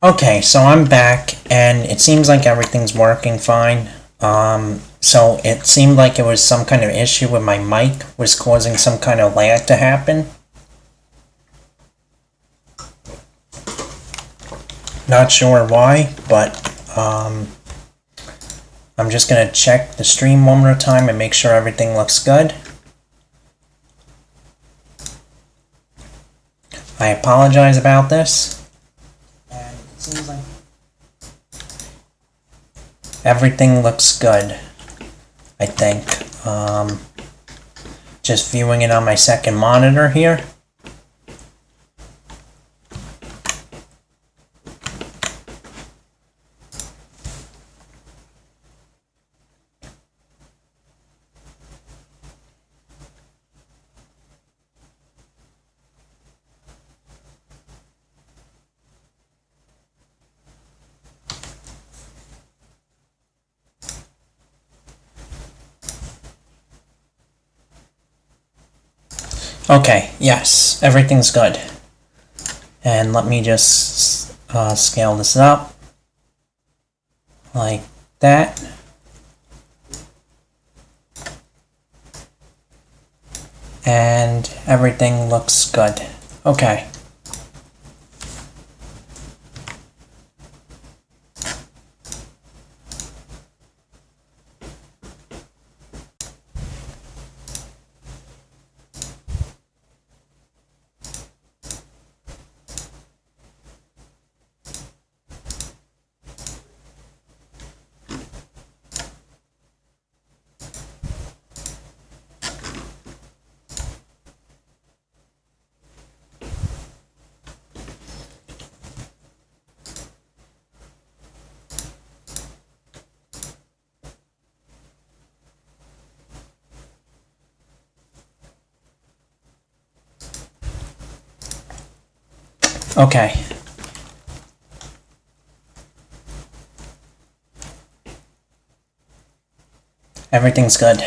Okay, so I'm back, and it seems like everything's working fine. So it seemed like it was some kind of issue with my mic was causing some kind of lag to happen. Not sure why, but I'm just gonna check the stream one more time and make sure everything looks good. I apologize about this. And it seems like everything looks good, I think. Just viewing it on my second monitor here. Okay, yes, everything's good. And let me just scale this up like that. And everything looks good. Okay. Okay. Everything's good.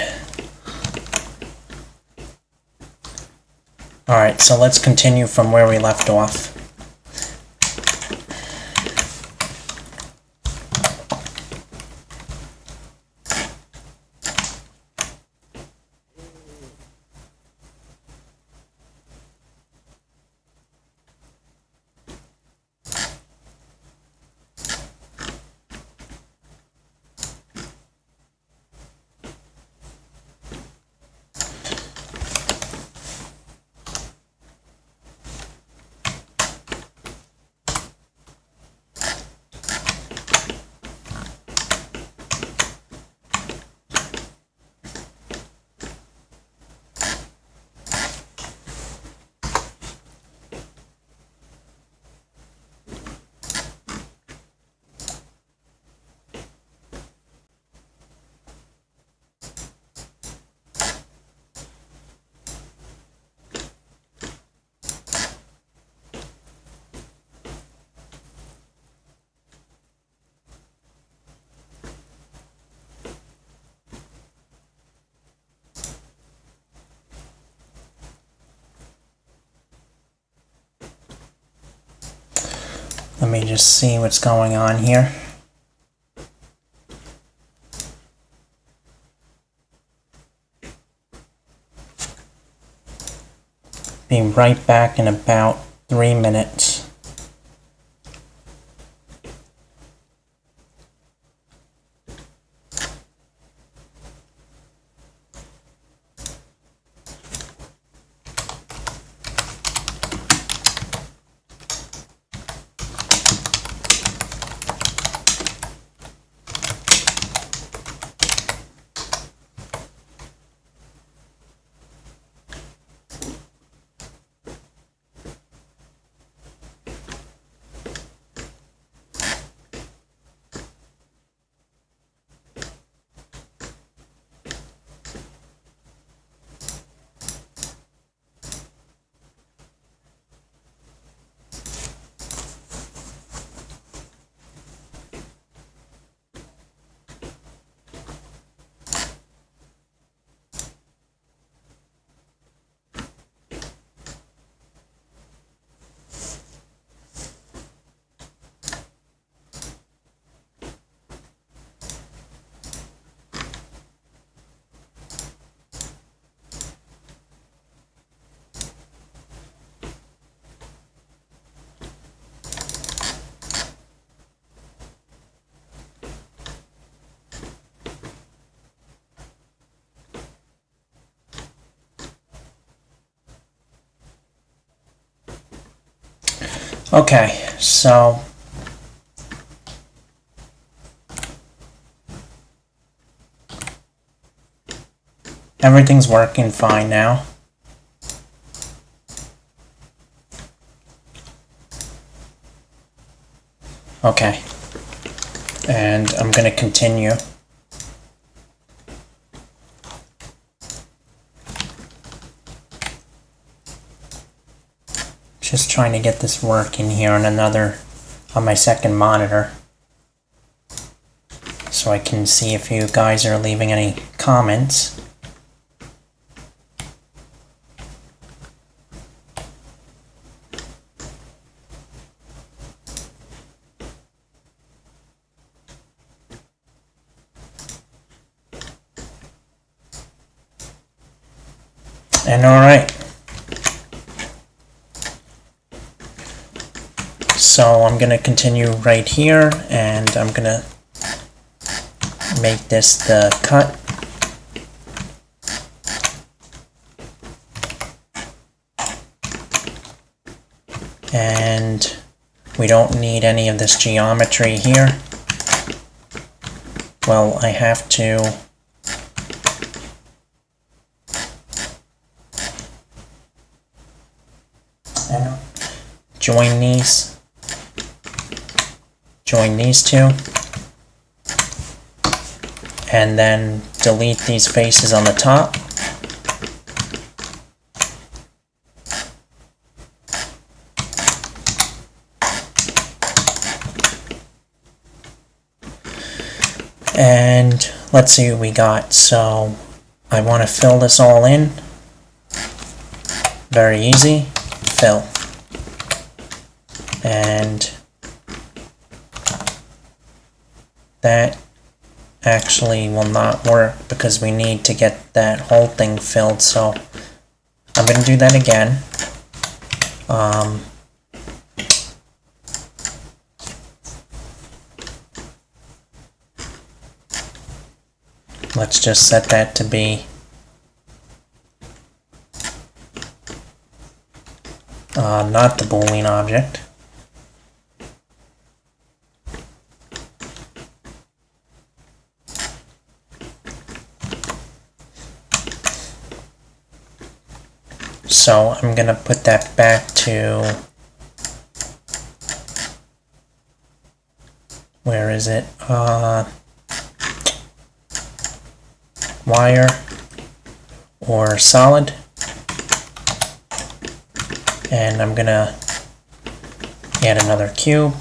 Alright, so let's continue from where we left off. Let me just see what's going on here. Be right back in about 3 minutes. Okay, so everything's working fine now. Okay, and I'm going to continue. Just trying to get this working here on my second monitor, so I can see if you guys are leaving any comments. And alright, so I'm going to continue right here, and I'm going to make this the cut. And we don't need any of this geometry here. Well, I have to join these two, and then delete these faces on the top. And let's see what we got. So I want to fill this all in. Very easy. Fill. And that actually will not work because we need to get that whole thing filled. So I'm going to do that again. Let's just set that to be not the Boolean object. So I'm going to put that back to, where is it? Wire or solid. And I'm going to add another cube.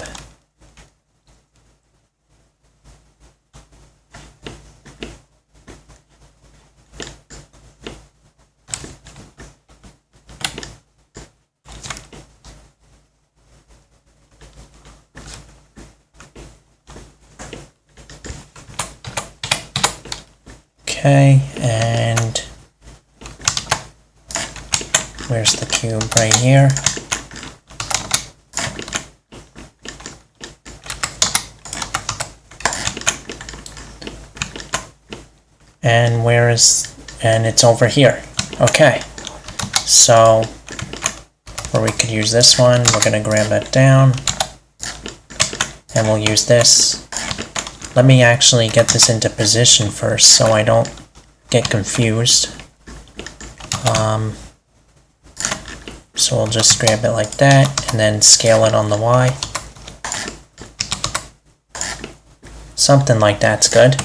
Okay, and where's the cube? Right here. And and it's over here. Okay, so or we could use this one. We're going to grab that down, and we'll use this. Let me actually get this into position first so I don't get confused. So we'll just grab it like that and then scale it on the Y. Something like that's good.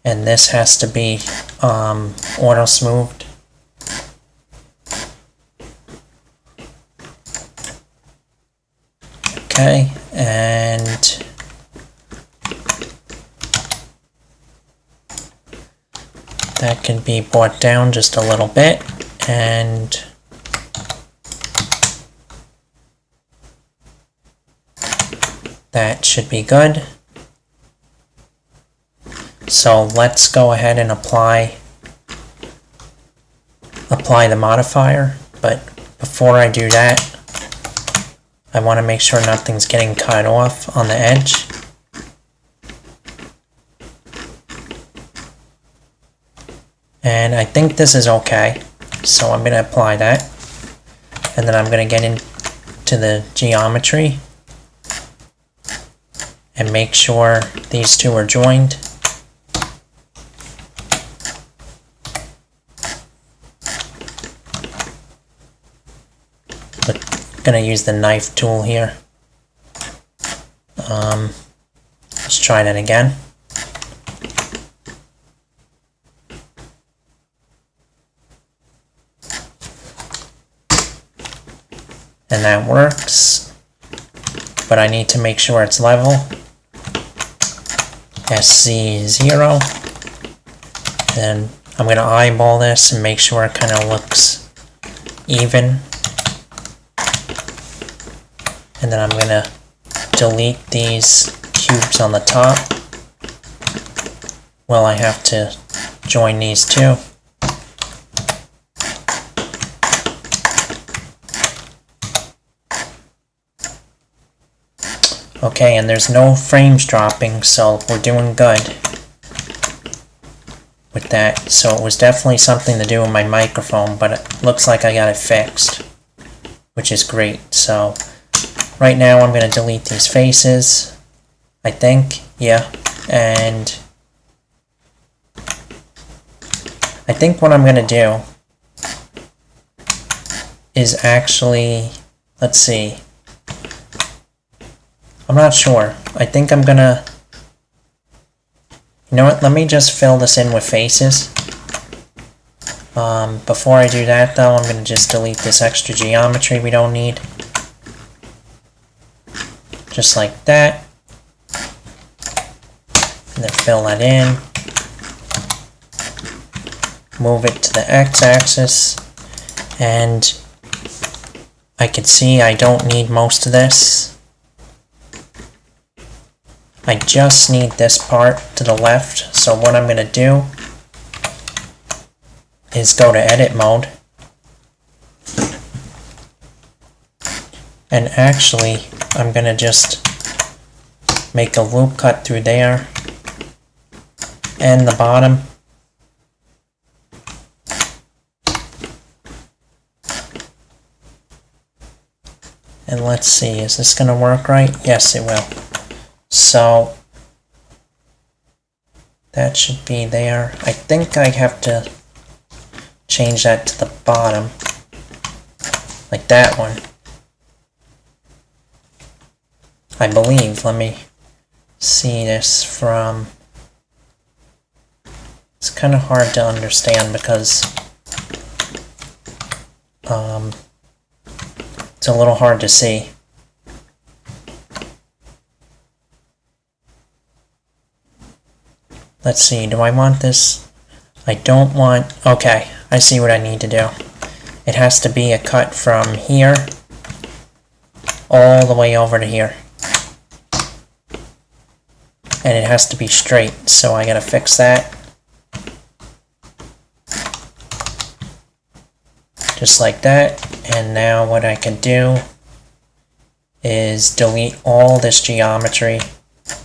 And this has to be auto smoothed. Okay, and that can be brought down just a little bit, and that should be good. So let's go ahead and apply the modifier, but before I do that, I want to make sure nothing's getting cut off on the edge. And I think this is okay, so I'm going to apply that. And then I'm going to get into the geometry and make sure these two are joined. But I'm going to use the knife tool here. Let's try that again. And that works, but I need to make sure it's level. SC0. Then I'm going to eyeball this and make sure it kind of looks even. And then I'm going to delete these cubes on the top. Well, I have to join these two. Okay, and there's no frames dropping, so we're doing good with that. So it was definitely something to do with my microphone, but it looks like I got it fixed, which is great. So right now I'm going to delete these faces, I think, yeah, and I think what I'm going to do is actually, let's see, I'm not sure. I think I'm gonna... You know what? Let me just fill this in with faces. Before I do that, though, I'm gonna just delete this extra geometry we don't need. Just like that. And then fill that in. Move it to the x-axis. And I can see I don't need most of this. I just need this part to the left, so what I'm going to do is go to edit mode, and actually I'm going to just make a loop cut through there and the bottom. And let's see, is this going to work right? Yes, it will. So that should be there. I think I have to change that to the bottom, like that one. I believe. Let me see this from... It's kind of hard to understand because it's a little hard to see. Let's see, do I want this? I don't want... Okay, I see what I need to do. It has to be a cut from here all the way over to here. And it has to be straight, so I gotta fix that. Just like that. And now what I can do is delete all this geometry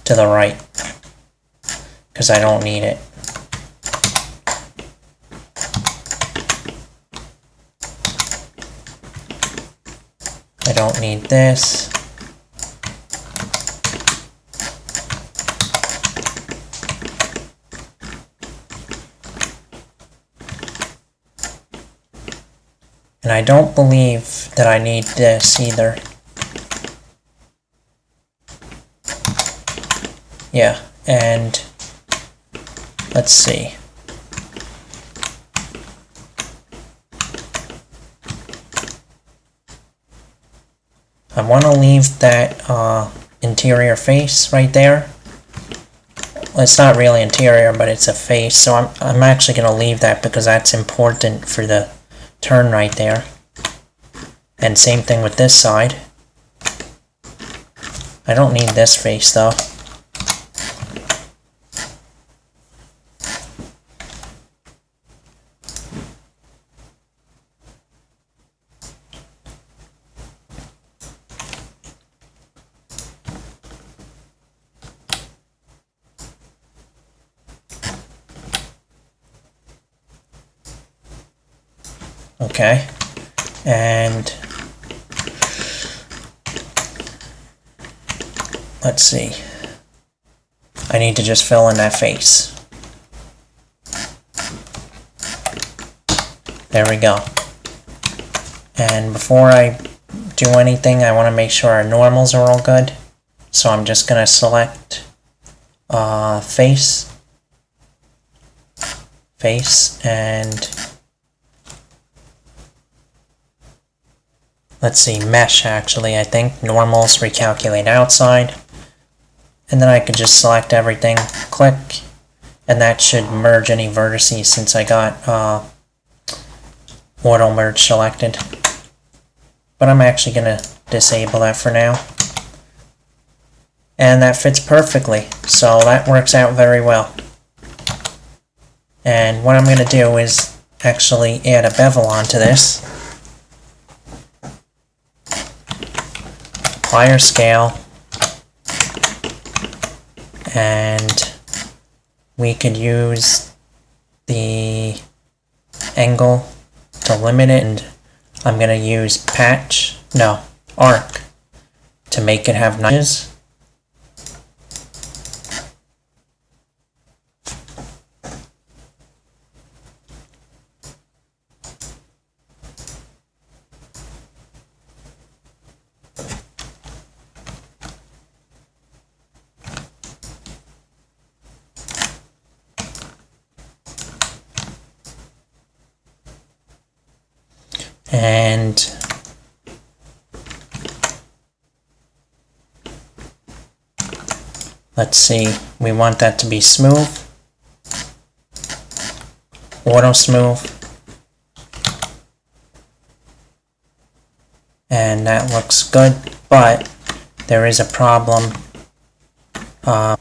to the right, because I don't need it. I don't need this. And I don't believe that I need this either. Yeah, and let's see. I want to leave that interior face right there. Well, it's not really interior, but it's a face, so I'm actually going to leave that because that's important for the turn right there. And same thing with this side. I don't need this face though. Okay, and let's see. I need to just fill in that face. There we go. And before I do anything, I want to make sure our normals are all good. So I'm just going to select face, and let's see, mesh actually, I think. Normals, recalculate outside. And then I could just select everything, click, and that should merge any vertices since I got auto merge selected. But I'm actually going to disable that for now. And that fits perfectly, so that works out very well. And what I'm going to do is actually add a bevel onto this. Apply our scale. And we could use the angle to limit it, and I'm going to use arc to make it have notches. And let's see, we want that to be smooth, auto smooth, and that looks good, but there is a problem. I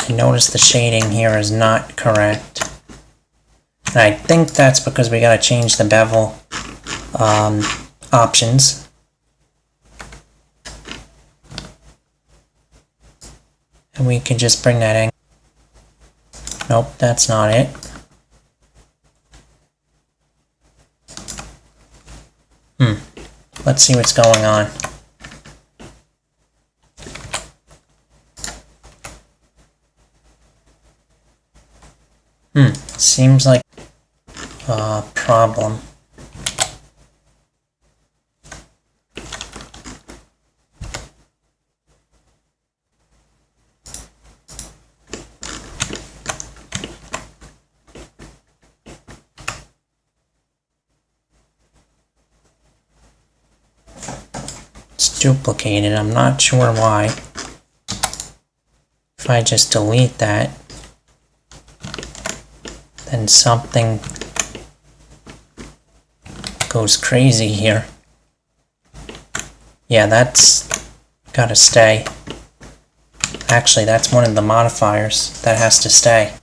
notice the shading here is not correct. And I think that's because we gotta change the bevel options. And we can just bring that in. Nope, that's not it. Let's see what's going on. Seems like a problem. It's duplicated, I'm not sure why. If I just delete that, then something goes crazy here. Yeah, that's gotta stay. Actually, that's one of the modifiers that has to stay.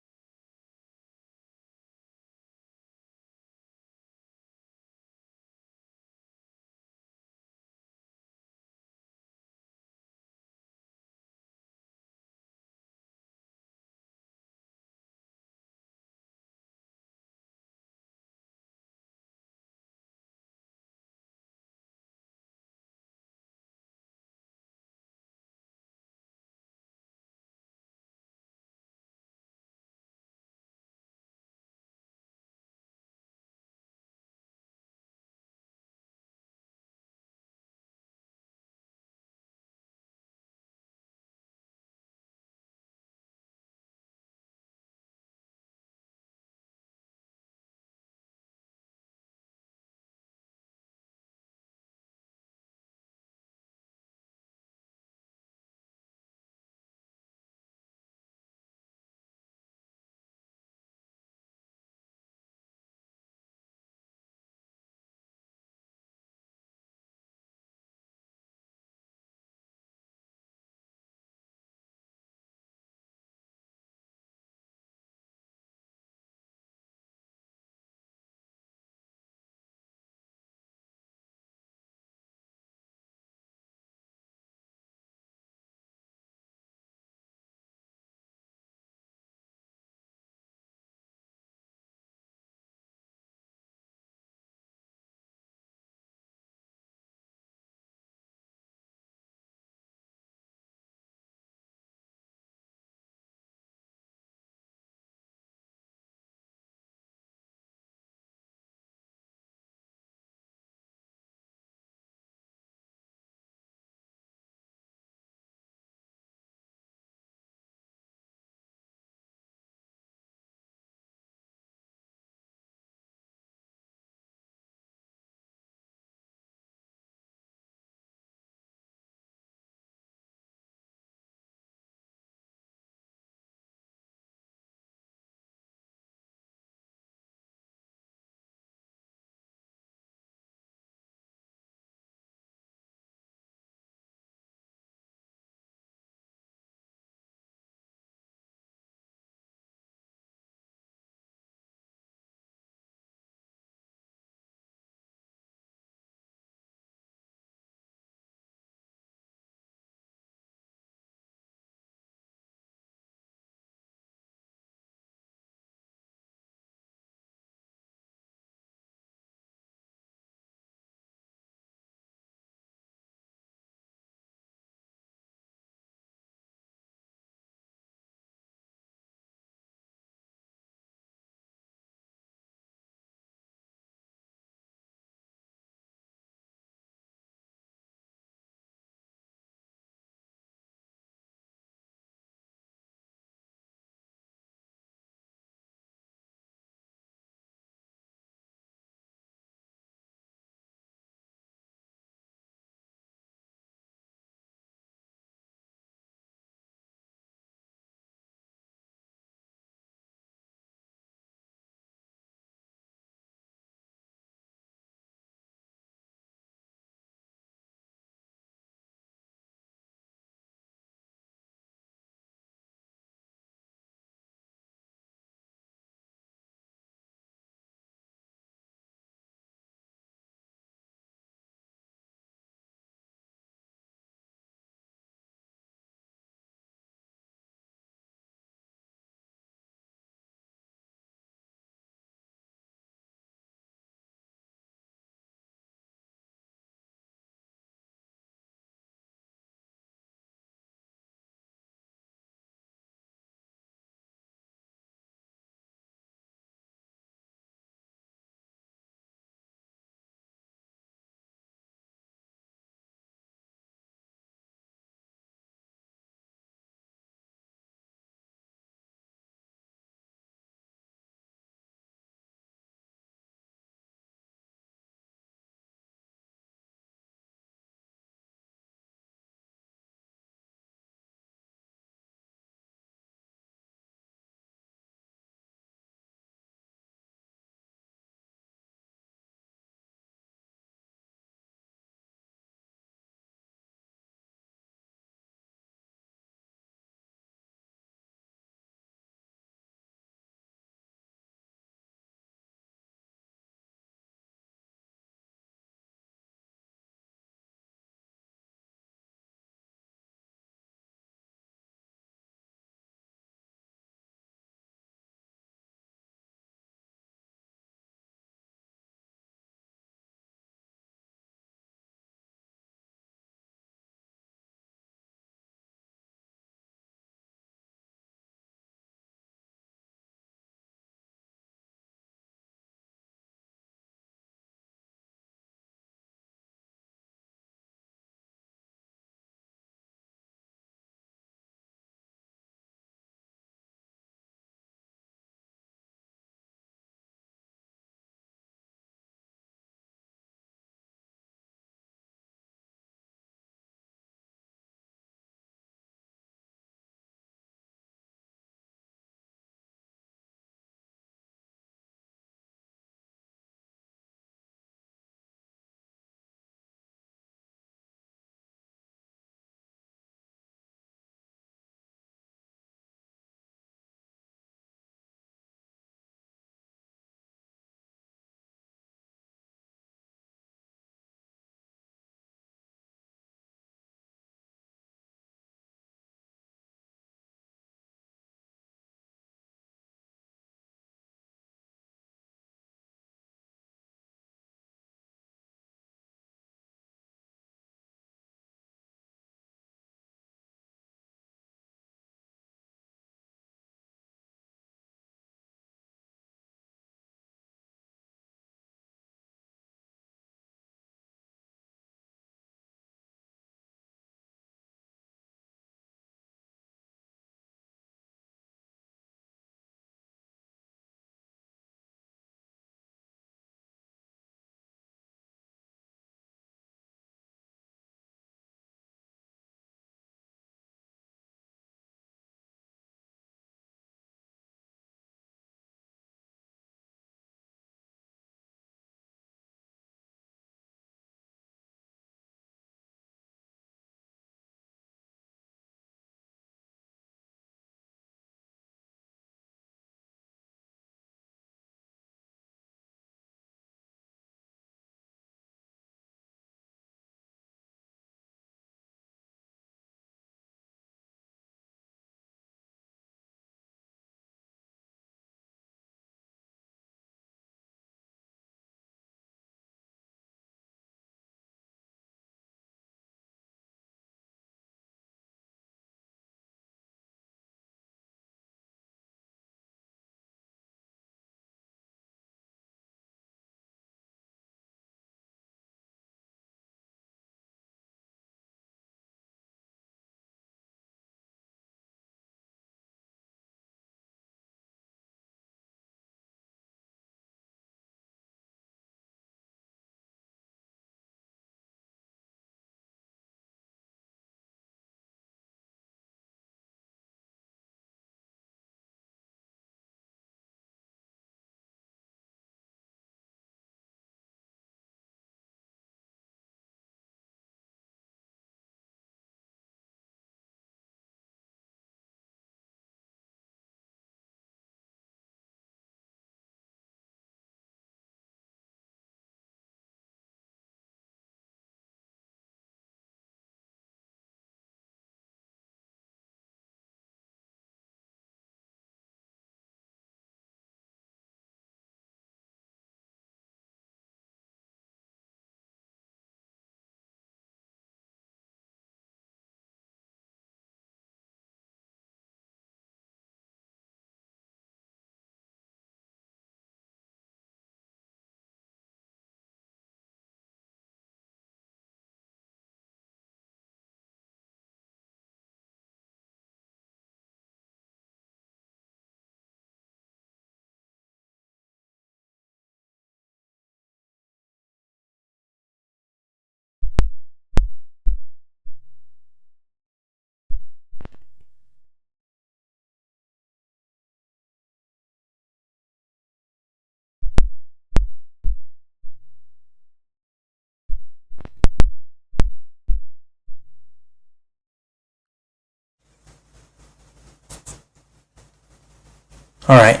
Alright.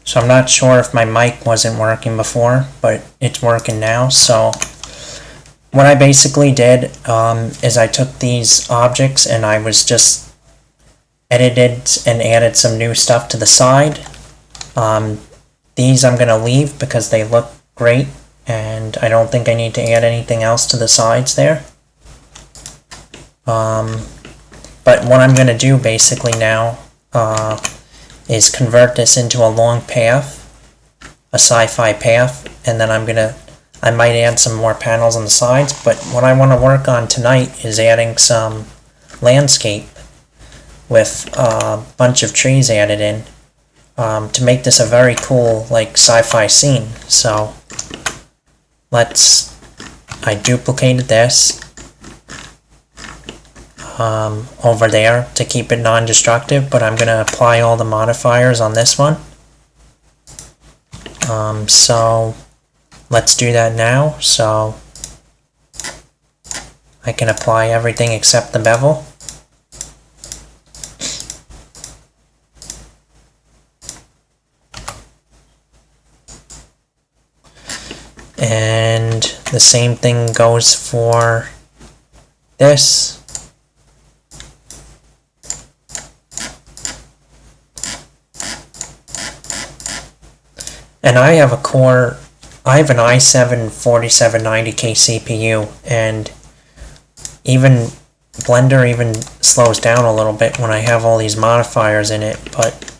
So I'm not sure if my mic wasn't working before, but it's working now. So what I basically did is I took these objects and I was just edited and added some new stuff to the side. These I'm going to leave because they look great and I don't think I need to add anything else to the sides there. But what I'm going to do basically now is convert this into a long path, a sci-fi path, and then I might add some more panels on the sides, but what I want to work on tonight is adding some landscape with a bunch of trees added in to make this a very cool like sci-fi scene. So I duplicated this over there to keep it non-destructive, but I'm going to apply all the modifiers on this one. So let's do that now. So I can apply everything except the bevel. And the same thing goes for this. And I have an i7 4790K CPU, and even Blender even slows down a little bit when I have all these modifiers in it, but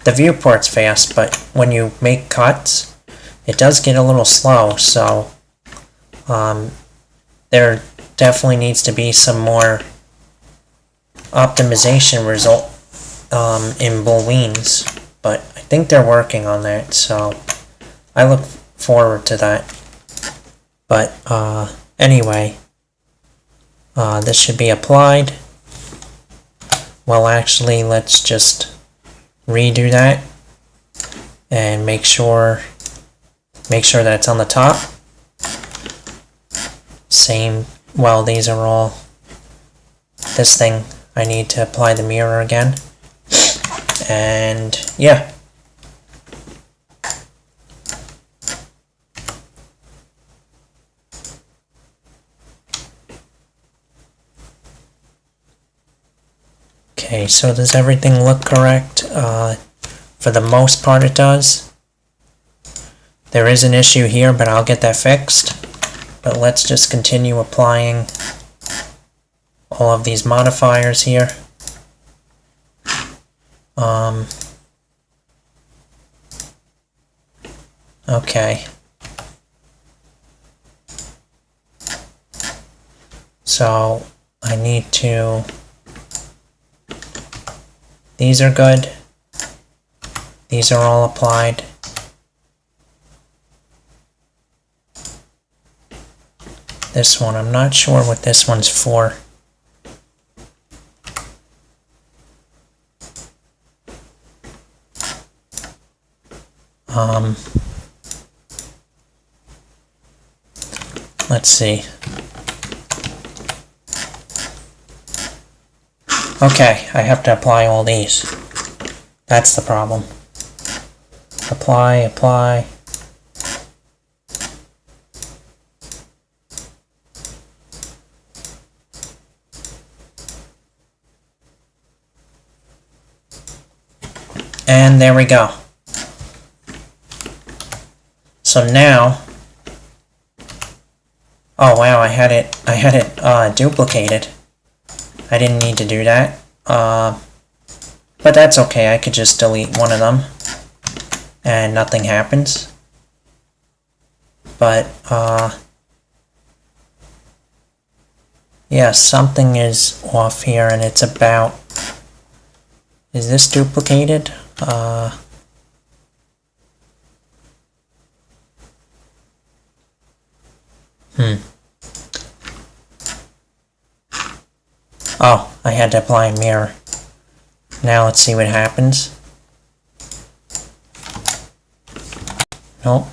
the viewport's fast, but when you make cuts, it does get a little slow, so there definitely needs to be some more optimization result in booleans, but I think they're working on that, so I look forward to that. But anyway, this should be applied. Well, actually, let's just redo that and make sure that it's on the top. Same, well, these are all, this thing, I need to apply the mirror again. And yeah. Okay, so does everything look correct? For the most part it does. There is an issue here, but I'll get that fixed. But let's just continue applying all of these modifiers here. Okay. So I need to, these are good. These are all applied. This one, I'm not sure what this one's for. Let's see. Okay, I have to apply all these. That's the problem. Apply, apply. And there we go. So now, oh wow, I had it duplicated. I didn't need to do that. But that's okay, I could just delete one of them and nothing happens. But yeah, something is off here, and it's about, is this duplicated? Oh, I had to apply a mirror. Now let's see what happens. Nope.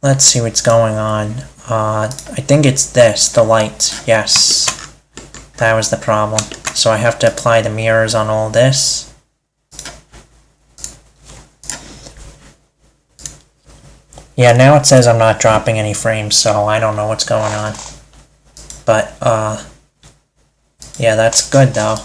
let's see what's going on. I think it's this, the light. Yes, that was the problem. So I have to apply the mirrors on all this. Yeah, now it says I'm not dropping any frames, so I don't know what's going on. But, yeah, that's good though.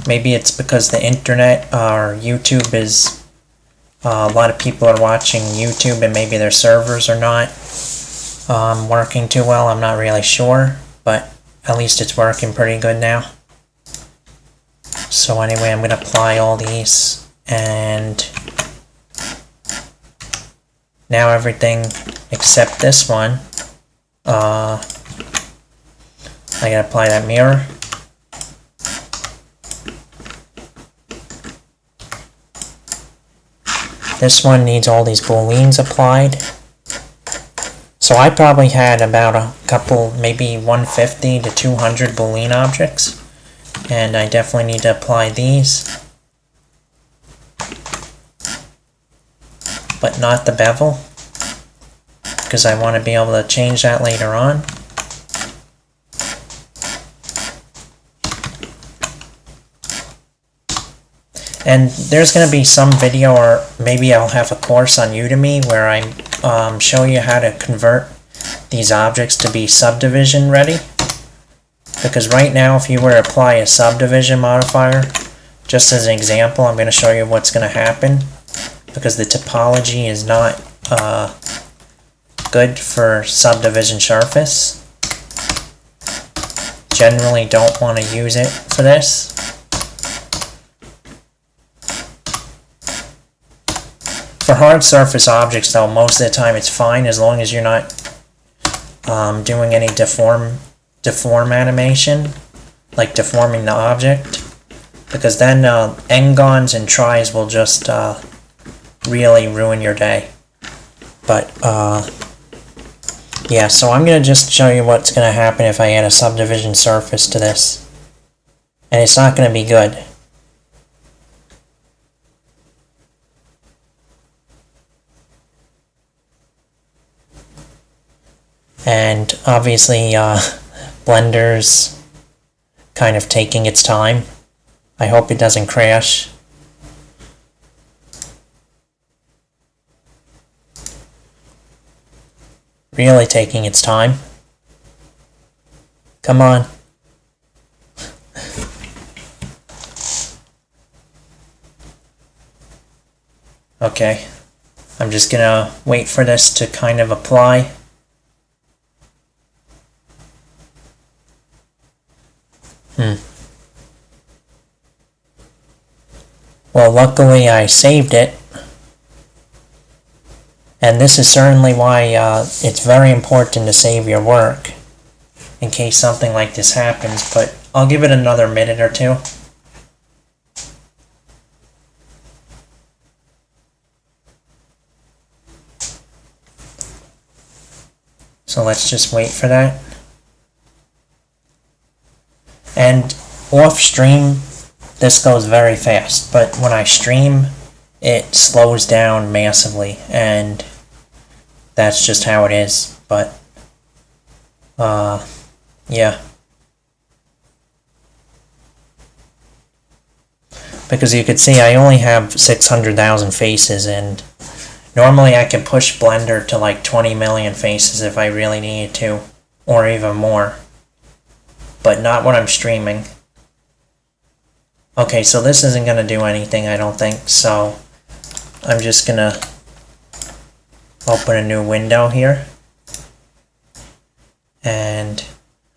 Maybe it's because the internet or YouTube is, a lot of people are watching YouTube and maybe their servers are not working too well. I'm not really sure, but at least it's working pretty good now. So anyway, I'm going to apply all these, and now everything except this one, I gotta apply that mirror. This one needs all these booleans applied. So I probably had about a couple, maybe 150 to 200 boolean objects. And I definitely need to apply these. But not the bevel, because I want to be able to change that later on. And there's going to be some video, or maybe I'll have a course on Udemy where I show you how to convert these objects to be subdivision ready. Because right now, if you were to apply a subdivision modifier, just as an example, I'm going to show you what's going to happen. Because the topology is not good for subdivision surface. Generally don't want to use it for this. For hard surface objects though, most of the time it's fine as long as you're not doing any deform animation, like deforming the object. Because then n-gons and tries will just really ruin your day. But yeah, so I'm going to just show you what's going to happen if I add a subdivision surface to this. And it's not going to be good. And obviously Blender's kind of taking its time. I hope it doesn't crash. Really taking its time. Come on. Okay. I'm just gonna wait for this to kind of apply. Well, luckily I saved it. And this is certainly why it's very important to save your work in case something like this happens, but I'll give it another minute or two. So let's just wait for that. And off stream, this goes very fast, but when I stream, it slows down massively, and that's just how it is. But yeah, because you could see I only have 600,000 faces, and normally I can push Blender to like 20 million faces if I really needed to, or even more, but not when I'm streaming. Okay, so this isn't going to do anything, I don't think, so I'm just going to open a new window here. And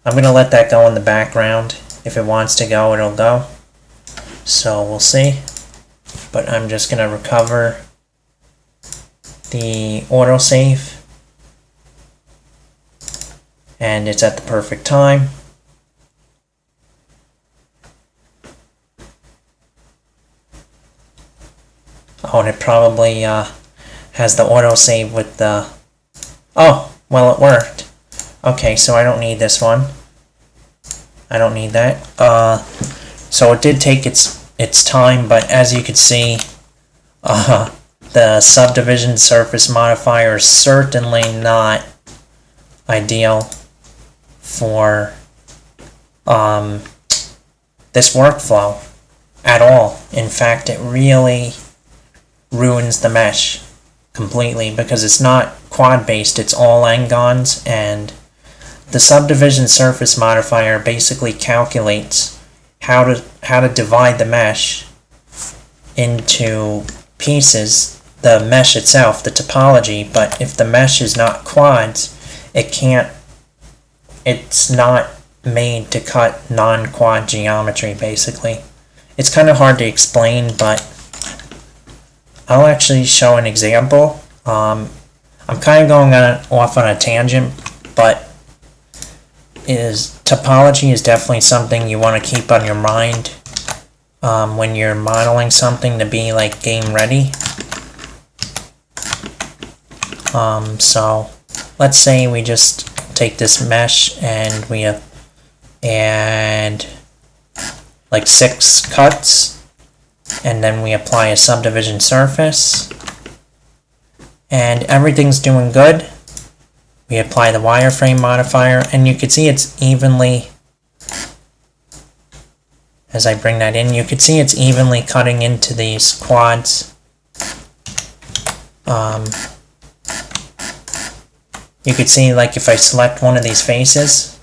I'm going to let that go in the background. If it wants to go, it'll go. So we'll see. But I'm just going to recover the autosave. And it's at the perfect time. Oh, and it probably has the autosave with the... Oh, well, it worked. Okay, so I don't need this one. I don't need that. So it did take its its time, but as you can see, the subdivision surface modifier is certainly not ideal for this workflow at all. In fact, it really ruins the mesh completely because it's not quad based, it's all n-gons, and the subdivision surface modifier basically calculates how to divide the mesh into pieces, the mesh itself, the topology, but if the mesh is not quads, it's not made to cut non-quad geometry, basically. It's kind of hard to explain, but I'll actually show an example. I'm kind of going off on a tangent, but topology is definitely something you want to keep on your mind when you're modeling something to be like game ready. So let's say we just take this mesh and we add like 6 cuts, and then we apply a subdivision surface, and everything's doing good. We apply the wireframe modifier, and you can see it's evenly, as I bring that in, you can see it's evenly cutting into these quads. You can see, like, if I select one of these faces,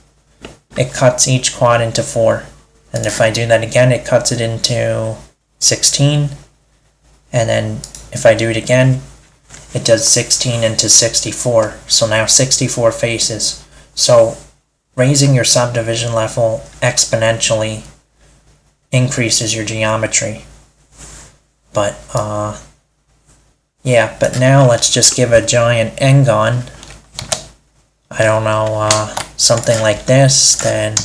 it cuts each quad into 4. And if I do that again, it cuts it into 16. And then if I do it again, it does 16 into 64. So now 64 faces. So raising your subdivision level exponentially increases your geometry. But yeah, but now let's just give a giant n-gon, I don't know, something like this. Then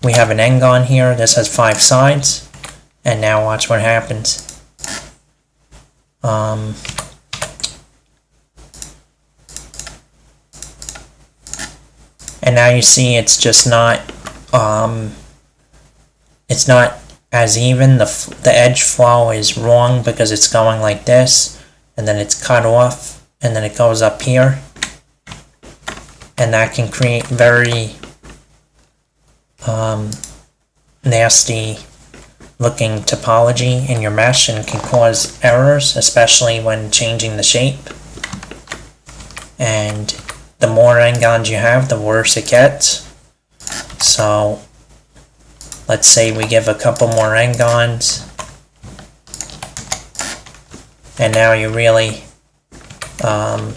we have an n-gon here. This has 5 sides, and now watch what happens. And now you see it's just not it's not as even. The edge flow is wrong because it's going like this, and then it's cut off, and then it goes up here, and that can create very nasty looking topology in your mesh and can cause errors, especially when changing the shape. And the more n-gons you have, the worse it gets. So let's say we give a couple more n-gons, and now you really are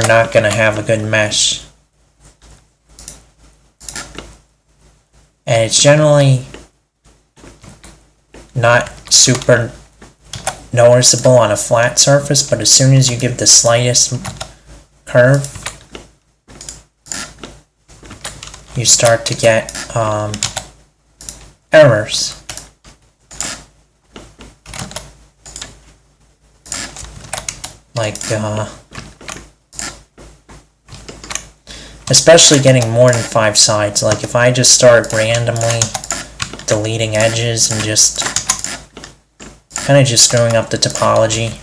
not going to have a good mesh. And it's generally not super noticeable on a flat surface, but as soon as you give the slightest curve, you start to get errors. Like, especially getting more than 5 sides. Like if I just start randomly deleting edges and just kind of just screwing up the topology,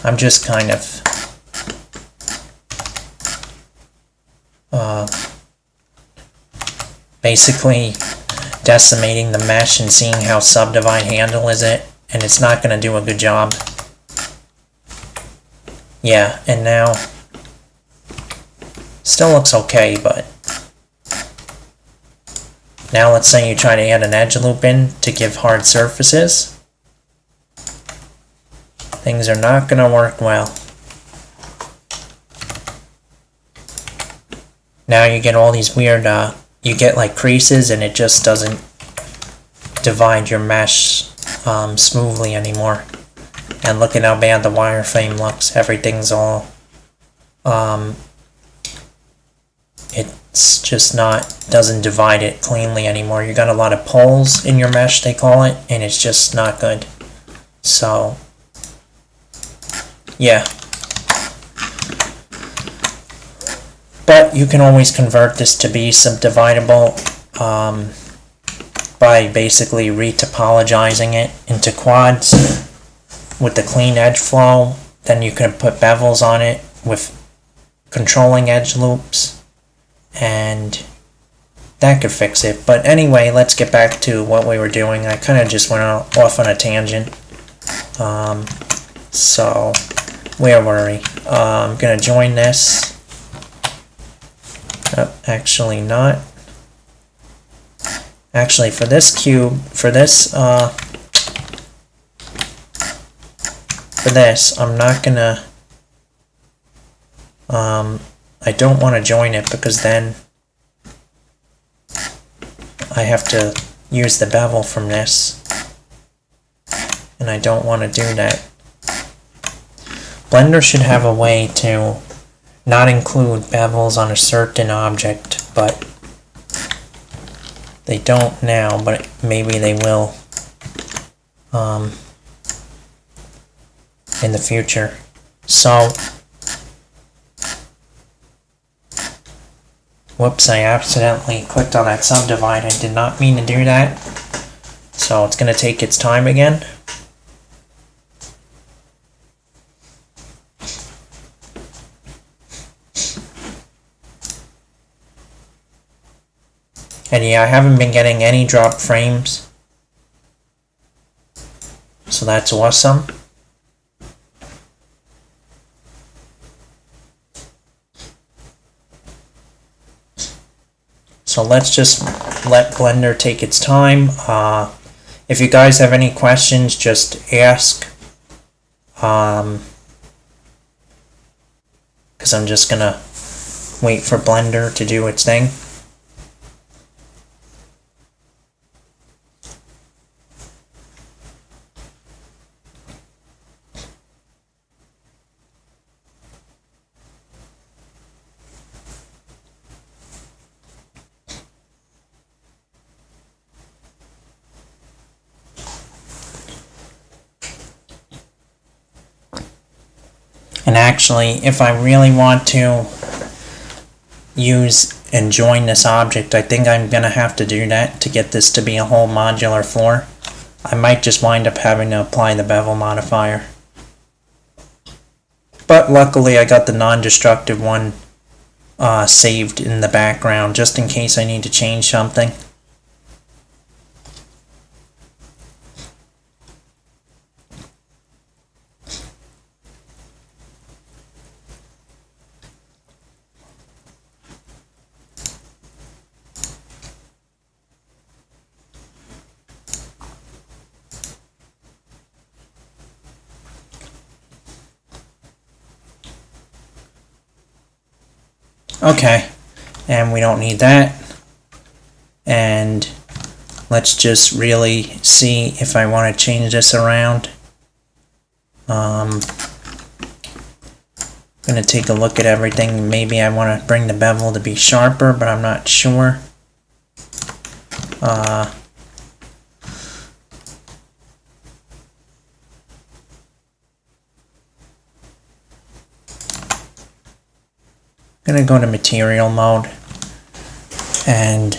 I'm just kind of basically decimating the mesh and seeing how subdivide handles it, and it's not going to do a good job. Yeah, and now still looks okay, but now let's say you try to add an edge loop in to give hard surfaces. Things are not going to work well. Now you get all these weird, you get like creases, and it just doesn't divide your mesh smoothly anymore. And look at how bad the wireframe looks. Everything's all, it's just doesn't divide it cleanly anymore. You got a lot of poles in your mesh, they call it, and it's just not good. So, yeah. But you can always convert this to be subdividable by basically retopologizing it into quads with the clean edge flow. Then you can put bevels on it with controlling edge loops, and that could fix it. But anyway, let's get back to what we were doing. I kind of just went off on a tangent. So, where were we? I'm going to join this. Oh, actually not. Actually, for this cube, for this, I'm not gonna, I don't want to join it because then I have to use the bevel from this, and I don't want to do that. Blender should have a way to not include bevels on a certain object, but they don't now, but maybe they will in the future. So, whoops, I accidentally clicked on that subdivide. I did not mean to do that. So it's going to take its time again. And yeah, I haven't been getting any drop frames, so that's awesome. So let's just let Blender take its time. If you guys have any questions, just ask. Because I'm just gonna wait for Blender to do its thing. And actually, if I really want to use and join this object, I think I'm going to have to do that to get this to be a whole modular floor. I might just wind up having to apply the bevel modifier. But luckily I got the non-destructive one saved in the background, just in case I need to change something. Okay, and we don't need that. And let's just really see if I want to change this around. I'm going to take a look at everything. Maybe I want to bring the bevel to be sharper, but I'm not sure. I'm going to go to material mode and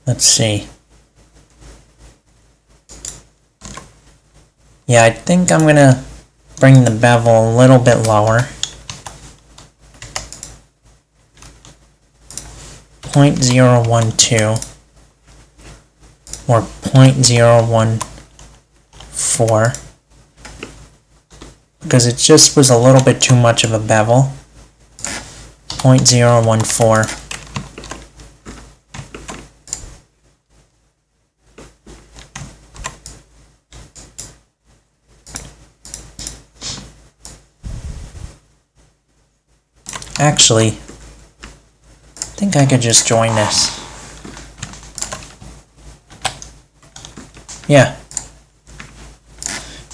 let's see. Yeah, I think I'm going to bring the bevel a little bit lower. 0.012 or 0.014 because it just was a little bit too much of a bevel. 0.014. Actually, I think I could just join this. Yeah.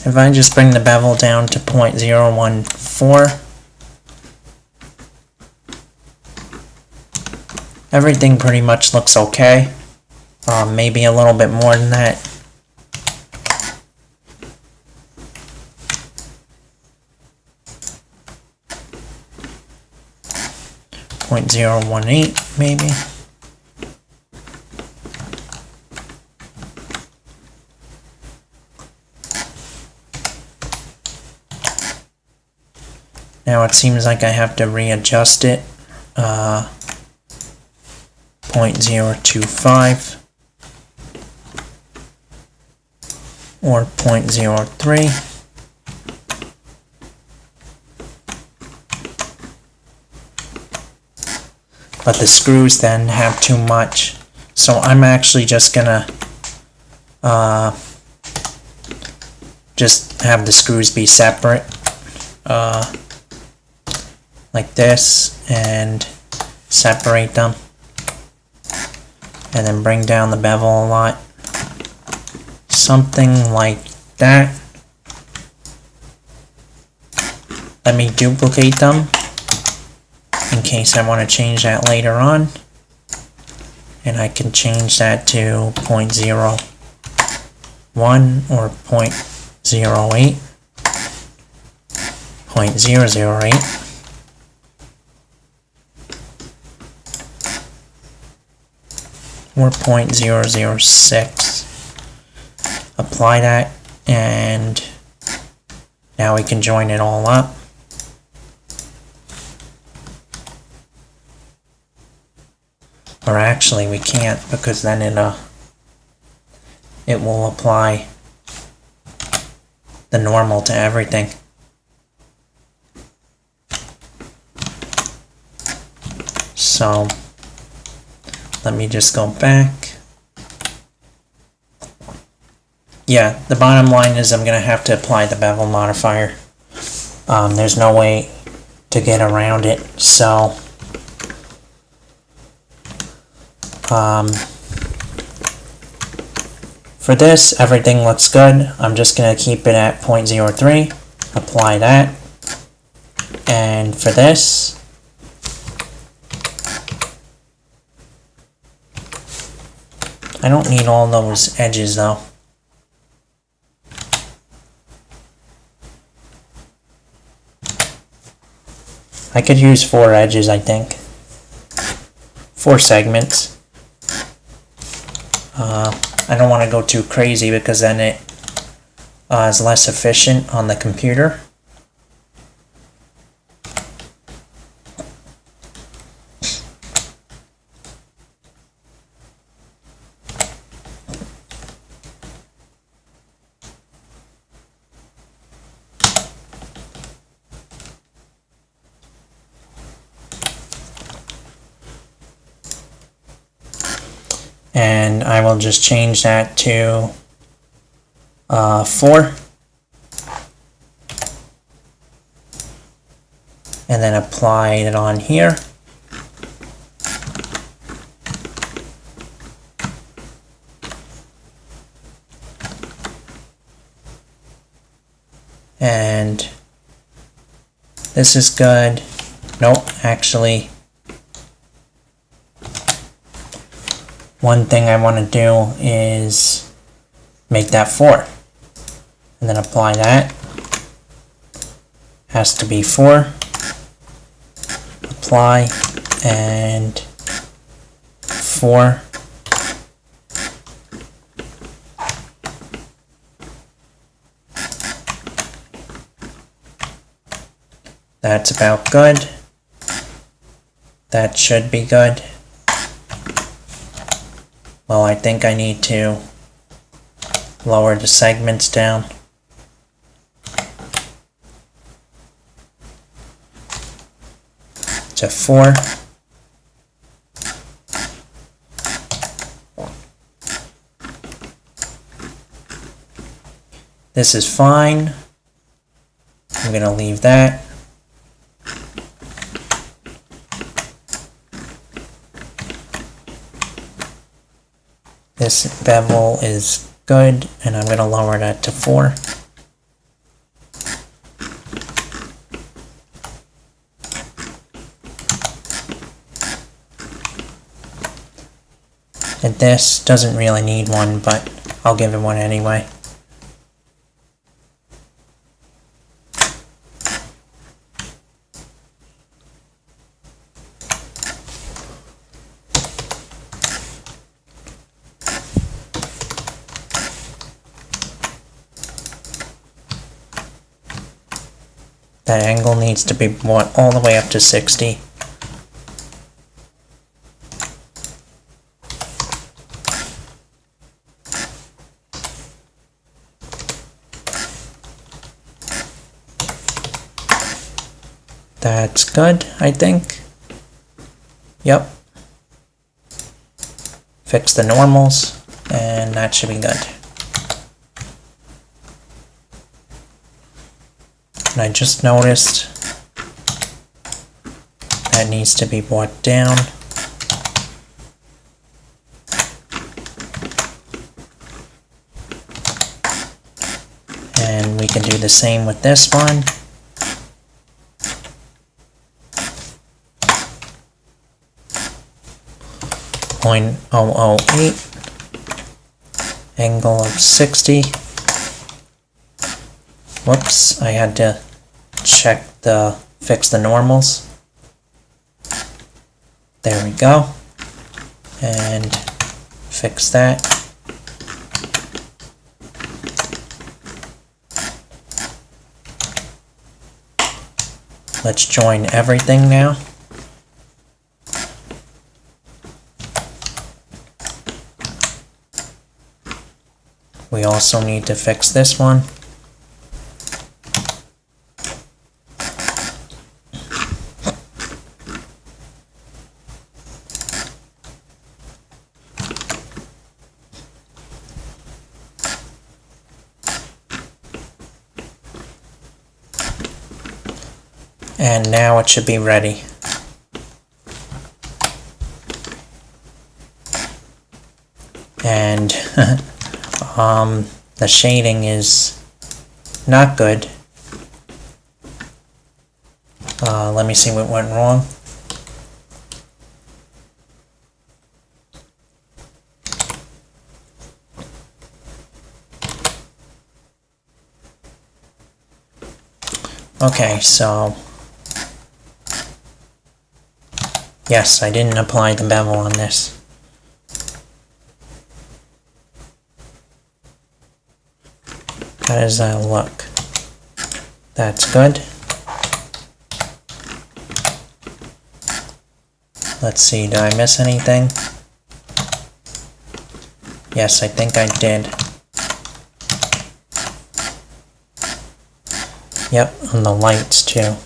If I just bring the bevel down to 0.014, Everything pretty much looks okay. Maybe a little bit more than that. .018 maybe. Now it seems like I have to readjust it. 0.025 or 0.03. But the screws then have too much, so I'm actually just gonna just have the screws be separate, like this, and separate them, and then bring down the bevel a lot, something like that. Let me duplicate them in case I want to change that later on, and I can change that to 0.01 or 0.08, 0.008. Or 0.006. Apply that, and now we can join it all up. Or actually we can't, because then it will apply the normal to everything. So let me just go back. Yeah, the bottom line is I'm going to have to apply the bevel modifier. There's no way to get around it, so for this, everything looks good. I'm just going to keep it at 0.03, apply that, and for this, I don't need all those edges though. I could use 4 edges, I think. 4 segments. I don't want to go too crazy because then it is less efficient on the computer. And I will just change that to 4, and then apply it on here. And this is good. Nope, actually, one thing I want to do is make that 4, and then apply that. Has to be 4. Apply, and 4. That's about good. That should be good. Well, I think I need to lower the segments down. To 4. This is fine. I'm going to leave that. This bevel is good, and I'm going to lower that to 4. And this doesn't really need one, but I'll give it one anyway. That angle needs to be brought all the way up to 60. That's good, I think. Yep. Fix the normals, and that should be good. And I just noticed that needs to be brought down. And we can do the same with this one. .008, angle of 60. Whoops, I had to fix the normals. There we go. And fix that. Let's join everything now. We also need to fix this one. And now it should be ready. And the shading is not good. Let me see what went wrong. Okay, so yes, I didn't apply the bevel on this. How does that look? That's good. Let's see, did I miss anything? Yes, I think I did. Yep, on the lights too.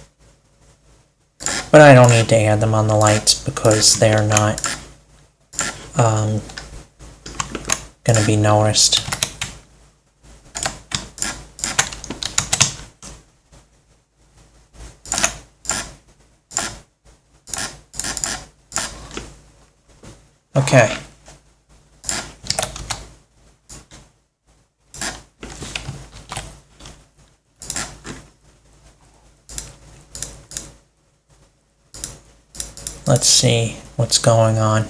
But I don't need to add them on the lights because they're not gonna be noticed. Okay. Let's see what's going on.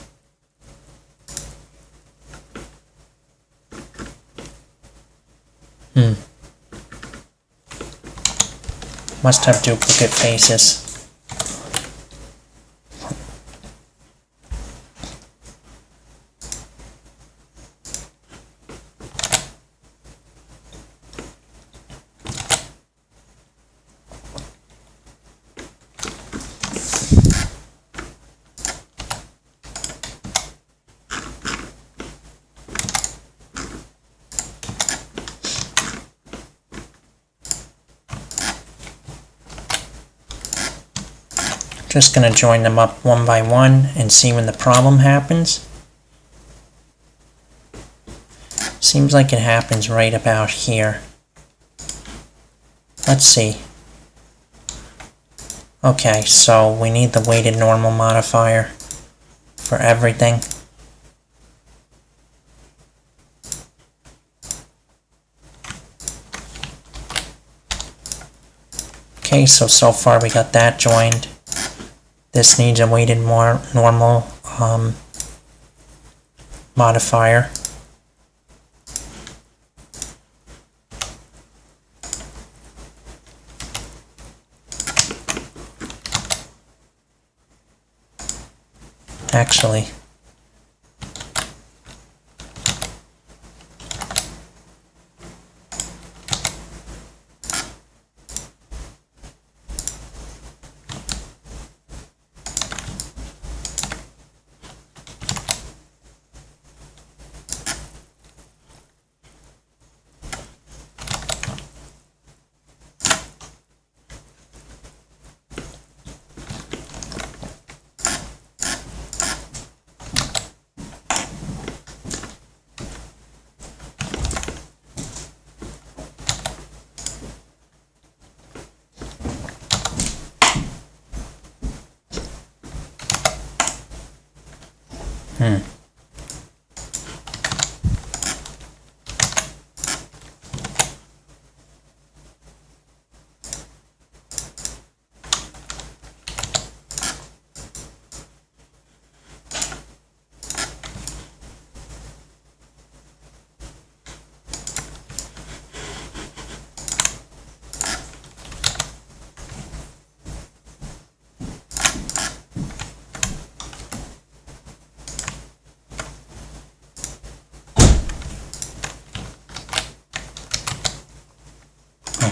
Must have duplicate faces. Just going to join them up one by one and see when the problem happens. Seems like it happens right about here. Let's see. Okay, so we need the weighted normal modifier for everything. Okay, so far we got that joined. This needs a weighted normal modifier. Actually,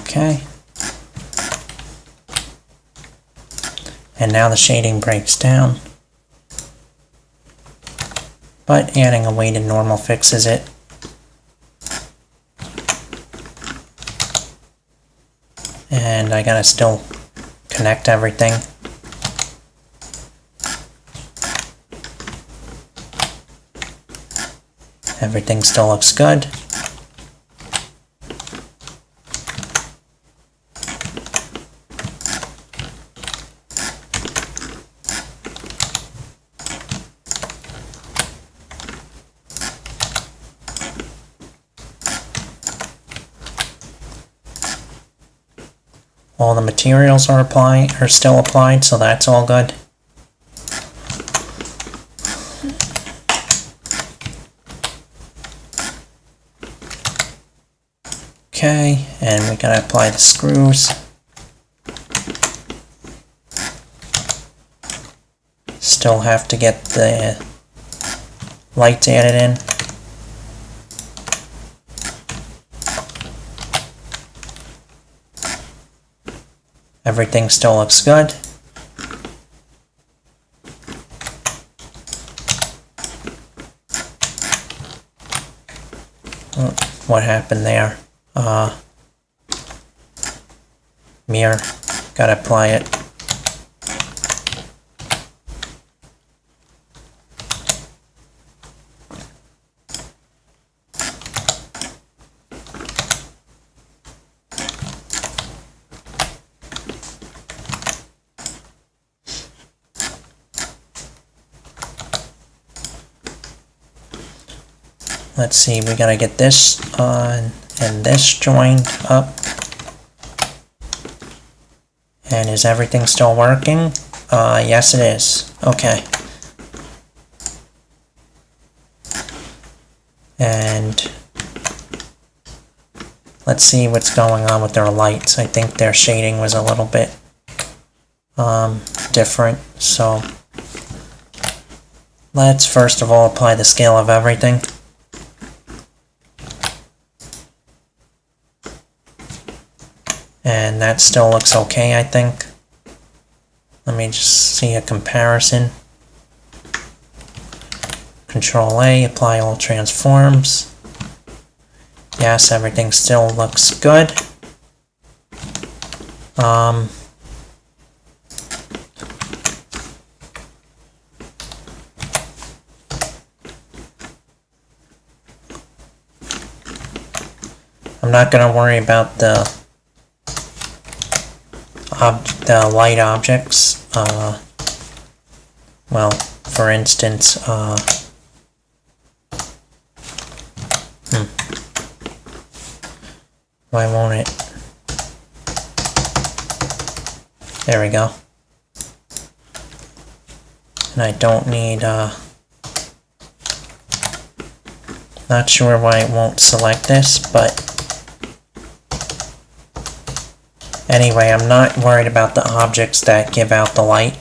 okay. And now the shading breaks down. But adding a weighted normal fixes it. And I gotta still connect everything. Everything still looks good. All the materials are still applied, so that's all good. Okay, and we gotta apply the screws. Still have to get the lights added in. Everything still looks good. Oh, what happened there? Mirror. Gotta apply it. Let's see, we gotta get this on and this joined up. And is everything still working? Yes it is. Okay. And let's see what's going on with their lights. I think their shading was a little bit different, so let's first of all apply the scale of everything. And that still looks okay, I think. Let me just see a comparison. Control A, apply all transforms. Yes, everything still looks good. I'm not going to worry about the light objects. Well, for instance, why won't it? There we go. And I don't need Not sure why it won't select this, but anyway, I'm not worried about the objects that give out the light,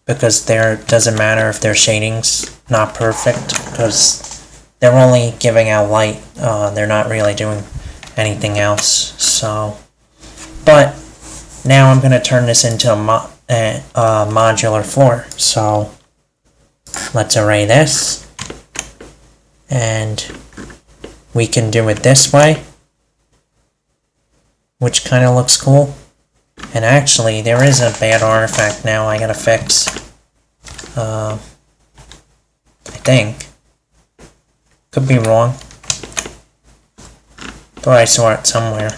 because there doesn't matter if their shading's not perfect, because they're only giving out light. They're not really doing anything else. So, but now I'm going to turn this into a modular floor. So let's array this, and we can do it this way, which kind of looks cool. And actually, there is a bad artifact now I gotta fix. I think. Could be wrong. Thought I saw it somewhere.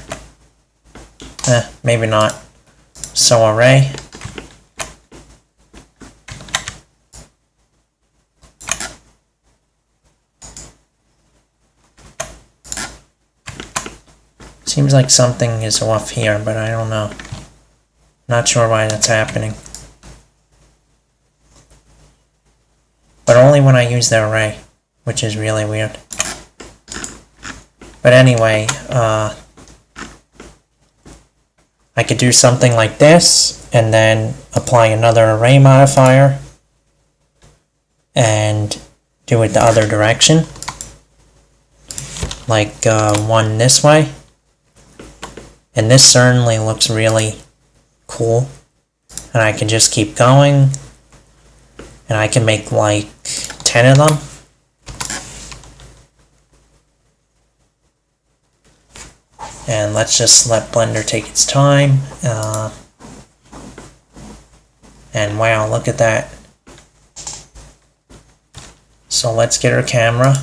Maybe not. So array. Seems like something is off here, but I don't know. Not sure why that's happening. But only when I use the array, which is really weird. But anyway, I could do something like this, and then apply another array modifier, and do it the other direction. Like one this way. And this certainly looks really cool. And I can just keep going. And I can make like 10 of them. And let's just let Blender take its time. And wow, look at that. So let's get our camera.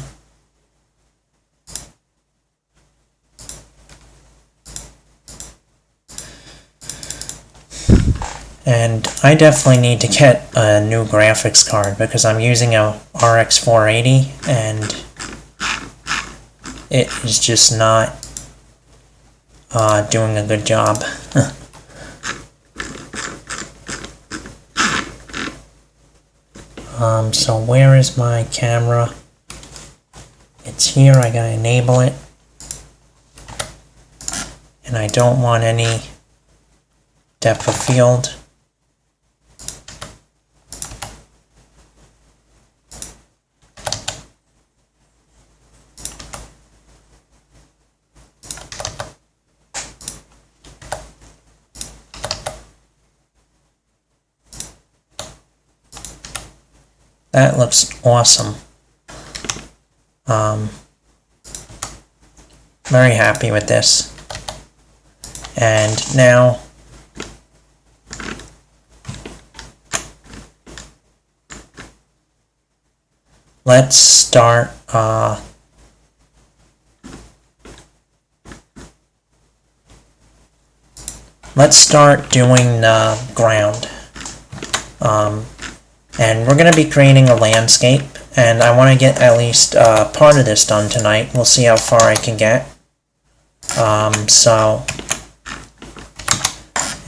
And I definitely need to get a new graphics card because I'm using a RX 480 and it is just not doing a good job. So where is my camera? It's here, I gotta enable it. And I don't want any depth of field. That looks awesome. Very happy with this. And now let's start doing the ground. And we're going to be creating a landscape, and I want to get at least part of this done tonight. We'll see how far I can get.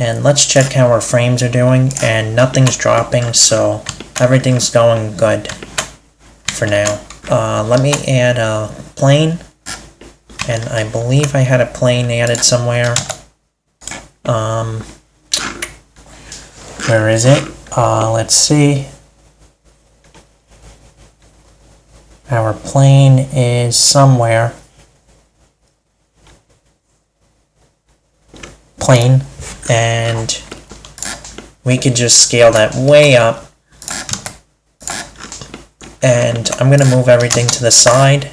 And let's check how our frames are doing, and nothing's dropping, so everything's going good for now. Let me add a plane, and I believe I had a plane added somewhere. Where is it? Let's see. Our plane is somewhere. Plane. And we could just scale that way up. And I'm going to move everything to the side.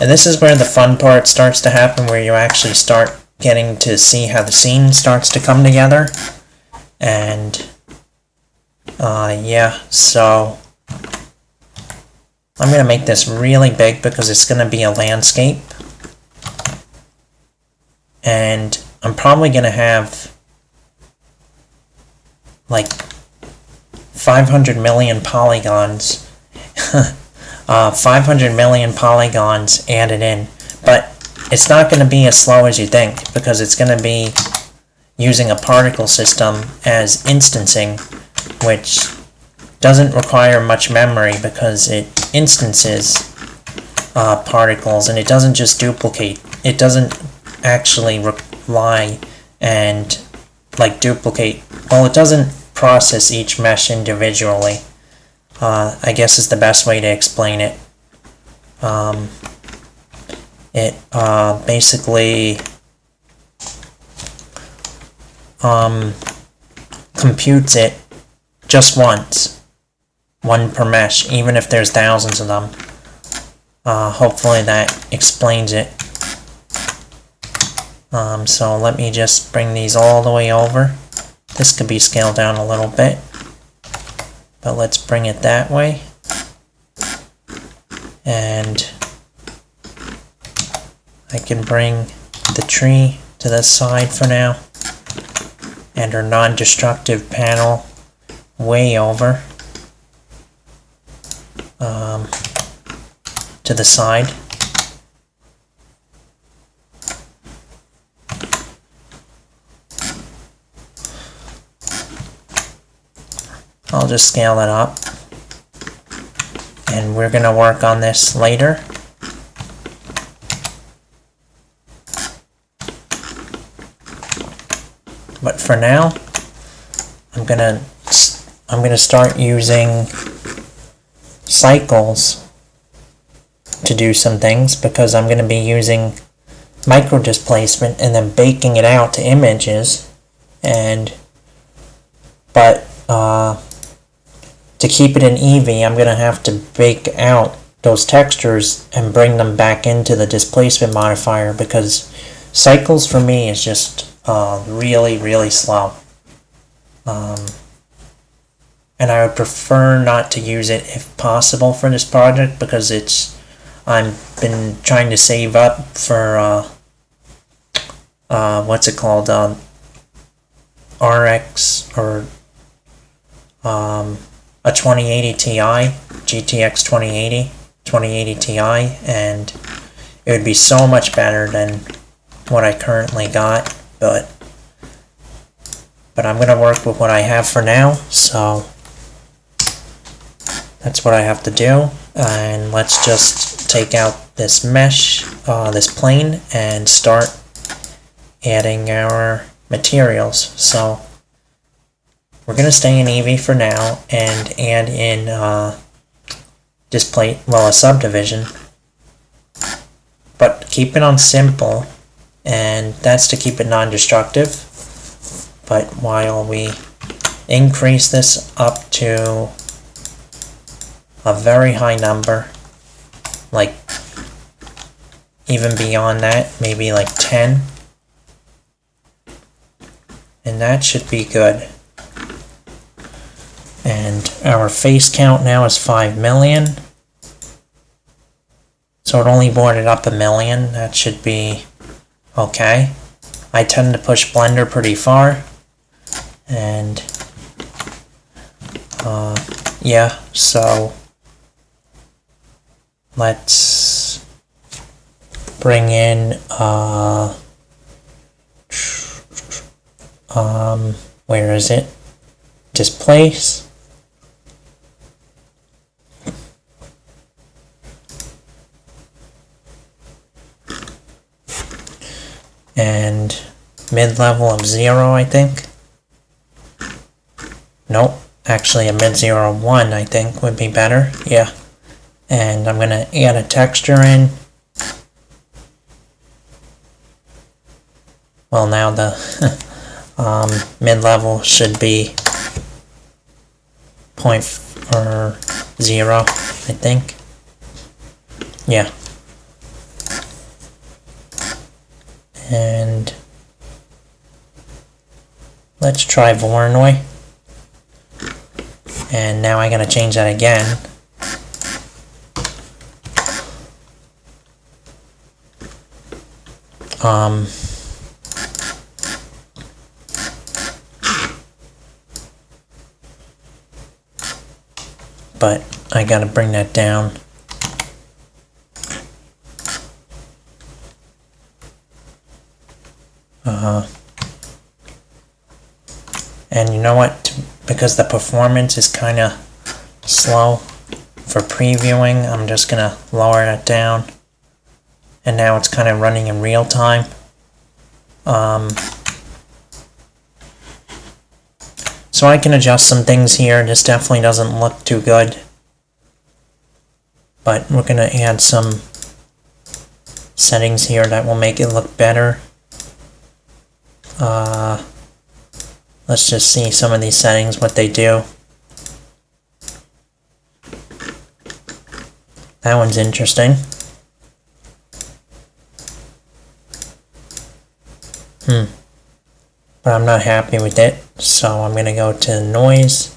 And this is where the fun part starts to happen, where you actually start getting to see how the scene starts to come together. And yeah, so I'm going to make this really big because it's going to be a landscape. And I'm probably going to have like 500 million polygons. 500 million polygons added in. But it's not going to be as slow as you think, because it's going to be, using a particle system as instancing, which doesn't require much memory because it instances particles, and it doesn't just duplicate. It doesn't actually rely and like duplicate. Well, it doesn't process each mesh individually. I guess is the best way to explain it. It basically computes it just once, one per mesh, even if there's thousands of them. Hopefully that explains it. So let me just bring these all the way over. This could be scaled down a little bit, but let's bring it that way. And I can bring the tree to this side for now, and our non-destructive panel way over to the side. I'll just scale it up, and we're going to work on this later. But for now, I'm gonna start using cycles to do some things, because I'm going to be using micro displacement and then baking it out to images. But to keep it in Eevee, I'm going to have to bake out those textures and bring them back into the displacement modifier, because cycles for me is just really slow. And I would prefer not to use it if possible for this project, because I've been trying to save up for what's it called, RX, or a 2080 Ti, GTX 2080 Ti, and it would be so much better than what I currently got, but I'm going to work with what I have for now, so that's what I have to do. And let's just take out this mesh, this plane, and start adding our materials. So we're going to stay in Eevee for now and add in a subdivision, but keep it on simple, and that's to keep it non-destructive. But while we increase this up to a very high number, like even beyond that, maybe like 10, and that should be good. And our face count now is 5 million. So it only brought it up 1 million. That should be okay. I tend to push Blender pretty far. And yeah, so let's bring in where is it? Displace. And mid-level of 0, I think. Nope, actually a mid-0 of 1, I think, would be better. Yeah. And I'm going to add a texture in. Well, now the mid-level should be 0, I think. Yeah. And let's try Voronoi. And now I'm going to change that again. But I got to bring that down. And you know what? Because the performance is kind of slow for previewing, I'm just going to lower it down. And now it's kind of running in real time. So I can adjust some things here. This definitely doesn't look too good. But we're going to add some settings here that will make it look better. Let's just see some of these settings, what they do. That one's interesting. But I'm not happy with it, so I'm going to go to noise.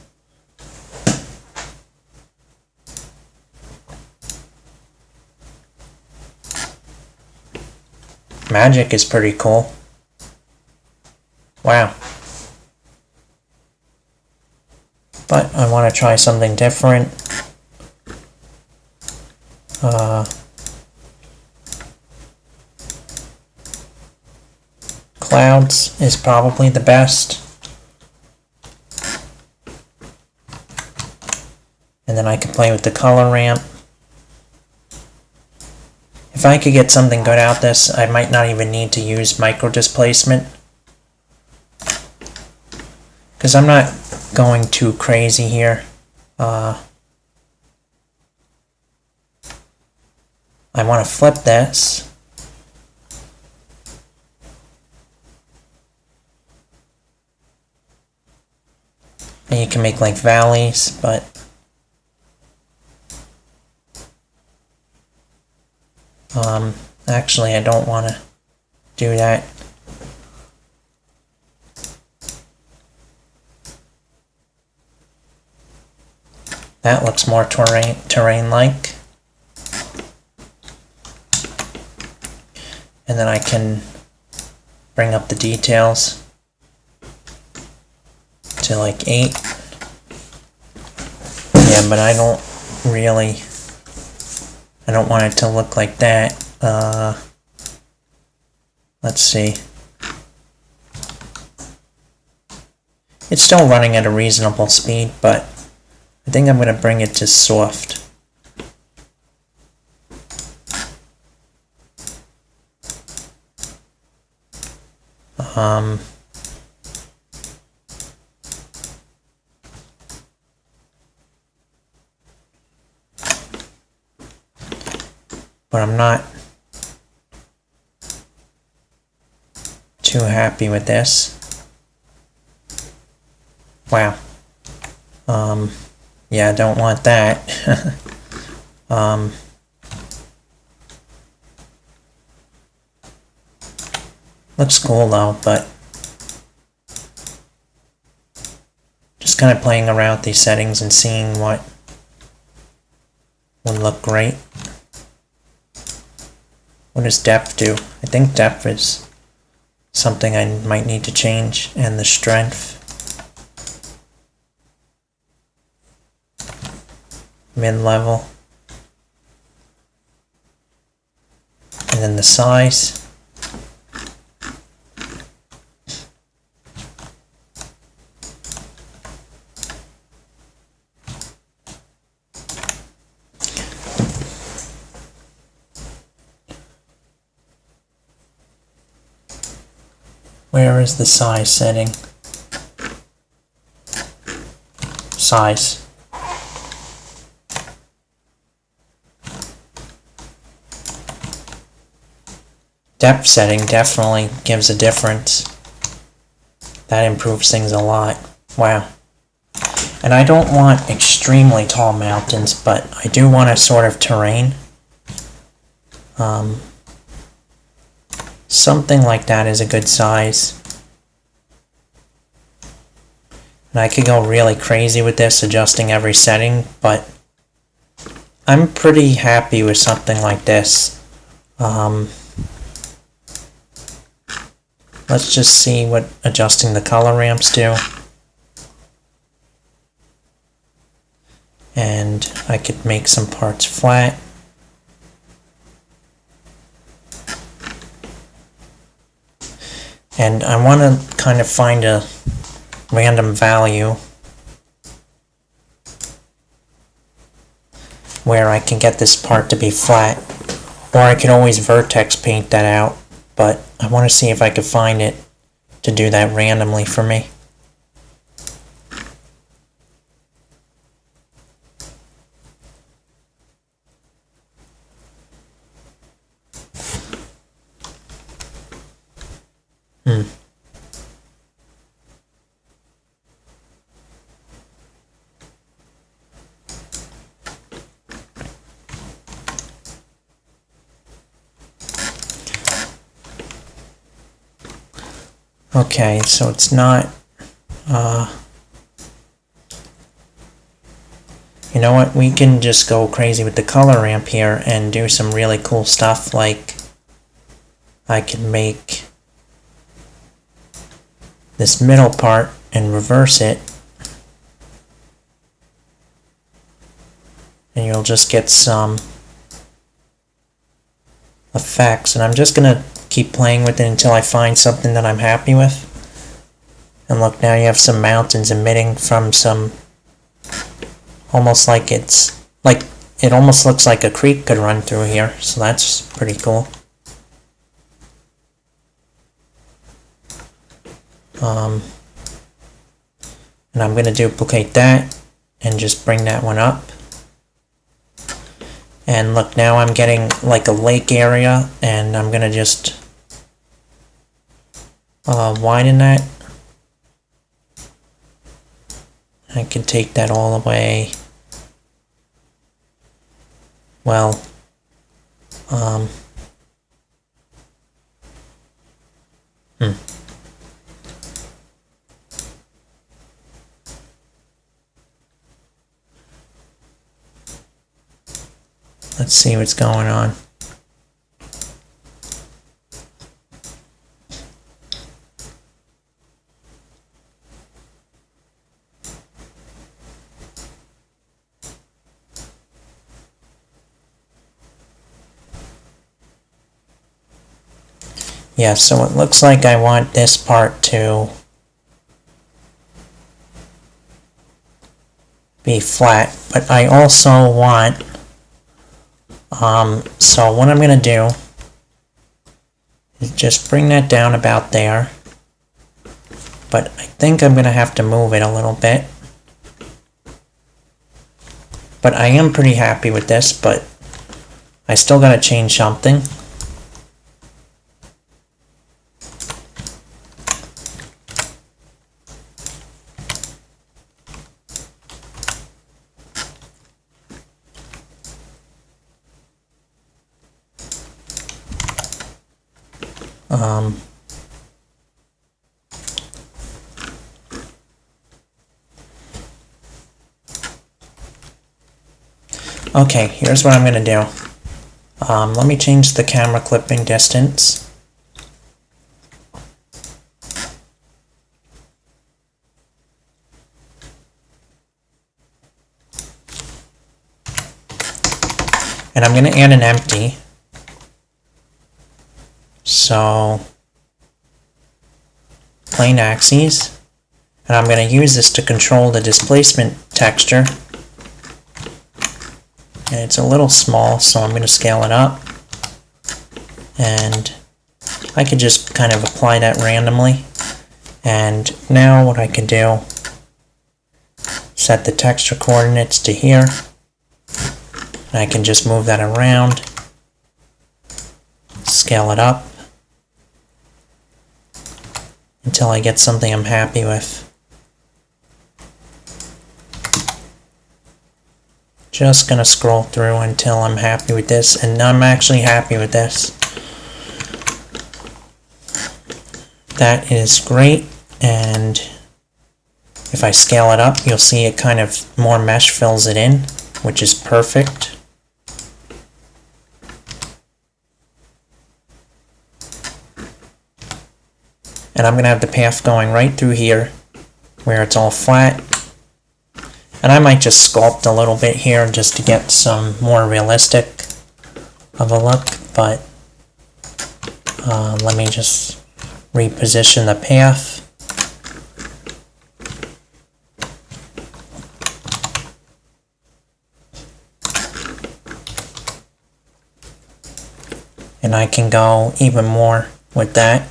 Magic is pretty cool. Wow. But I want to try something different. Clouds is probably the best. And then I can play with the color ramp. If I could get something good out this, I might not even need to use micro displacement. Because I'm not going too crazy here. I want to flip this. And you can make like valleys, but actually I don't want to do that. That looks more terrain-like. And then I can bring up the details to like 8. Yeah, but I don't want it to look like that. Let's see. It's still running at a reasonable speed, but I think I'm going to bring it to soft. But I'm not too happy with this. Wow. Yeah, I don't want that. Looks cool though, but just kind of playing around with these settings and seeing what would look great. What does depth do? I think depth is something I might need to change, and the strength. Mid-level. And then the size. Where is the size setting? Size. Depth setting definitely gives a difference. That improves things a lot. Wow. And I don't want extremely tall mountains, but I do want a sort of terrain. Something like that is a good size. And I could go really crazy with this, adjusting every setting, but I'm pretty happy with something like this. Let's just see what adjusting the color ramps do. And I could make some parts flat. And I want to kind of find a random value where I can get this part to be flat. Or I could always vertex paint that out, but I want to see if I could find it to do that randomly for me. Okay, so it's not, you know what, we can just go crazy with the color ramp here and do some really cool stuff, like I can make this middle part and reverse it, and you'll just get some effects, and I'm just gonna keep playing with it until I find something that I'm happy with. And look, now you have some mountains emitting from some, almost like it's, like, it almost looks like a creek could run through here, so that's pretty cool. And I'm going to duplicate that and just bring that one up. And look, now I'm getting like a lake area, and I'm going to just widen that. I can take that all the way. Well, let's see what's going on. Yeah, so it looks like I want this part to be flat, but I also want, so what I'm going to do is just bring that down about there, but I think I'm going to have to move it a little bit. But I am pretty happy with this, but I still got to change something. Okay, here's what I'm going to do. Let me change the camera clipping distance. And I'm going to add an empty. So, plain axes. And I'm going to use this to control the displacement texture. And it's a little small, so I'm going to scale it up. And I could just kind of apply that randomly. And now what I can do, set the texture coordinates to here. And I can just move that around, scale it up until I get something I'm happy with. Just gonna scroll through until I'm happy with this, and I'm actually happy with this. That is great, and if I scale it up, you'll see it kind of more mesh fills it in, which is perfect. And I'm gonna have the path going right through here, where it's all flat. And I might just sculpt a little bit here just to get some more realistic of a look, but let me just reposition the path. And I can go even more with that.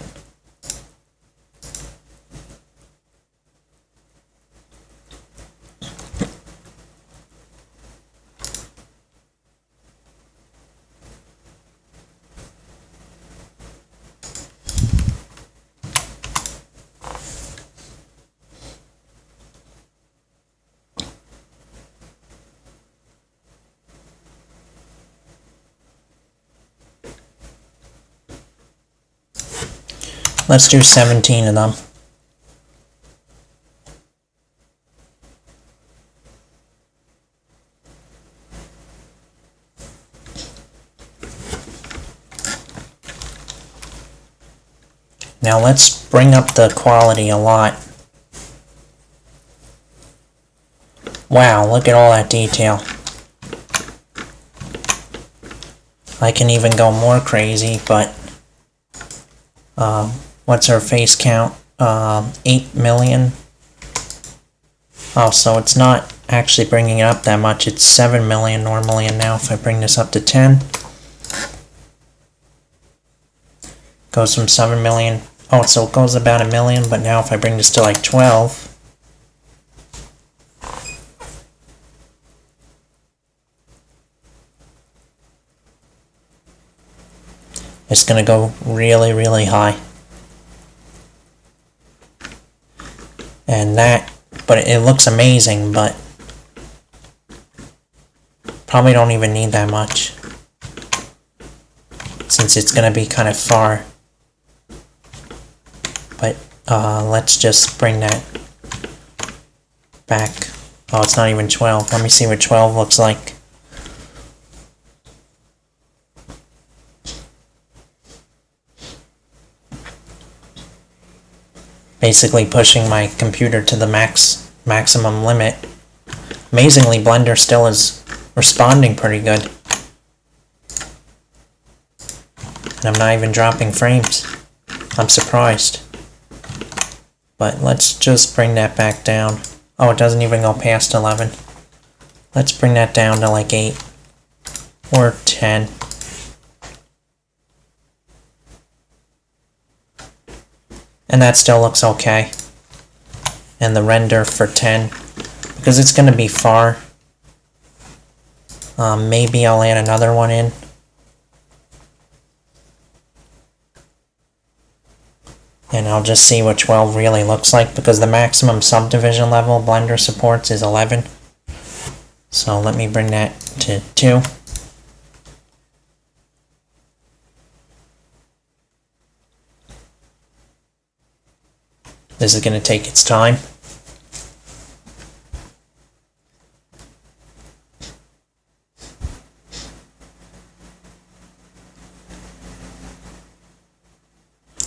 Let's do 17 of them. Now let's bring up the quality a lot. Wow, look at all that detail. I can even go more crazy, but what's our face count? 8 million. Oh, so it's not actually bringing it up that much. It's 7 million normally, and now if I bring this up to 10, goes from 7 million. Oh, so it goes about a million, but now if I bring this to like 12, it's gonna go really, really high. And that, but it looks amazing, but probably don't even need that much, since it's gonna be kind of far. But let's just bring that back. Oh, it's not even 12. Let me see what 12 looks like. Basically pushing my computer to the maximum limit. Amazingly, Blender still is responding pretty good. And I'm not even dropping frames. I'm surprised. But let's just bring that back down. Oh, it doesn't even go past 11. Let's bring that down to like 8 or 10. And that still looks okay. And the render for 10, because it's going to be far. Maybe I'll add another one in. And I'll just see what 12 really looks like, because the maximum subdivision level Blender supports is 11. So let me bring that to 2. This is going to take its time.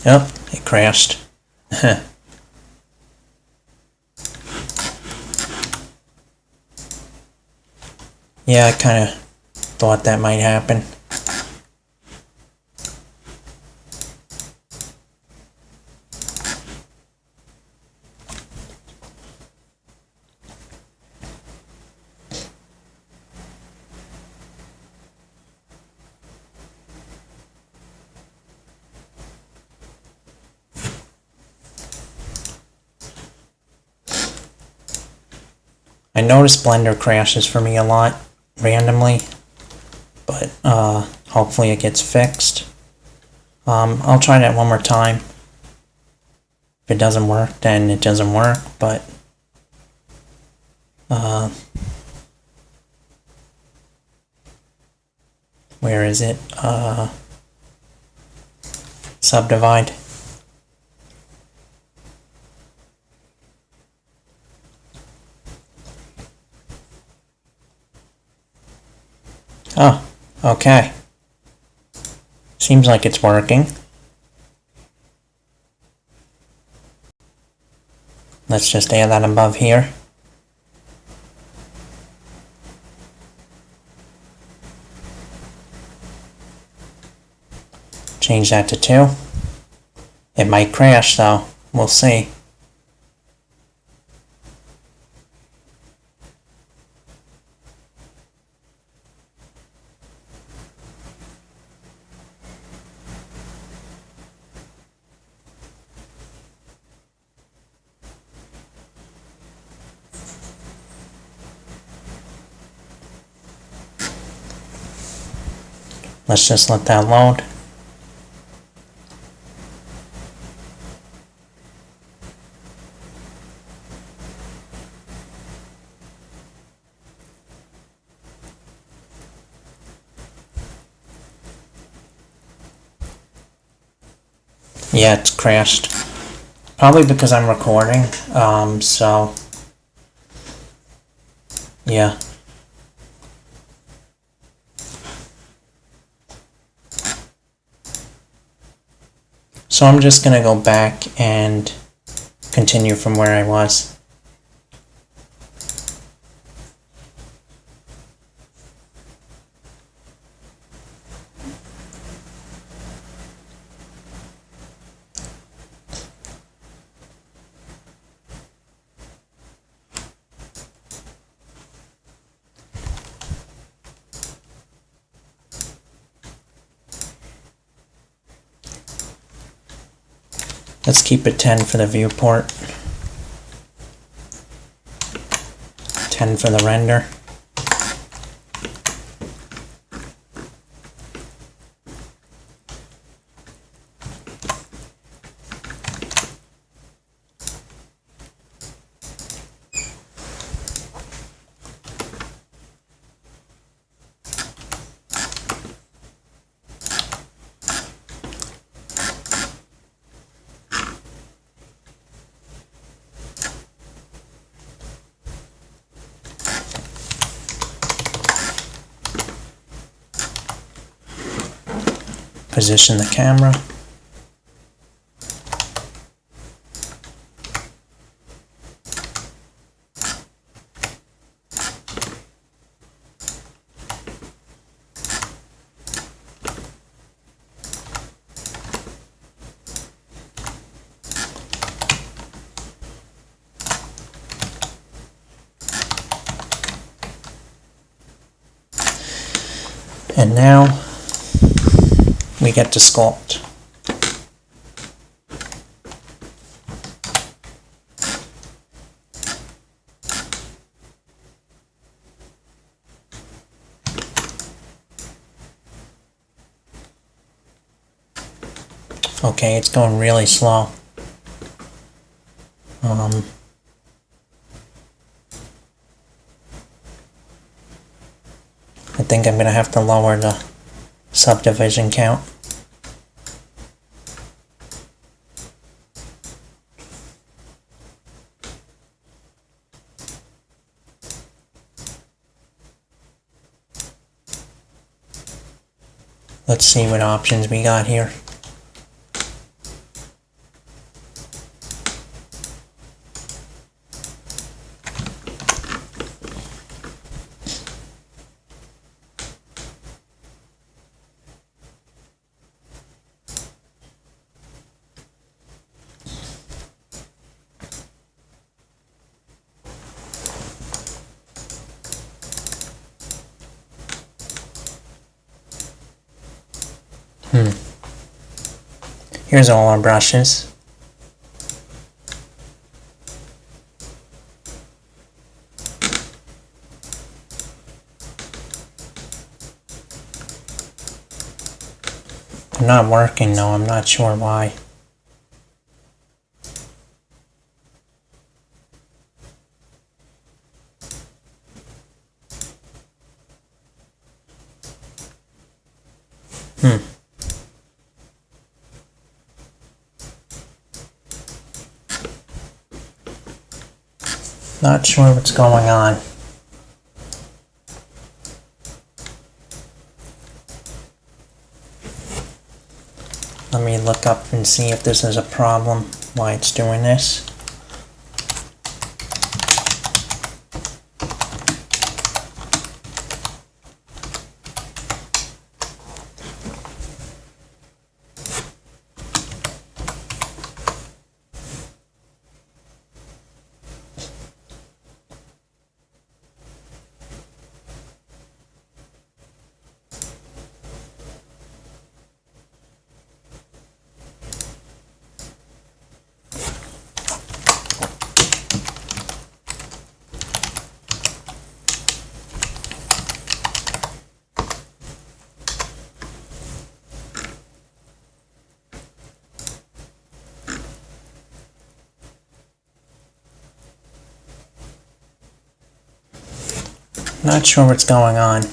Oh, it crashed. Yeah, I kind of thought that might happen. I notice Blender crashes for me a lot, randomly, but hopefully it gets fixed. I'll try that one more time. If it doesn't work, then it doesn't work, but where is it? Subdivide. Oh, okay. Seems like it's working. Let's just add that above here. Change that to 2. It might crash though. We'll see. Let's just let that load. Yeah, it's crashed. Probably because I'm recording, so yeah. So I'm just gonna go back and continue from where I was. Let's keep it 10 for the viewport, 10 for the render. Position the camera. And now we get to sculpt. Okay, it's going really slow. I think I'm gonna have to lower the subdivision count. Let's see what options we got here. Here's all our brushes. They're not working though, I'm not sure why. Not sure what's going on. Let me look up and see if this is a problem, why it's doing this. Not sure what's going on.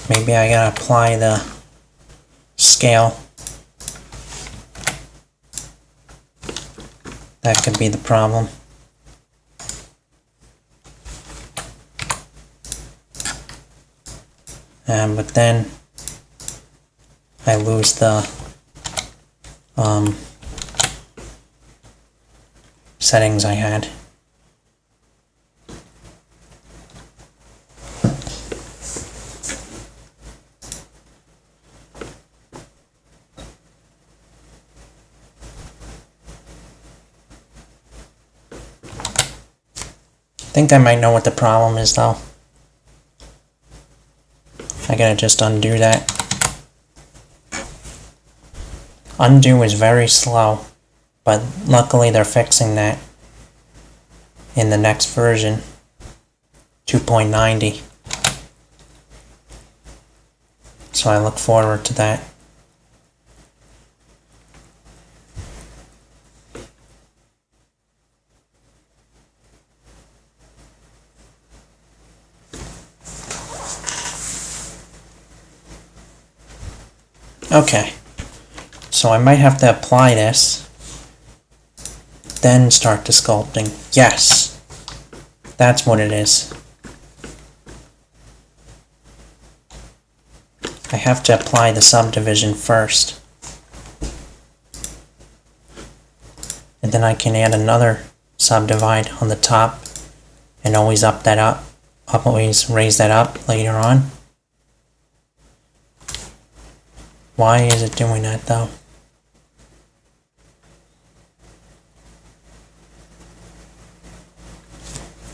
Maybe I gotta apply the scale. That could be the problem. But then I lose the settings I had. I think I might know what the problem is though. I gotta just undo that. Undo is very slow, but luckily they're fixing that in the next version, 2.90. So I look forward to that. Okay, so I might have to apply this, then start the sculpting. Yes, that's what it is. I have to apply the subdivision first. And then I can add another subdivide on the top and always always raise that up later on. Why is it doing that though?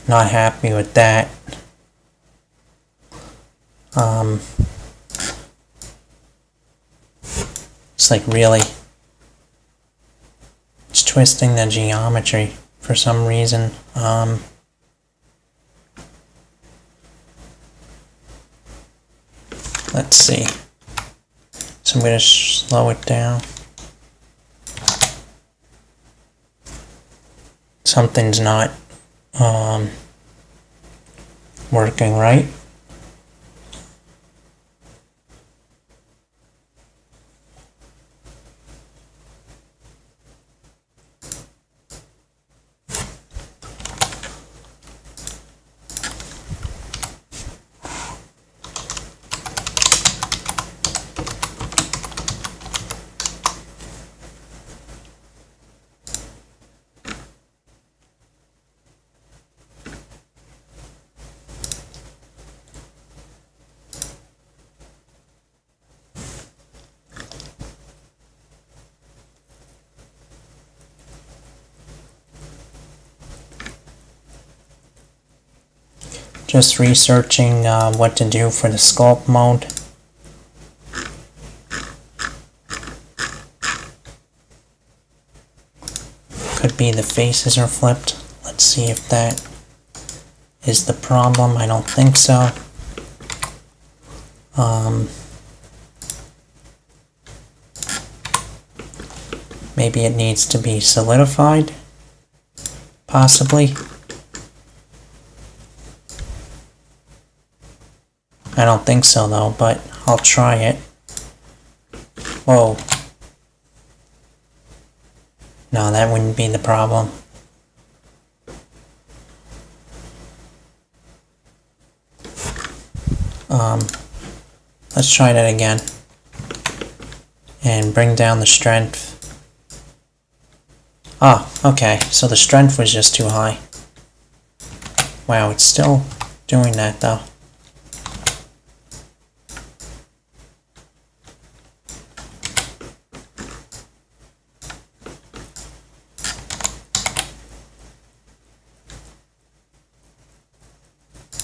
Not happy with that. It's like really, it's twisting the geometry for some reason. Let's see. So I'm going to slow it down. Something's not working right. Just researching what to do for the sculpt mode. Could be the faces are flipped. Let's see if that is the problem. I don't think so. Maybe it needs to be solidified, possibly. I don't think so though, but I'll try it. Whoa. No, that wouldn't be the problem. Let's try that again. And bring down the strength. Ah, okay, so the strength was just too high. Wow, it's still doing that though.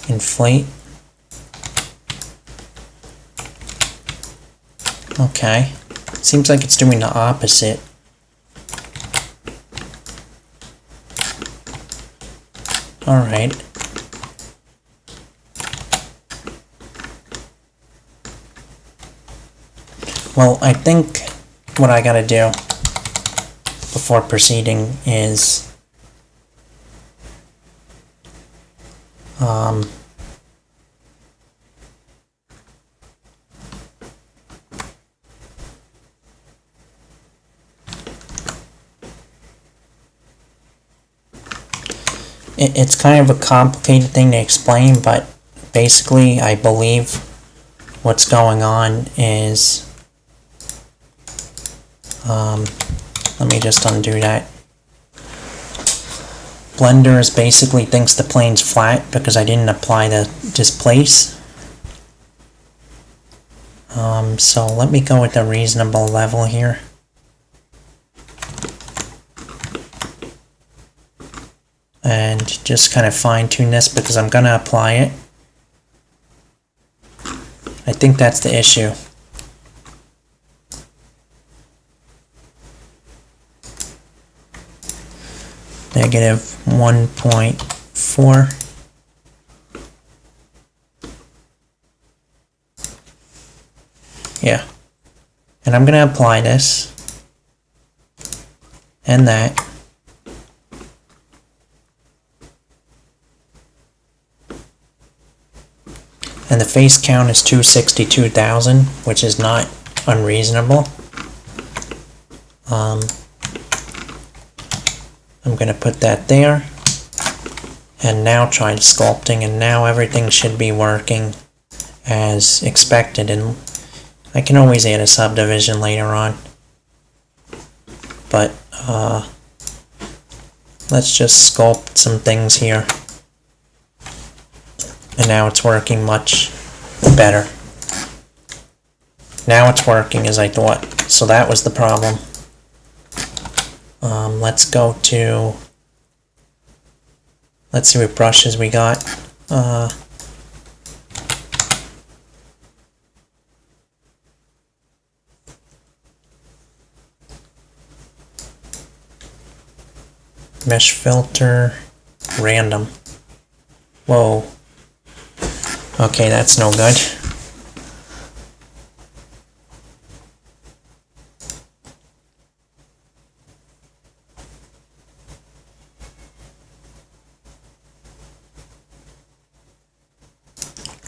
Inflate. Okay. Seems like it's doing the opposite. Alright. Well, I think what I gotta do before proceeding is it's kind of a complicated thing to explain, but basically I believe what's going on is, let me just undo that. Blender is basically thinks the plane's flat because I didn't apply the displace. So let me go with a reasonable level here. And just kind of fine-tune this because I'm going to apply it. I think that's the issue. Negative 1.4. Yeah. And I'm going to apply this and that. And the face count is 262,000, which is not unreasonable. I'm going to put that there. And now try sculpting, and now everything should be working as expected. And I can always add a subdivision later on. But let's just sculpt some things here. And now it's working much better. Now it's working as I thought. So that was the problem. Let's go to... Let's see what brushes we got. Mesh filter, random. Whoa. Okay, that's no good.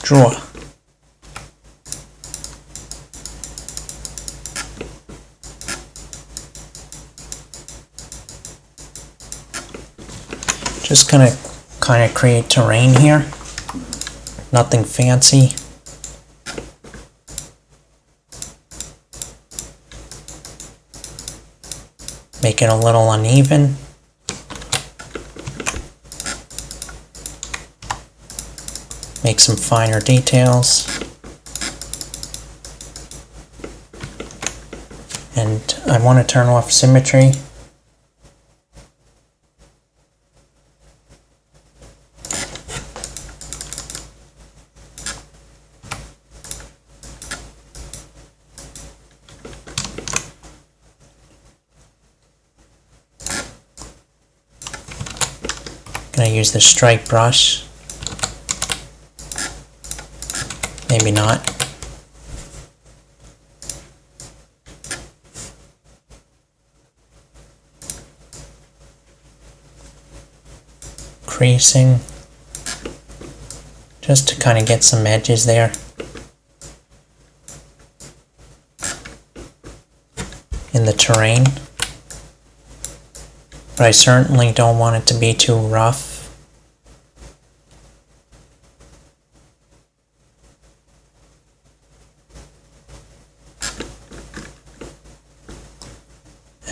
Draw. Just gonna kind of create terrain here. Nothing fancy. Make it a little uneven. Make some finer details. And I want to turn off symmetry. Gonna use the strike brush. Maybe not. Creasing. Just to kind of get some edges there. In the terrain. But I certainly don't want it to be too rough.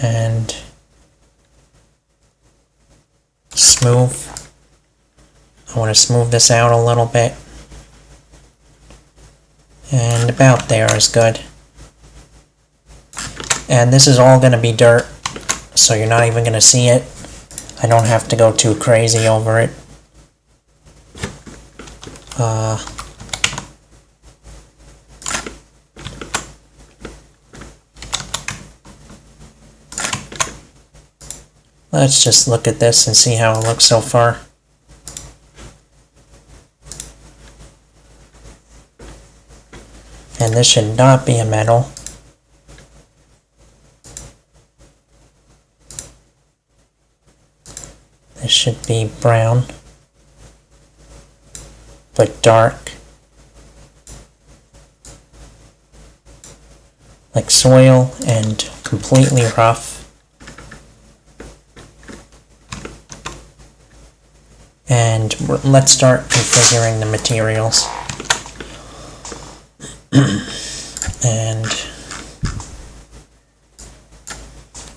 And smooth. I want to smooth this out a little bit. And about there is good. And this is all going to be dirt, so you're not even going to see it. I don't have to go too crazy over it. Let's just look at this and see how it looks so far. And this should not be a metal. This should be brown, but dark, like soil, and completely rough. And let's start configuring the materials. And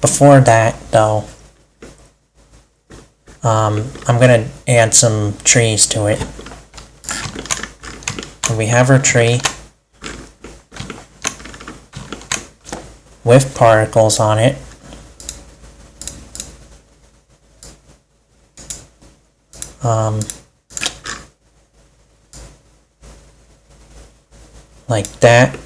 before that, though, I'm going to add some trees to it. And we have our tree with particles on it. Like that.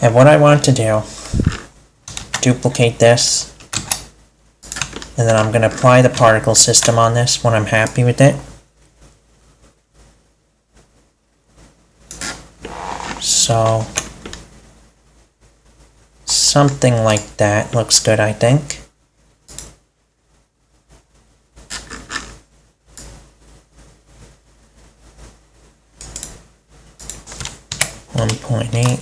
And what I want to do, duplicate this, and then I'm going to apply the particle system on this when I'm happy with it. So something like that looks good, I think. .8.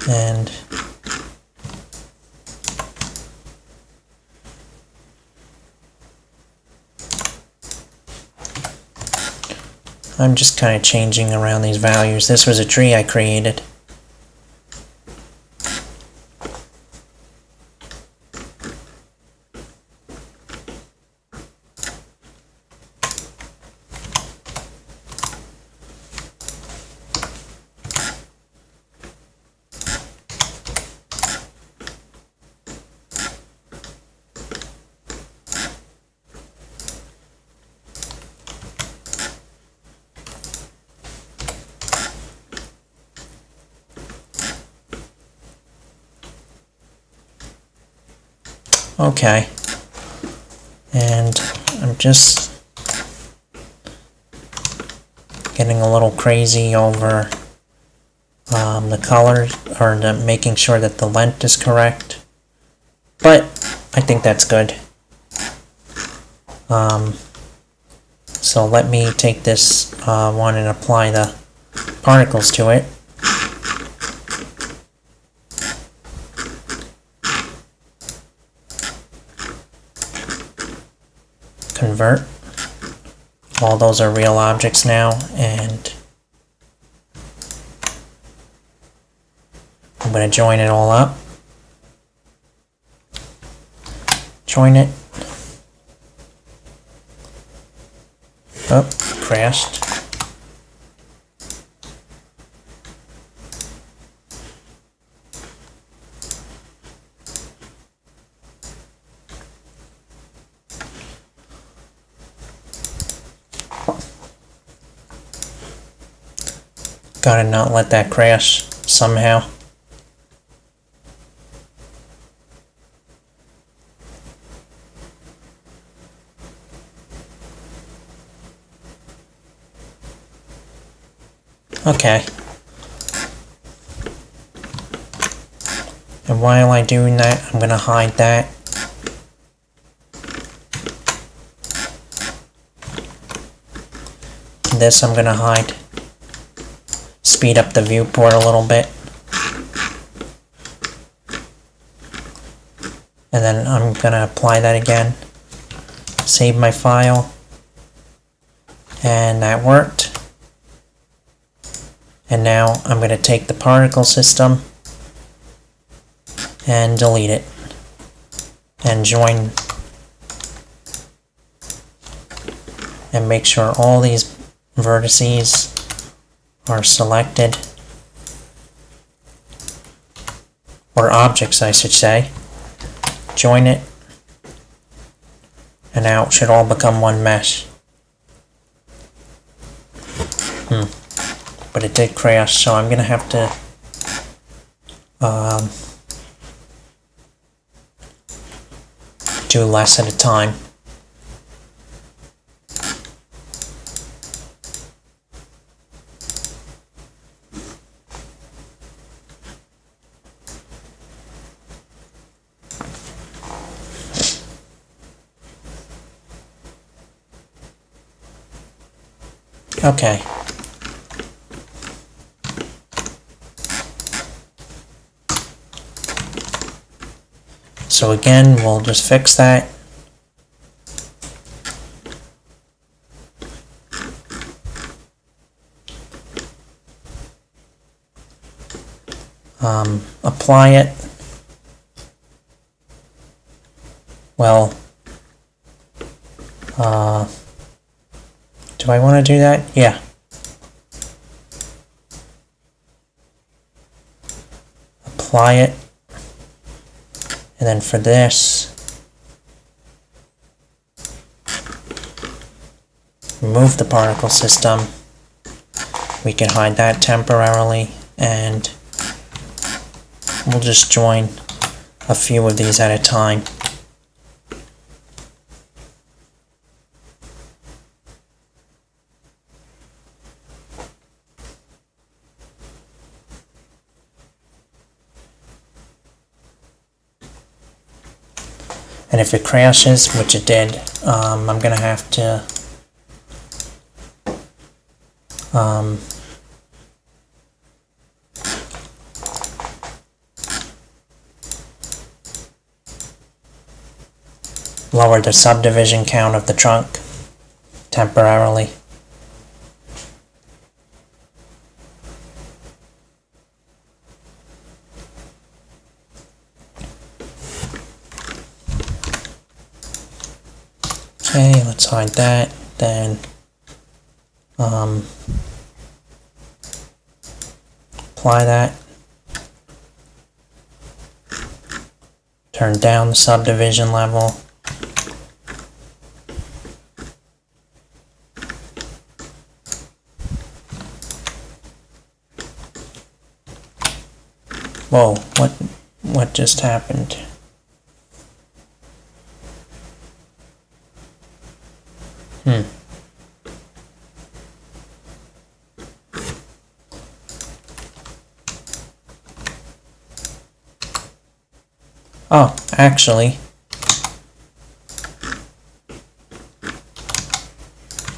And I'm just kind of changing around these values. This was a tree I created. Okay, and I'm just getting a little crazy over the colors, or making sure that the length is correct, but I think that's good. So let me take this one and apply the particles to it. Convert. All those are real objects now, and I'm going to join it all up. Join it. Oh, crashed. Gotta not let that crash somehow. Okay. And while I'm doing that, I'm gonna hide that. This I'm gonna hide. Speed up the viewport a little bit. And then I'm gonna apply that again. Save my file. And that worked. And now I'm gonna take the particle system and delete it. And join. And make sure all these vertices are selected, or objects I should say. Join it, and now it should all become one mesh. But it did crash, so I'm gonna have to do less at a time. Okay. So again, we'll just fix that. Apply it. Well, do I want to do that? Yeah. Apply it. And then for this, remove the particle system. We can hide that temporarily, and we'll just join a few of these at a time. And if it crashes, which it did, I'm going to have to lower the subdivision count of the trunk temporarily. Okay, let's hide that. Then apply that. Turn down the subdivision level. Whoa, what just happened? Oh, actually,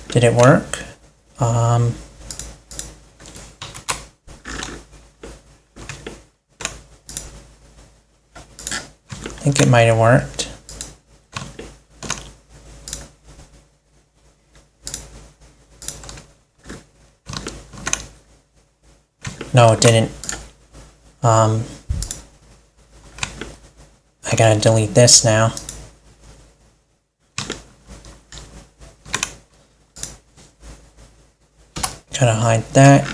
did it work? I think it might have worked. No, it didn't. I gotta delete this now. Gotta hide that.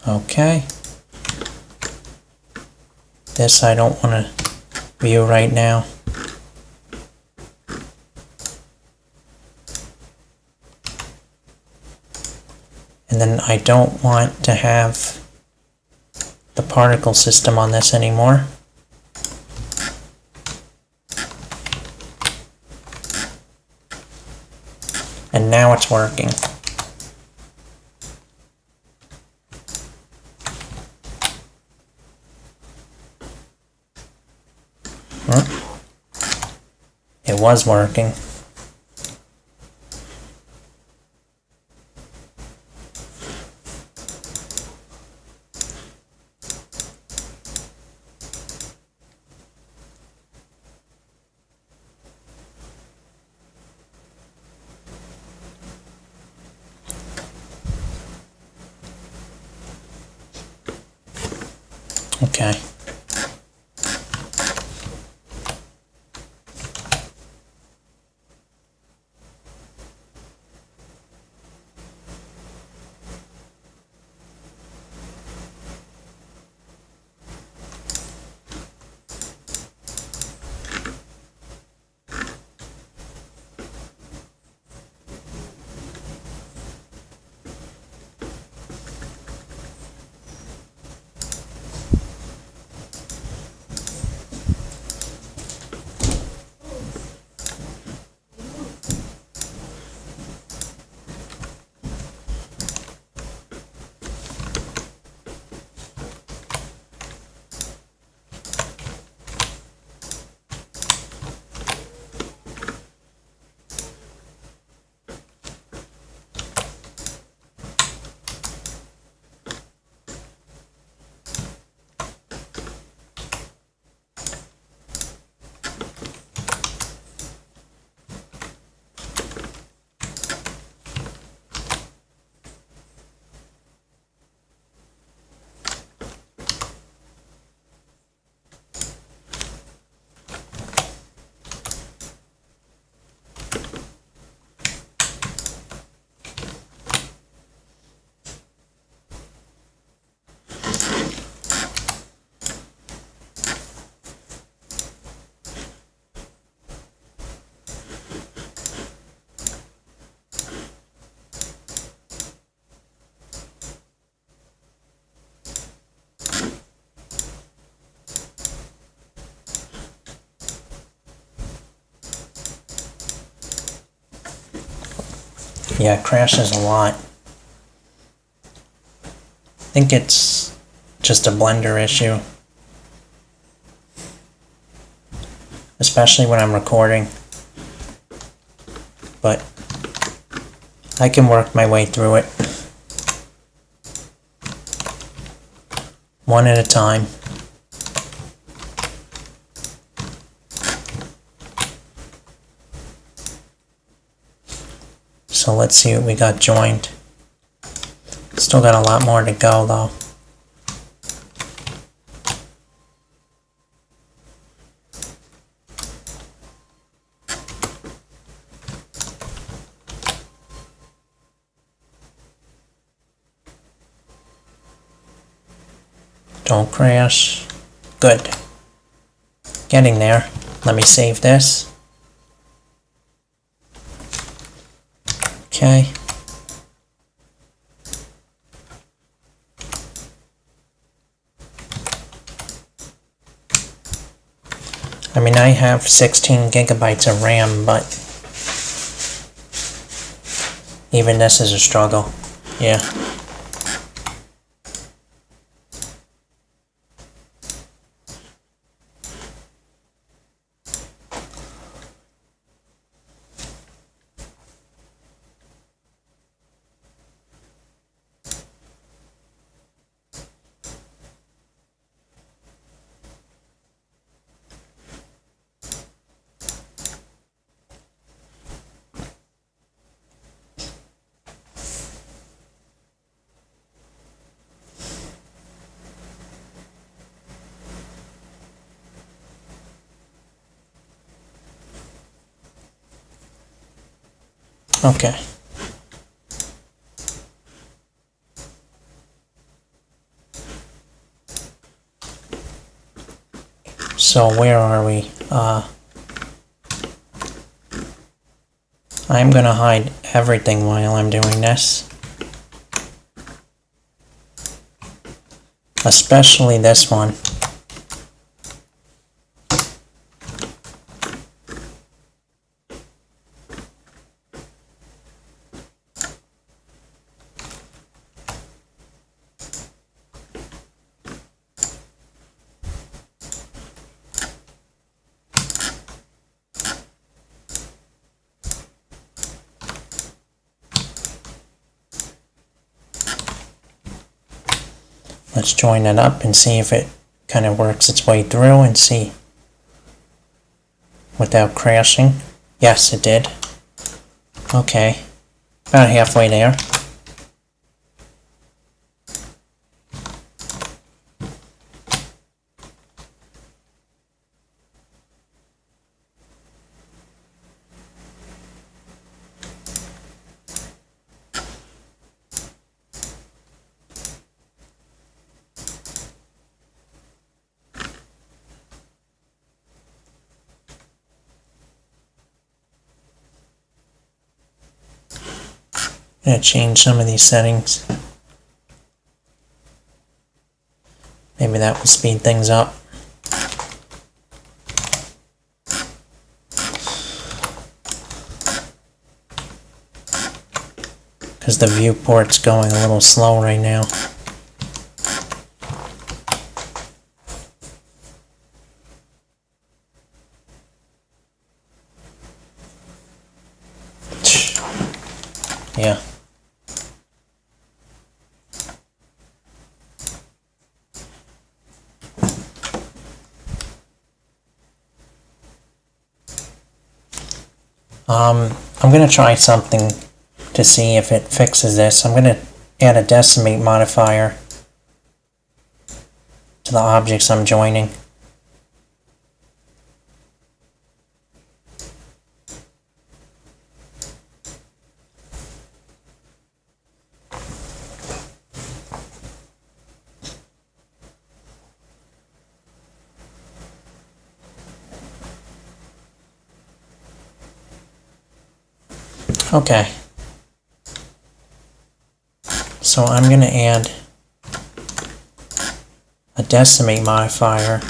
Okay. This I don't want to view right now. And then I don't want to have the particle system on this anymore. And now it's working. It was working. Okay. Yeah, it crashes a lot. I think it's just a Blender issue. Especially when I'm recording. But I can work my way through it. One at a time. So let's see what we got joined. Still got a lot more to go though. Don't crash. Good. Getting there. Let me save this. Okay. I mean, I have 16 gigabytes of RAM, but even this is a struggle. Yeah. Okay. So where are we? I'm gonna hide everything while I'm doing this. Especially this one. Let's join it up and see if it kind of works its way through and see without crashing. Yes, it did. Okay. About halfway there. I'm gonna change some of these settings. Maybe that will speed things up. Because the viewport's going a little slow right now. Yeah. I'm gonna try something to see if it fixes this. I'm gonna add a decimate modifier to the objects I'm joining. Okay. So I'm going to add a decimate modifier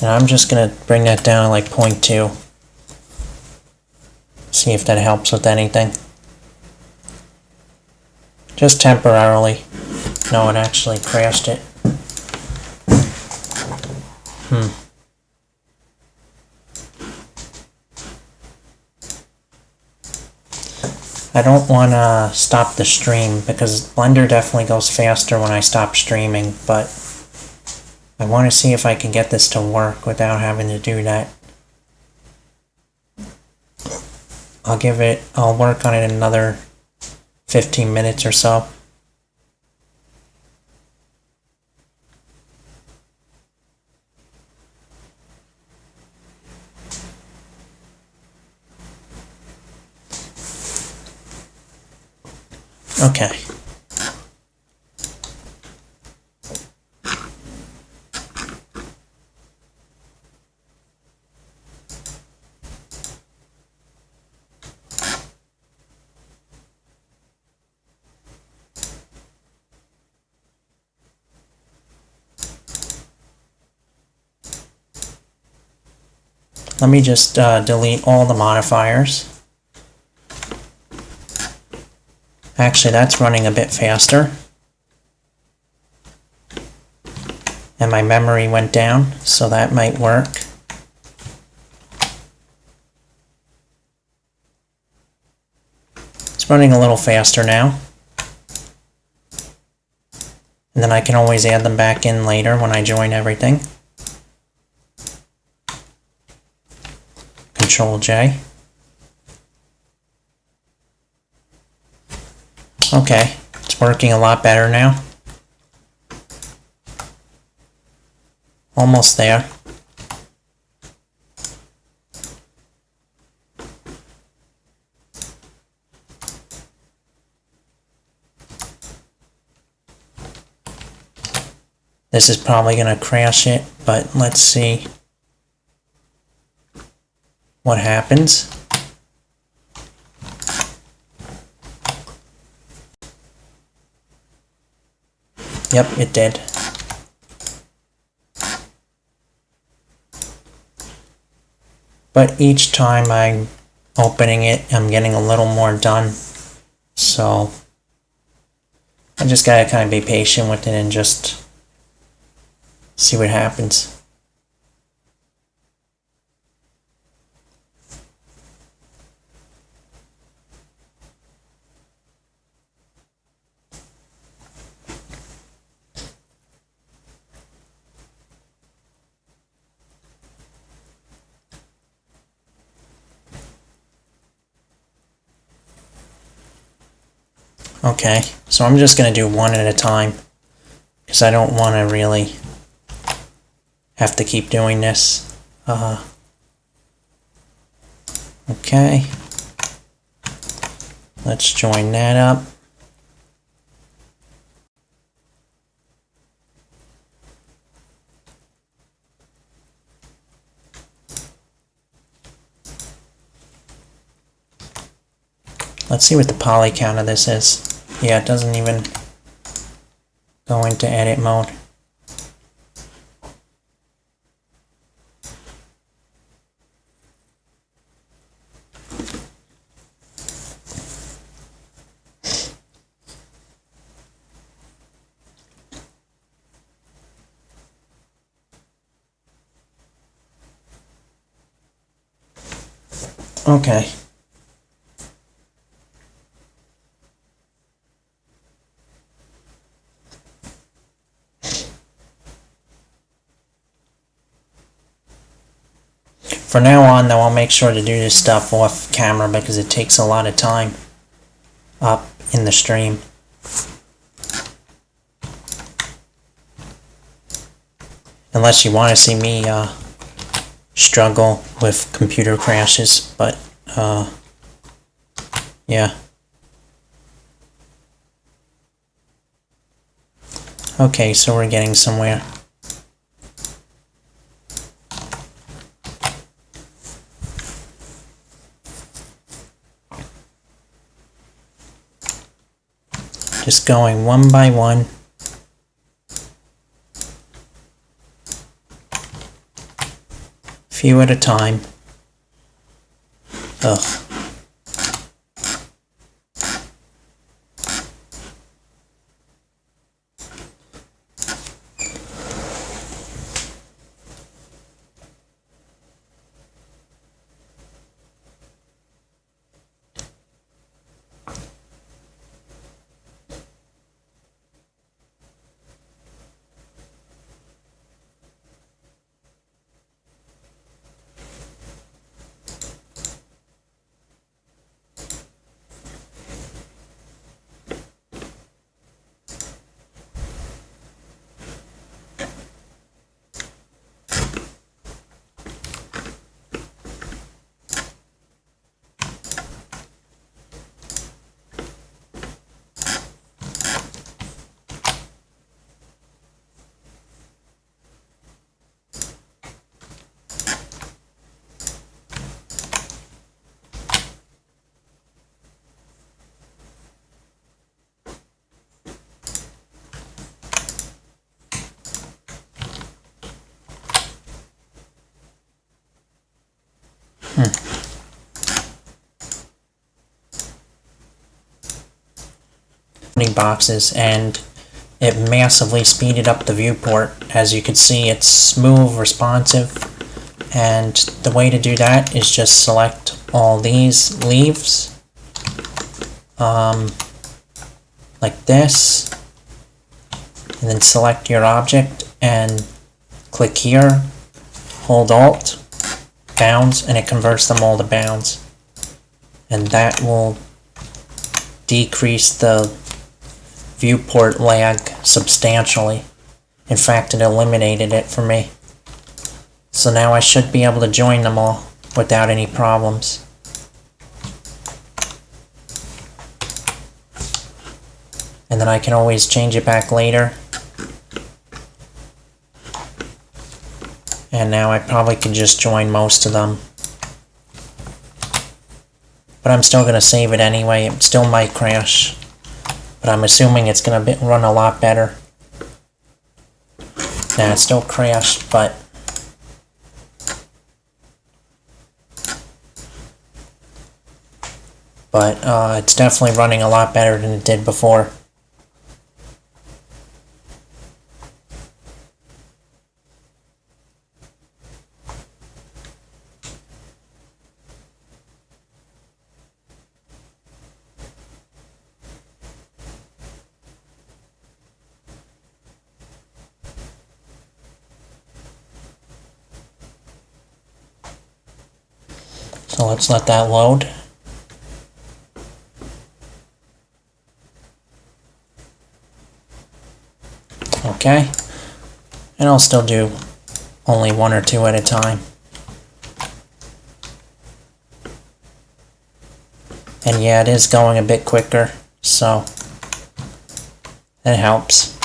And I'm just gonna bring that down to like 0.2. See if that helps with anything. Just temporarily. No, it actually crashed it. I don't want to stop the stream because Blender definitely goes faster when I stop streaming, but I want to see if I can get this to work without having to do that. I'll work on it another 15 minutes or so. Okay. Let me just delete all the modifiers. Actually, that's running a bit faster. And my memory went down, so that might work. It's running a little faster now. And then I can always add them back in later when I join everything. Control J. Okay, it's working a lot better now. Almost there. This is probably going to crash it, but let's see what happens. Yep, it did. But each time I'm opening it, I'm getting a little more done. So I just gotta kind of be patient with it and just see what happens. Okay, so I'm just going to do one at a time because I don't want to really have to keep doing this. Okay, let's join that up. Let's see what the poly count of this is. Yeah, it doesn't even go into edit mode. Okay. For now on, though, I'll make sure to do this stuff off camera because it takes a lot of time up in the stream. Unless you want to see me struggle with computer crashes, but yeah. Okay, so we're getting somewhere. Just going one by one. few at a time. Ugh. Boxes, and it massively speeded up the viewport. As you can see, it's smooth, responsive, and the way to do that is just select all these leaves like this, and then select your object and click here, hold Alt, bounds, and it converts them all to bounds, and that will decrease the viewport lag substantially. In fact, it eliminated it for me. So now I should be able to join them all without any problems. And then I can always change it back later. And now I probably can just join most of them. But I'm still going to save it anyway. It still might crash. But I'm assuming it's going to run a lot better. Nah, it still crashed, but it's definitely running a lot better than it did before. So let's let that load. Okay. And I'll still do only one or two at a time. And yeah, it is going a bit quicker, so it helps.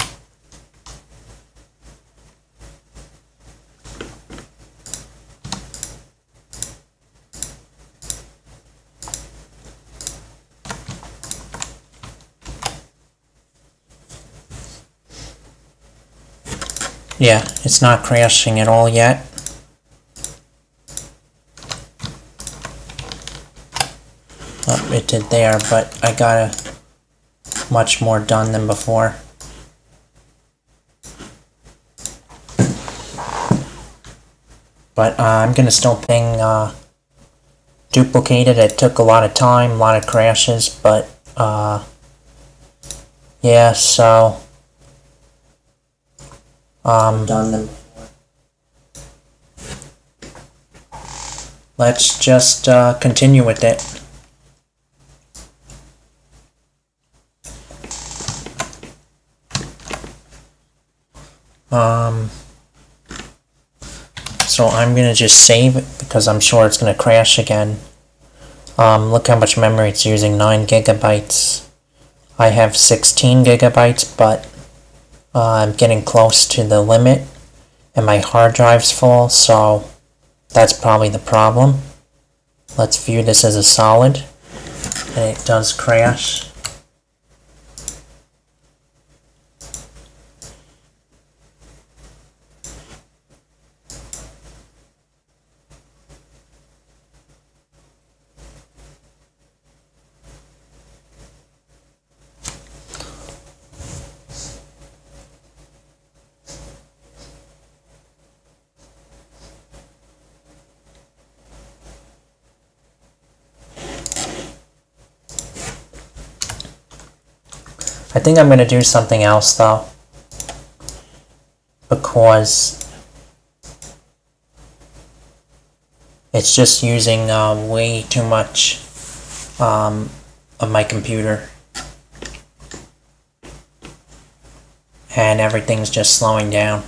Yeah, it's not crashing at all yet. Oh, it did there, but I got much more done than before. But I'm gonna still ping duplicated. It took a lot of time, a lot of crashes, but yeah, so done them before. Let's just continue with it. So I'm gonna just save it because I'm sure it's gonna crash again. Look how much memory it's using, 9 gigabytes. I have 16 gigabytes, but I'm getting close to the limit and my hard drive's full, so that's probably the problem. Let's view this as a solid, and it does crash. I think I'm going to do something else though, because it's just using way too much of my computer, and everything's just slowing down.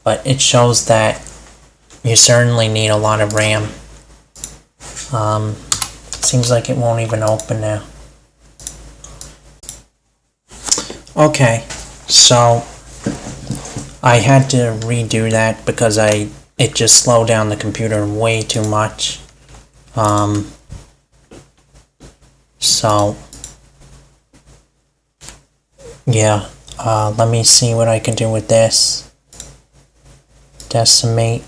But it shows that you certainly need a lot of RAM. Seems like it won't even open now. Okay, so I had to redo that because it just slowed down the computer way too much. So yeah, let me see what I can do with this. Decimate.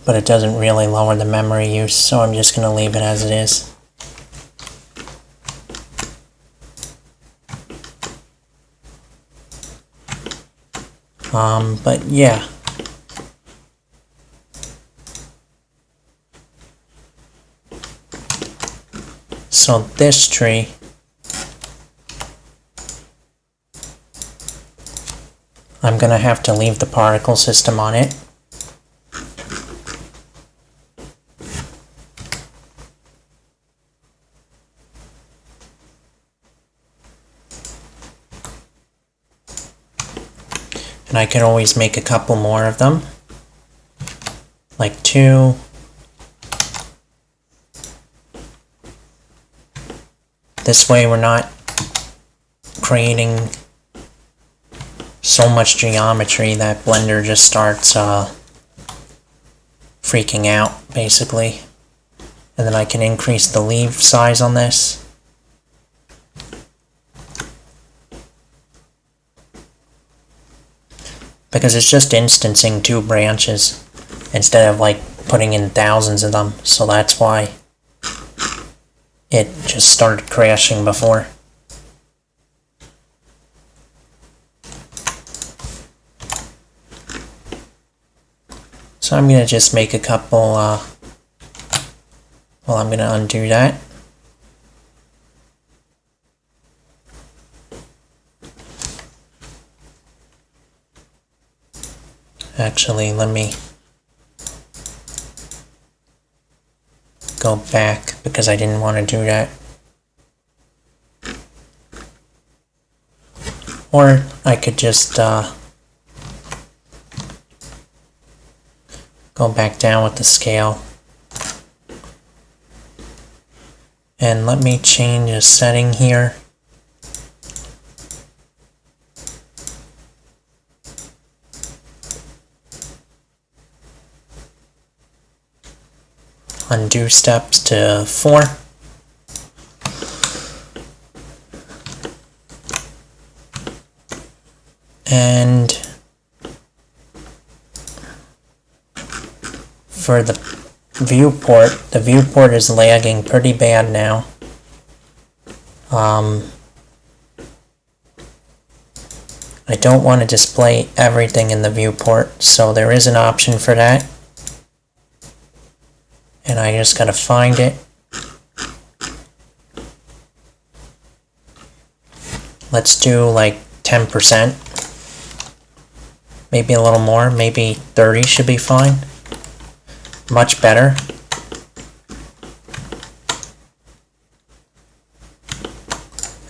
But it doesn't really lower the memory use, so I'm just going to leave it as it is. But yeah. So this tree, I'm going to have to leave the particle system on it. And I can always make a couple more of them, like 2. This way we're not creating so much geometry that Blender just starts freaking out, basically. And then I can increase the leaf size on this. Because it's just instancing 2 branches instead of like putting in thousands of them, so that's why it just started crashing before. So I'm going to just make a couple, well, I'm going to undo that. Actually, let me go back because I didn't want to do that. Or I could just go back down with the scale. And let me change a setting here. Undo steps to 4. And for the viewport is lagging pretty bad now. I don't want to display everything in the viewport, so there is an option for that. And I just gotta find it. Let's do like 10%. Maybe a little more, maybe 30 should be fine. Much better.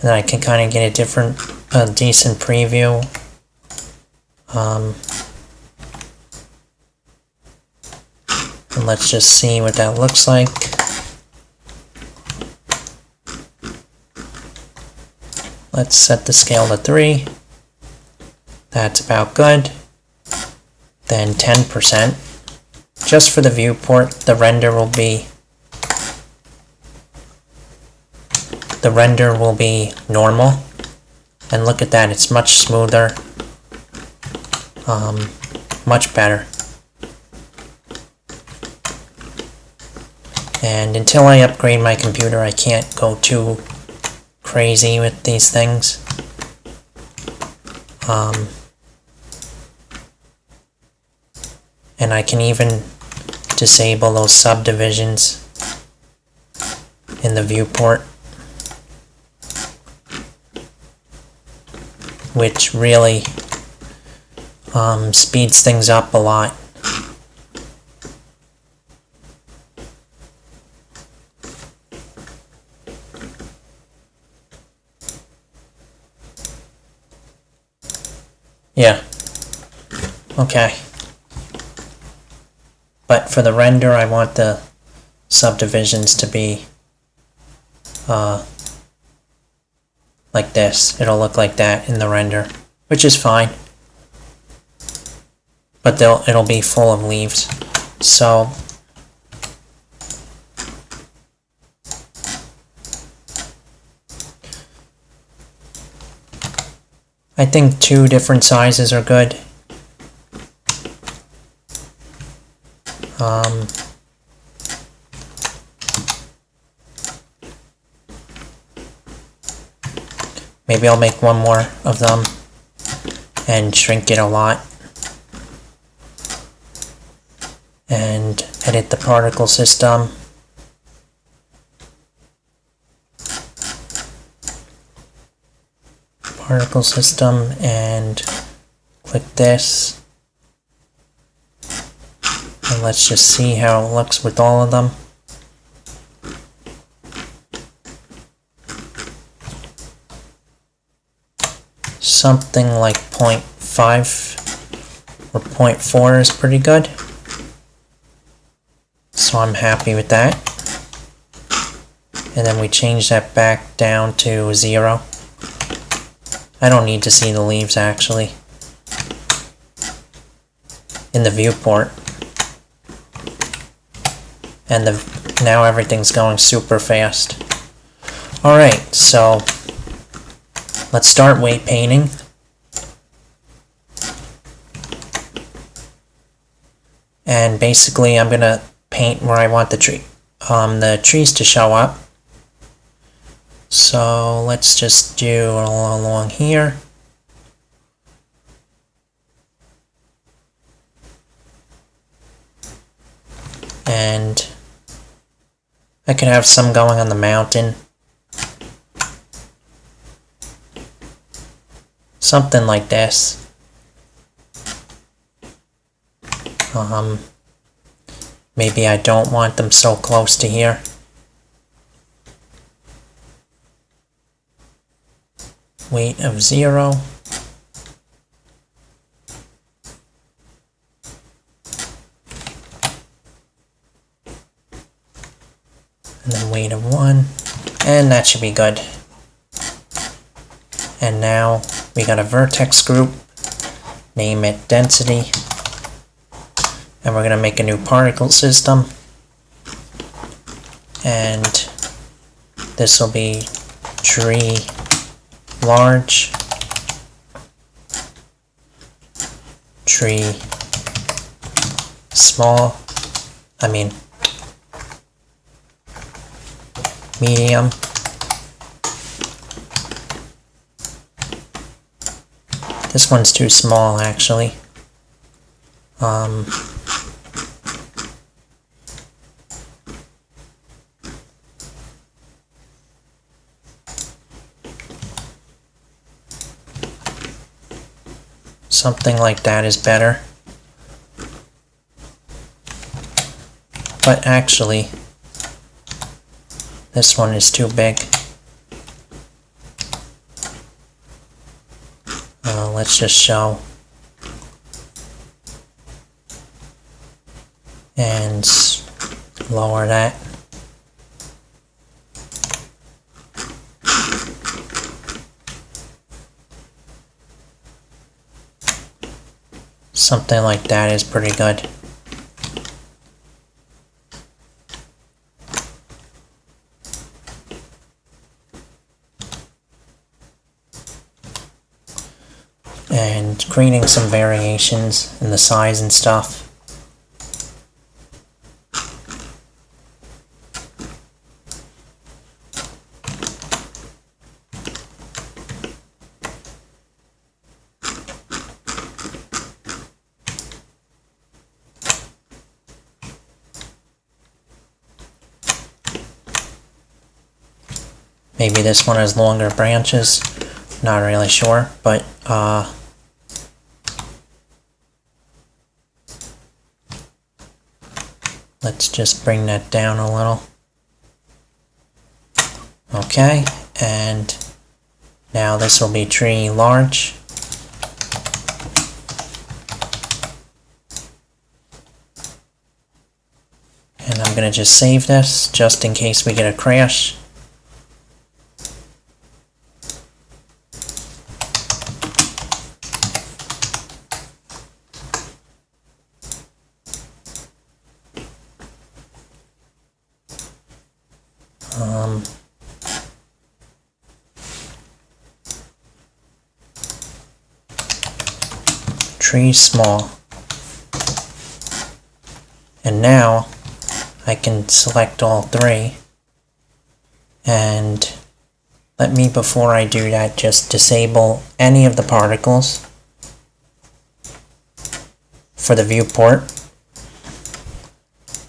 And then I can kind of get a decent preview. And let's just see what that looks like. Let's set the scale to 3. That's about good. Then 10%. Just for the viewport, the render will be normal. And look at that, it's much smoother. much better. And until I upgrade my computer, I can't go too crazy with these things. And I can even disable those subdivisions in the viewport, which really speeds things up a lot. Yeah. Okay. But for the render, I want the subdivisions to be like this. It'll look like that in the render, which is fine. But it'll be full of leaves. So I think 2 different sizes are good. Maybe I'll make 1 more of them and shrink it a lot and edit the particle system. Particle system and click this. And let's just see how it looks with all of them. Something like 0.5 or 0.4 is pretty good. So I'm happy with that. And then we change that back down to 0. I don't need to see the leaves actually in the viewport. And now everything's going super fast. Alright, so let's start weight painting. And basically I'm gonna paint where I want the trees to show up. So let's just do along here. And I could have some going on the mountain. Something like this. Maybe I don't want them so close to here. Weight of 0. And then weight of 1. And that should be good. And now we got a vertex group. Name it density. And we're going to make a new particle system. And this will be tree large, tree small, medium, this one's too small actually. Something like that is better. But actually, this one is too big. Let's just show. And lower that. Something like that is pretty good. and creating some variations in the size and stuff. Maybe this one has longer branches, not really sure, but let's just bring that down a little. Okay, and now this will be tree large. And I'm going to just save this just in case we get a crash. Tree small. And now I can select all three, and let me, before I do that, just disable any of the particles for the viewport,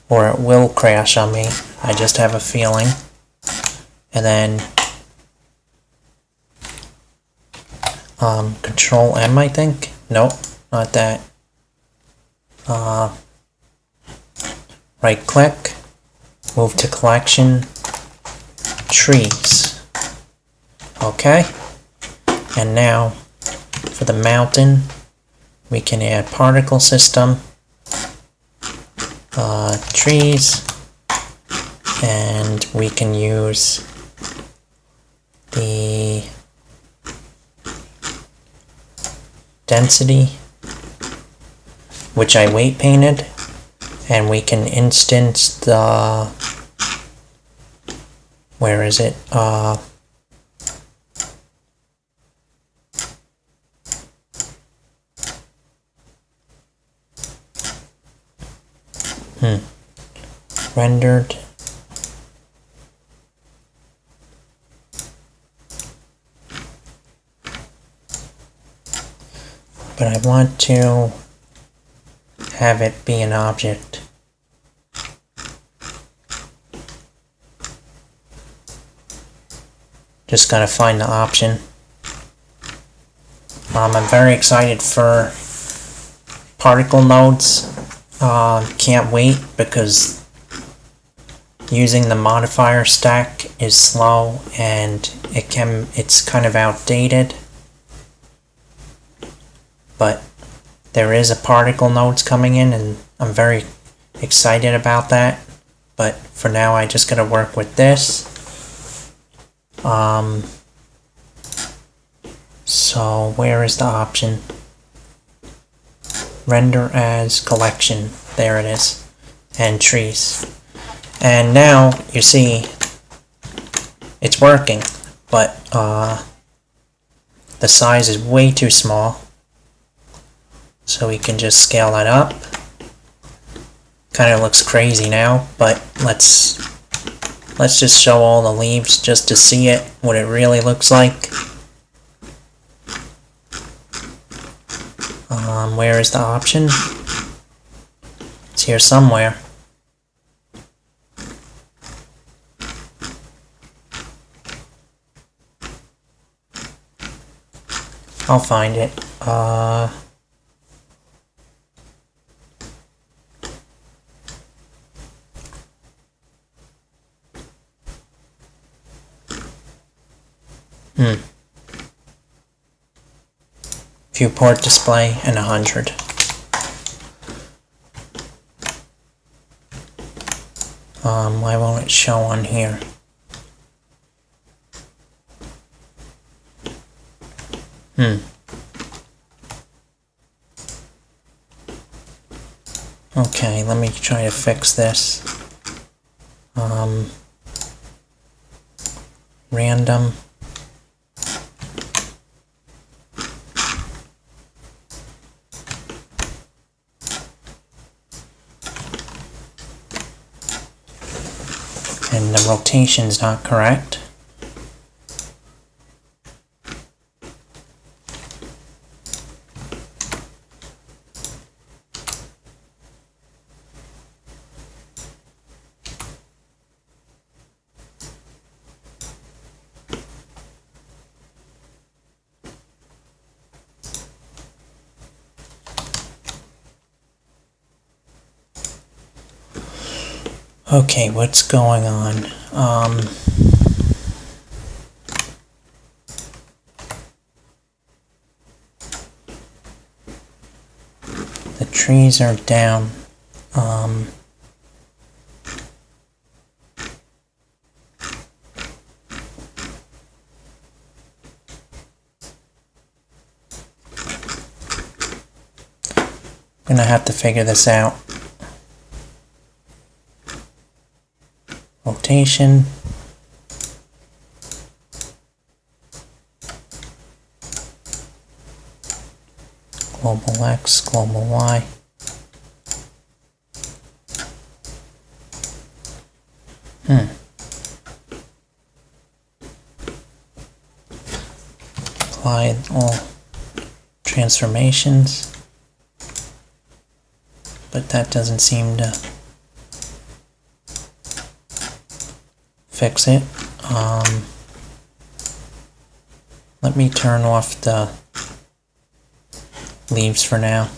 or it will crash on me. I just have a feeling. And then Control M, I think. Nope, not that. Right click, move to collection, trees. Okay, and now for the mountain, we can add particle system, trees, and we can use the density, which I weight painted, and we can instance the, where is it, rendered, but I want to have it be an object. Just gotta find the option. I'm very excited for particle nodes. Can't wait, because using the modifier stack is slow and it's kind of outdated. But there is a particle nodes coming in, and I'm very excited about that. But for now, I just gotta work with this. So where is the option? Render as collection. There it is. And trees. And now you see it's working, but the size is way too small. So we can just scale that up. Kind of looks crazy now, but let's just show all the leaves just to see it, what it really looks like. Where is the option? It's here somewhere. I'll find it. Viewport display and 100. Why won't it show on here? Okay, let me try to fix this. Random. and the rotation's not correct. Okay, what's going on? The trees are down. I'm gonna have to figure this out. Rotation. Global X, global Y. Apply all transformations, but that doesn't seem to fix it. Let me turn off the leaves for now.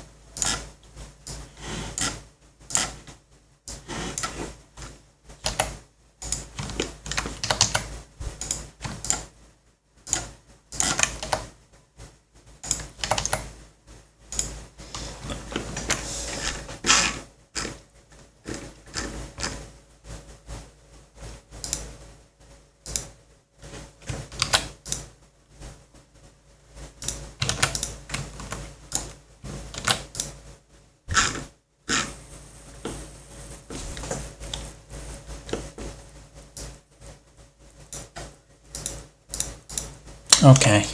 Okay.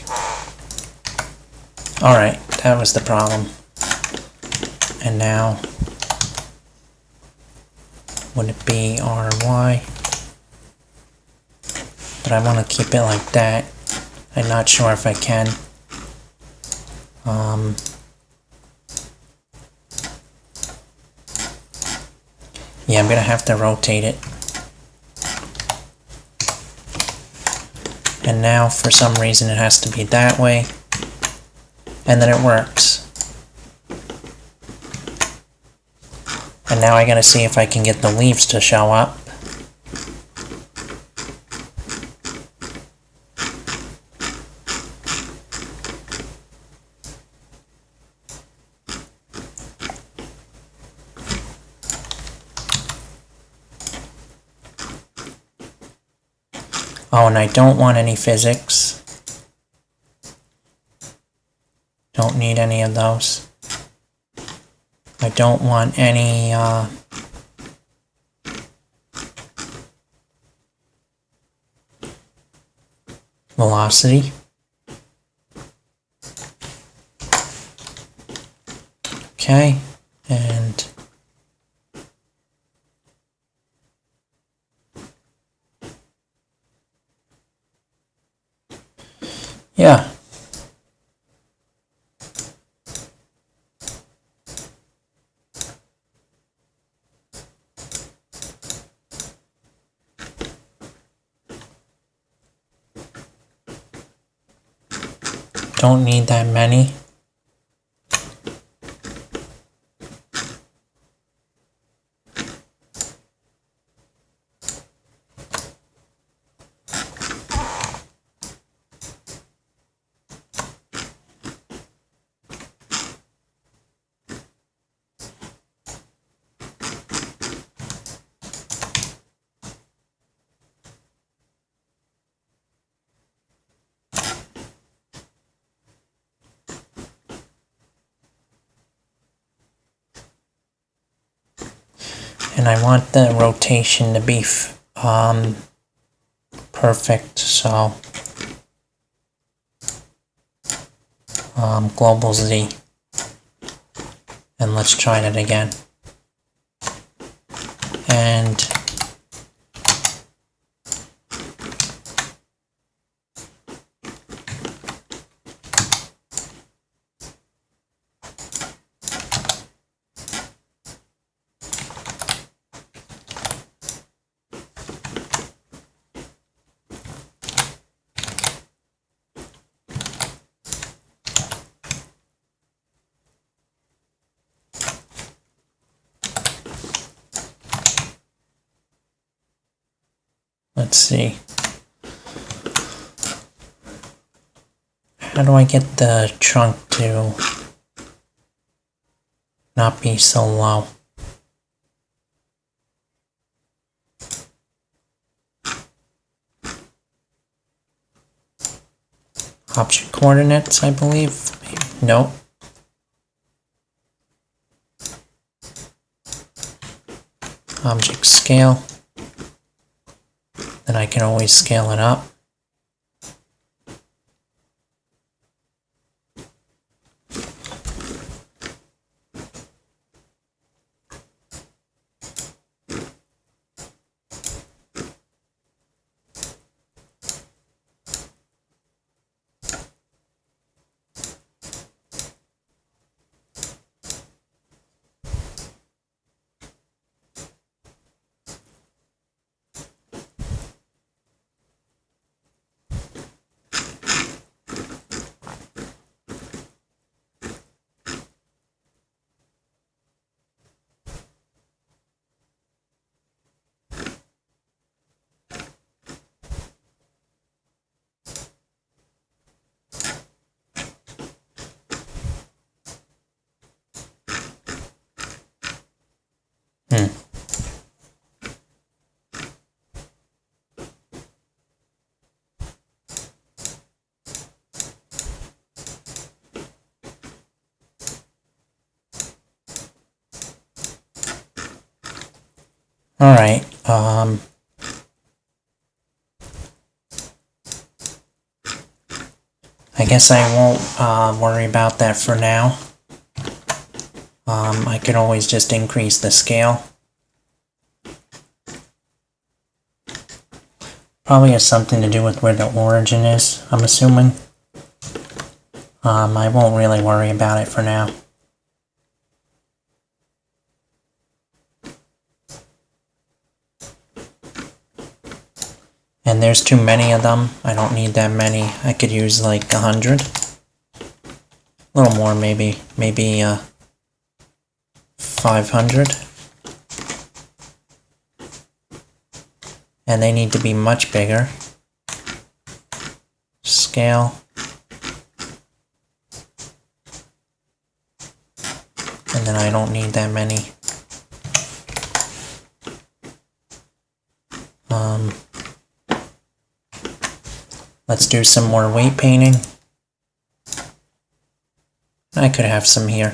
Alright, that was the problem. And now, would it be RY? But I want to keep it like that. I'm not sure if I can. Yeah, I'm gonna have to rotate it. And now, for some reason, it has to be that way. And then it works. And now I gotta see if I can get the leaves to show up. Oh, and I don't want any physics. Don't need any of those. I don't want any, velocity. Okay, and yeah. Don't need that many. And I want the rotation to be perfect, so global Z. And let's try that again. And Let's see. How do I get the trunk to not be so low? Object coordinates, I believe. Nope. Object scale. Then I can always scale it up. Alright, I guess I won't worry about that for now. I could always just increase the scale. Probably has something to do with where the origin is, I'm assuming. I won't really worry about it for now. And there's too many of them. I don't need that many. I could use like 100. A little more maybe. Maybe 500. And they need to be much bigger. Scale. And then I don't need that many. Let's do some more weight painting. I could have some here.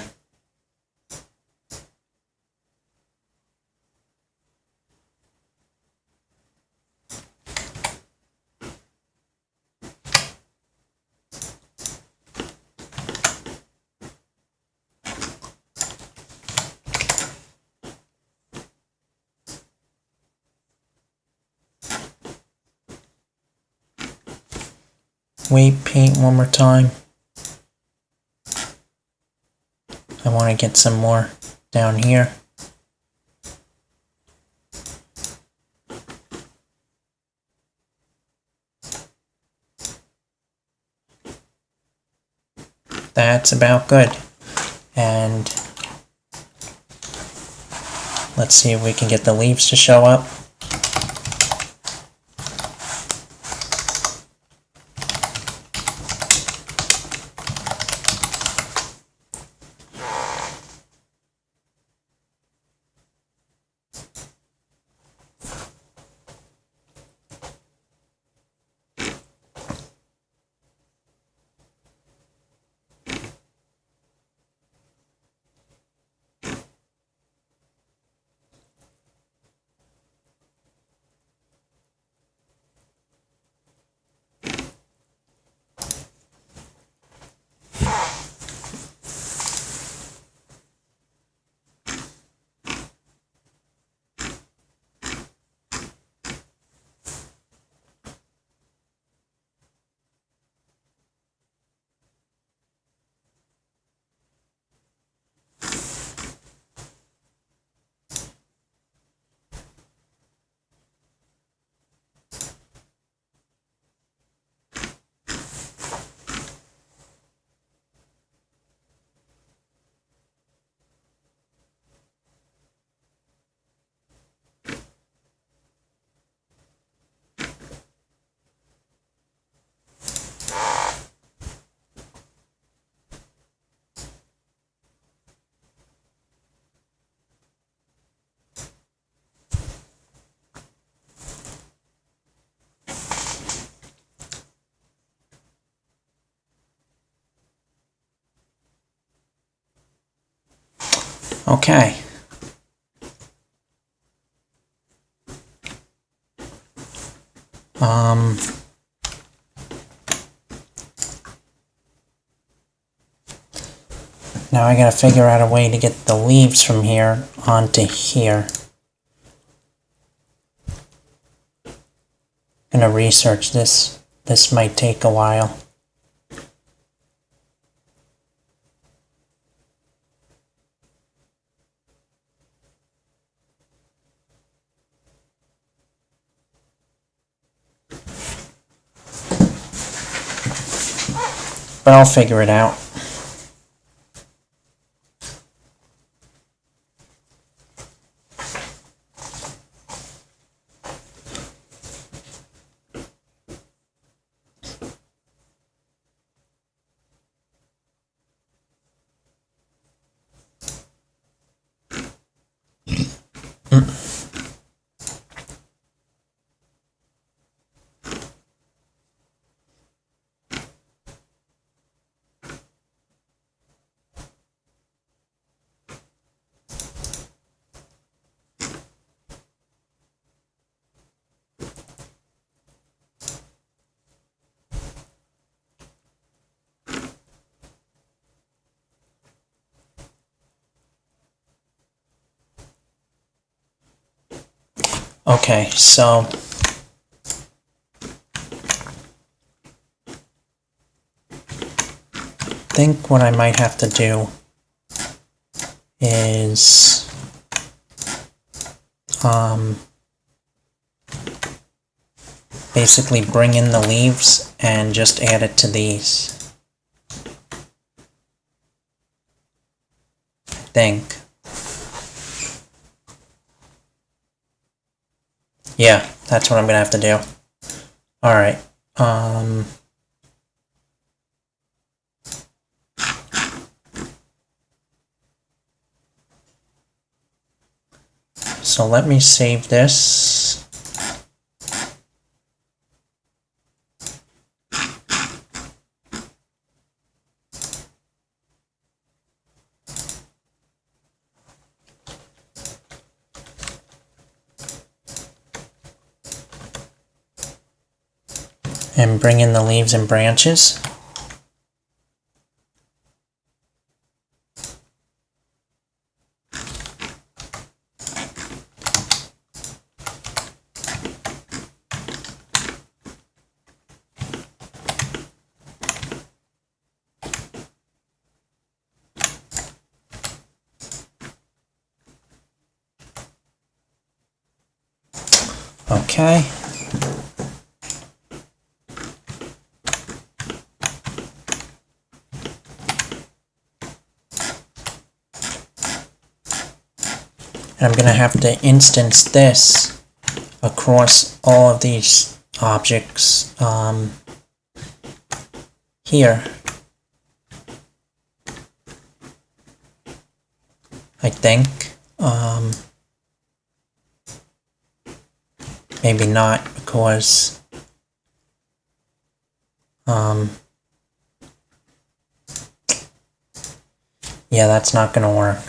Weight paint one more time. I want to get some more down here. That's about good. And let's see if we can get the leaves to show up. Okay. Now I gotta figure out a way to get the leaves from here onto here. I'm gonna research this. This might take a while. But I'll figure it out. Okay, so I think what I might have to do is basically bring in the leaves and just add it to these. I think. Yeah, that's what I'm gonna have to do. Alright. So let me save this. And bring in the leaves and branches. Okay. And I'm going to have to instance this across all of these objects here. I think. Maybe not, because yeah, that's not going to work.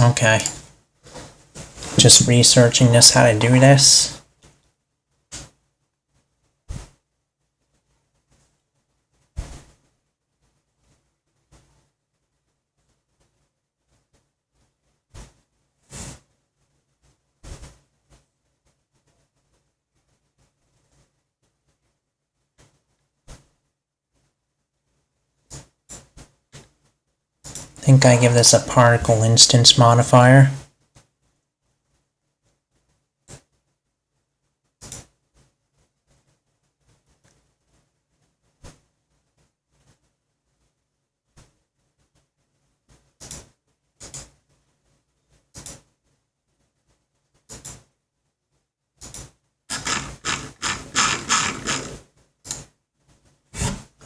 Okay. Just researching this, how to do this. I think I give this a particle instance modifier.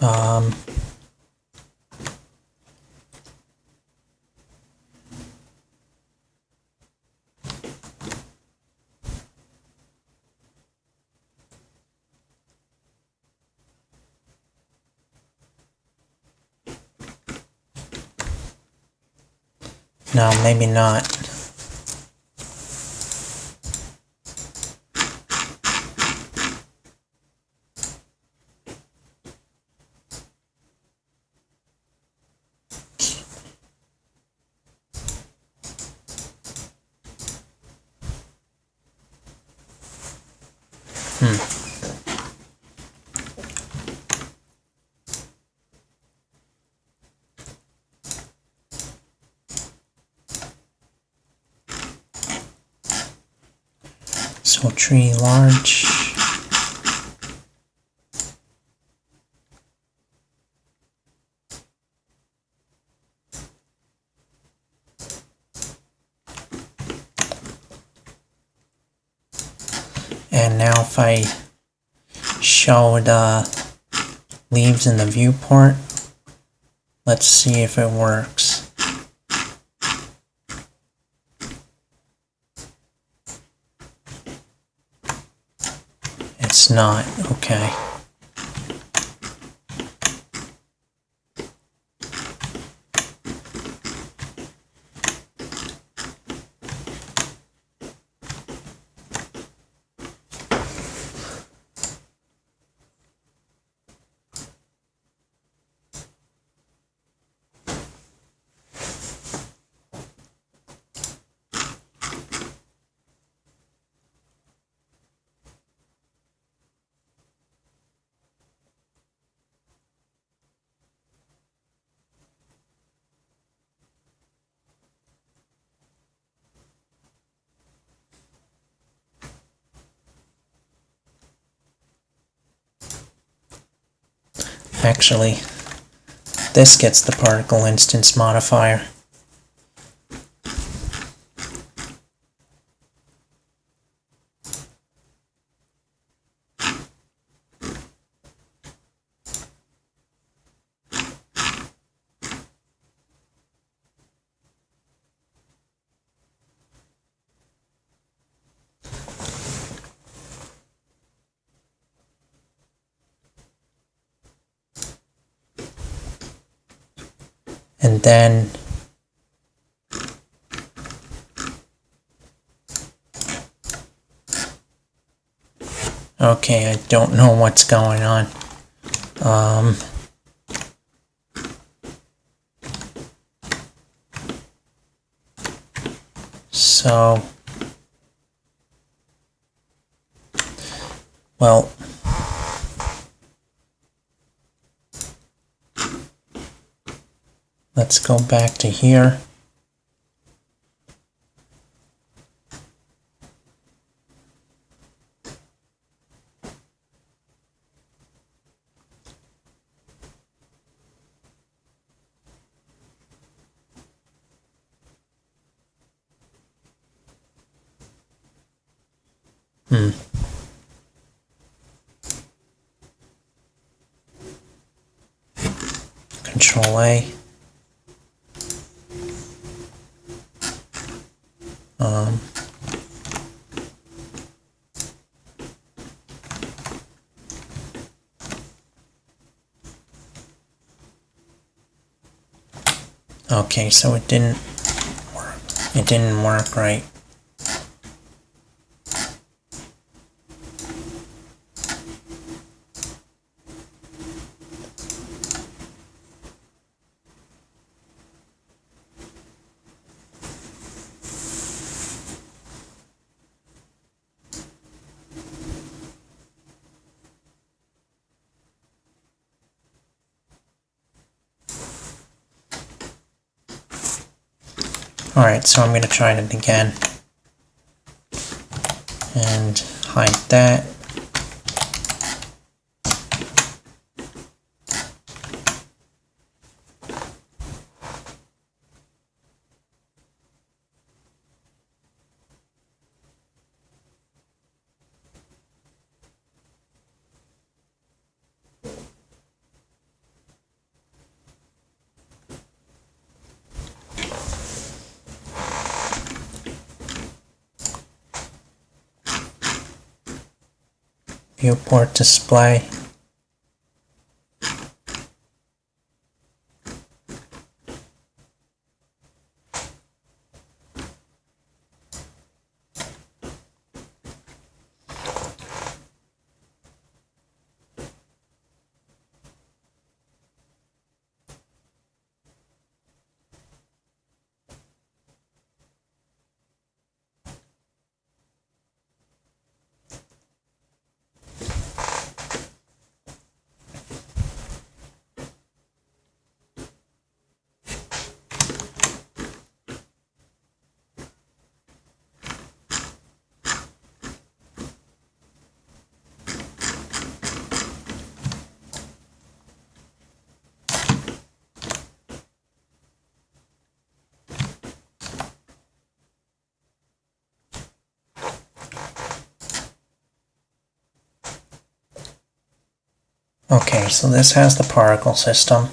Um, no, maybe not. So tree large. And now if I show the leaves in the viewport, let's see if it works. It's not, okay. Actually, this gets the particle instance modifier. And then okay, I don't know what's going on. So, well, let's go back to here. Control A. Okay, so it didn't work. It didn't work right. Alright, so I'm going to try it again. And hide that. Viewport display. Okay, so this has the particle system.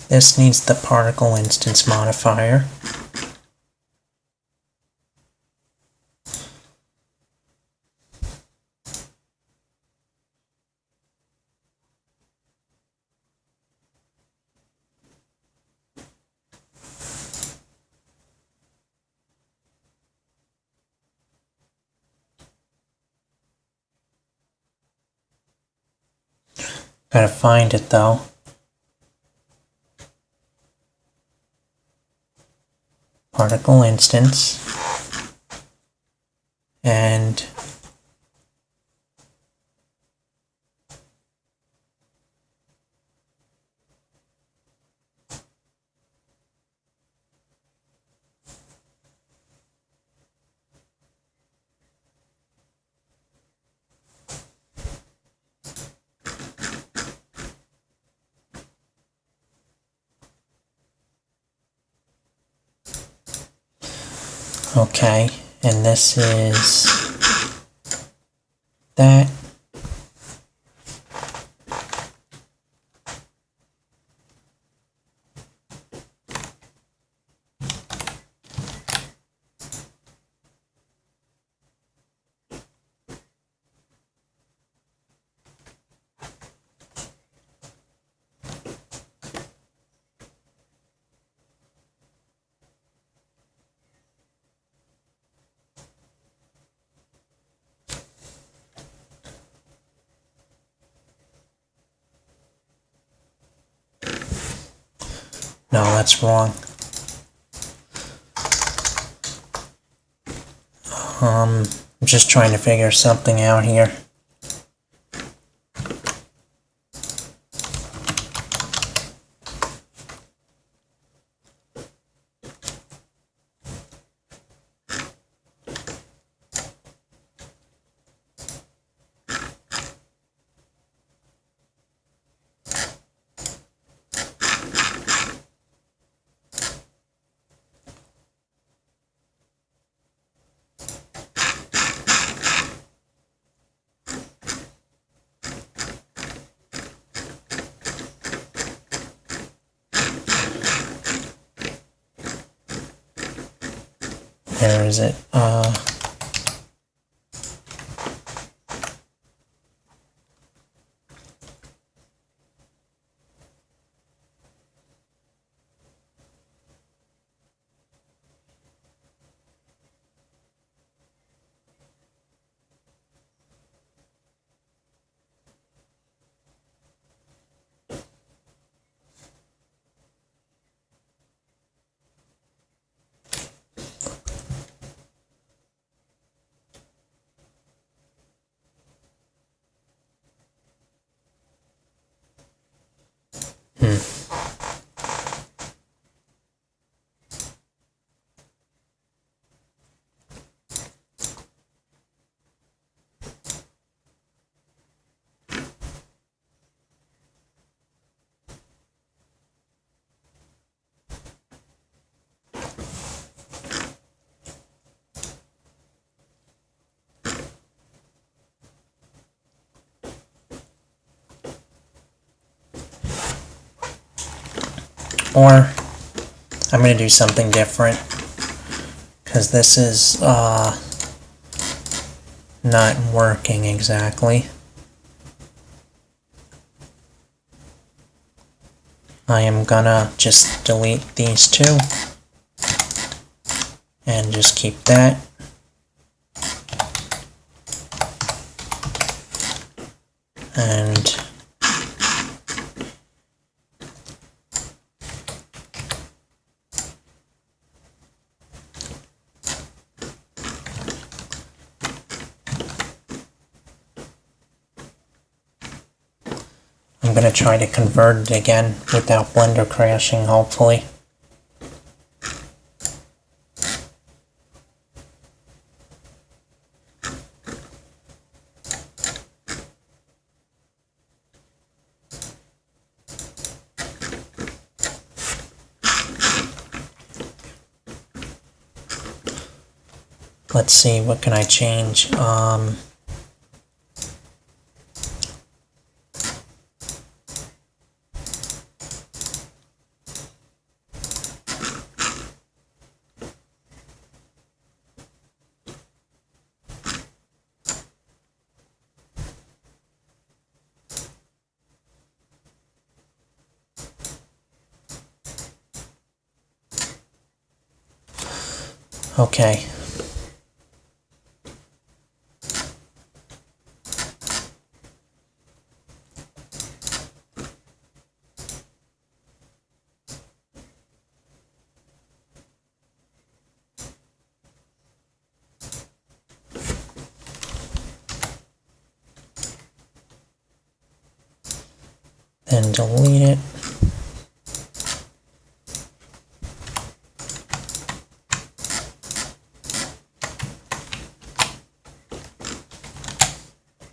This needs the particle instance modifier. Gotta find it though. Particle instance. And okay, and this is that. No, that's wrong. I'm just trying to figure something out here. Where is it? Or I'm going to do something different, because this is not working exactly. I am gonna just delete these two and just keep that. And I'm going to try to convert it again without Blender crashing, hopefully. Let's see, what can I change? Okay. Then delete it.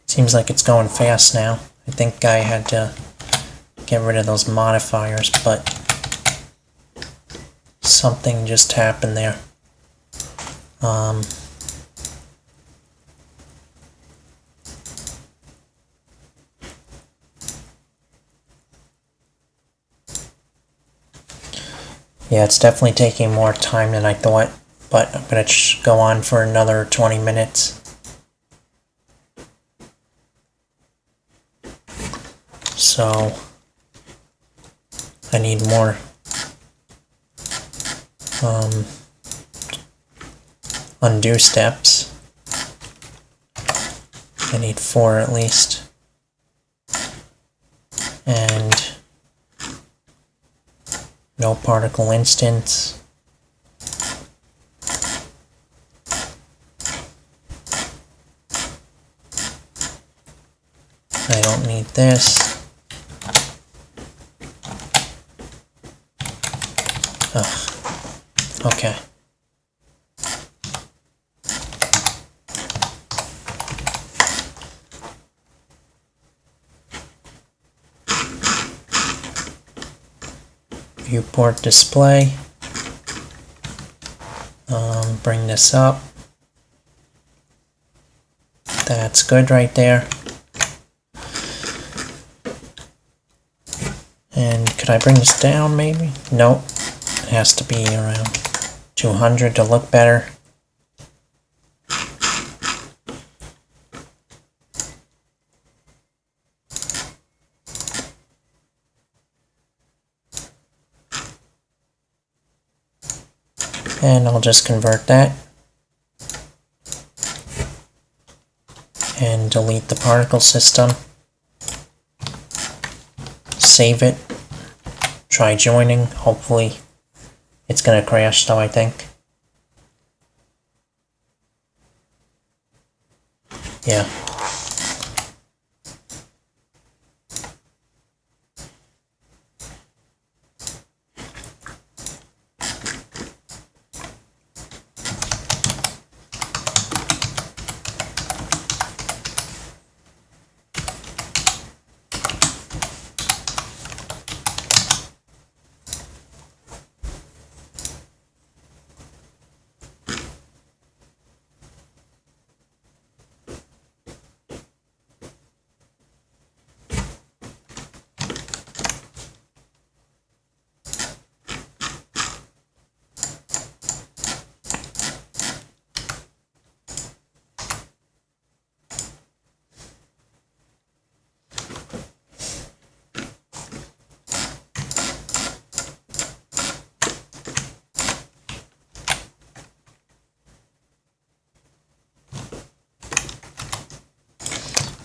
Seems like it's going fast now. I think I had to get rid of those modifiers, but something just happened there. Yeah, it's definitely taking more time than I thought, but I'm going to go on for another 20 minutes. So I need more undo steps. I need 4 at least. And no particle instance. I don't need this. Ugh. Okay. Viewport display. Bring this up. That's good right there. And could I bring this down maybe? Nope. It has to be around 200 to look better. And I'll just convert that and delete the particle system. Save it. Try joining. Hopefully it's going to crash though, I think. Yeah.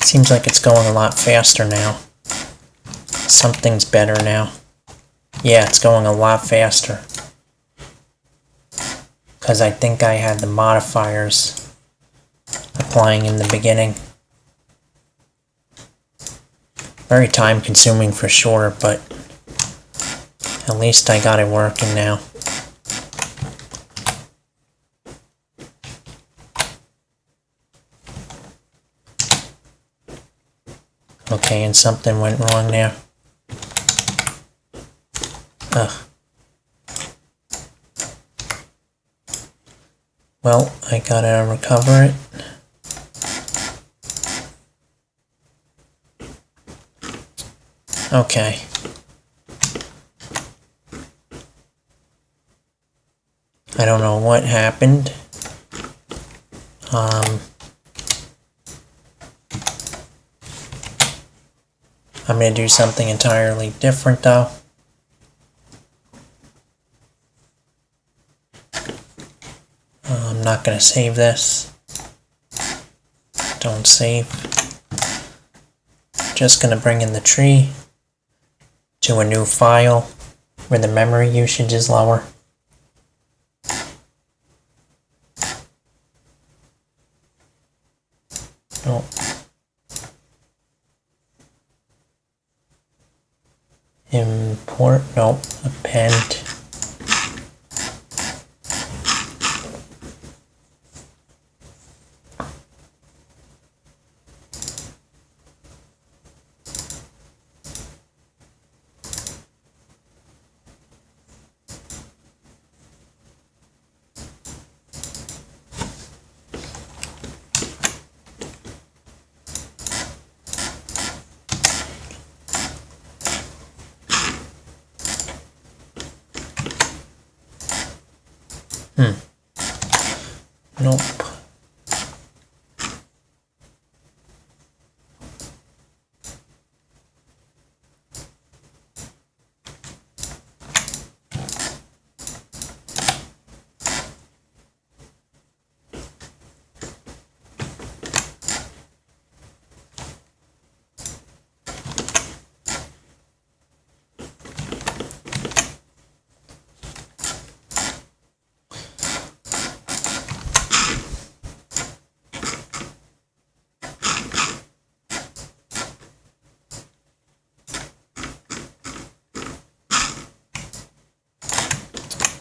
Seems like it's going a lot faster now. Something's better now. Yeah, it's going a lot faster. Because I think I had the modifiers applying in the beginning. Very time consuming for sure, but at least I got it working now. Okay, and something went wrong there. Ugh. Well, I gotta recover it. Okay. I don't know what happened. I'm going to do something entirely different though. I'm not going to save this. Don't save. Just going to bring in the tree to a new file where the memory usage is lower. Oh. Import, no, append. Nope.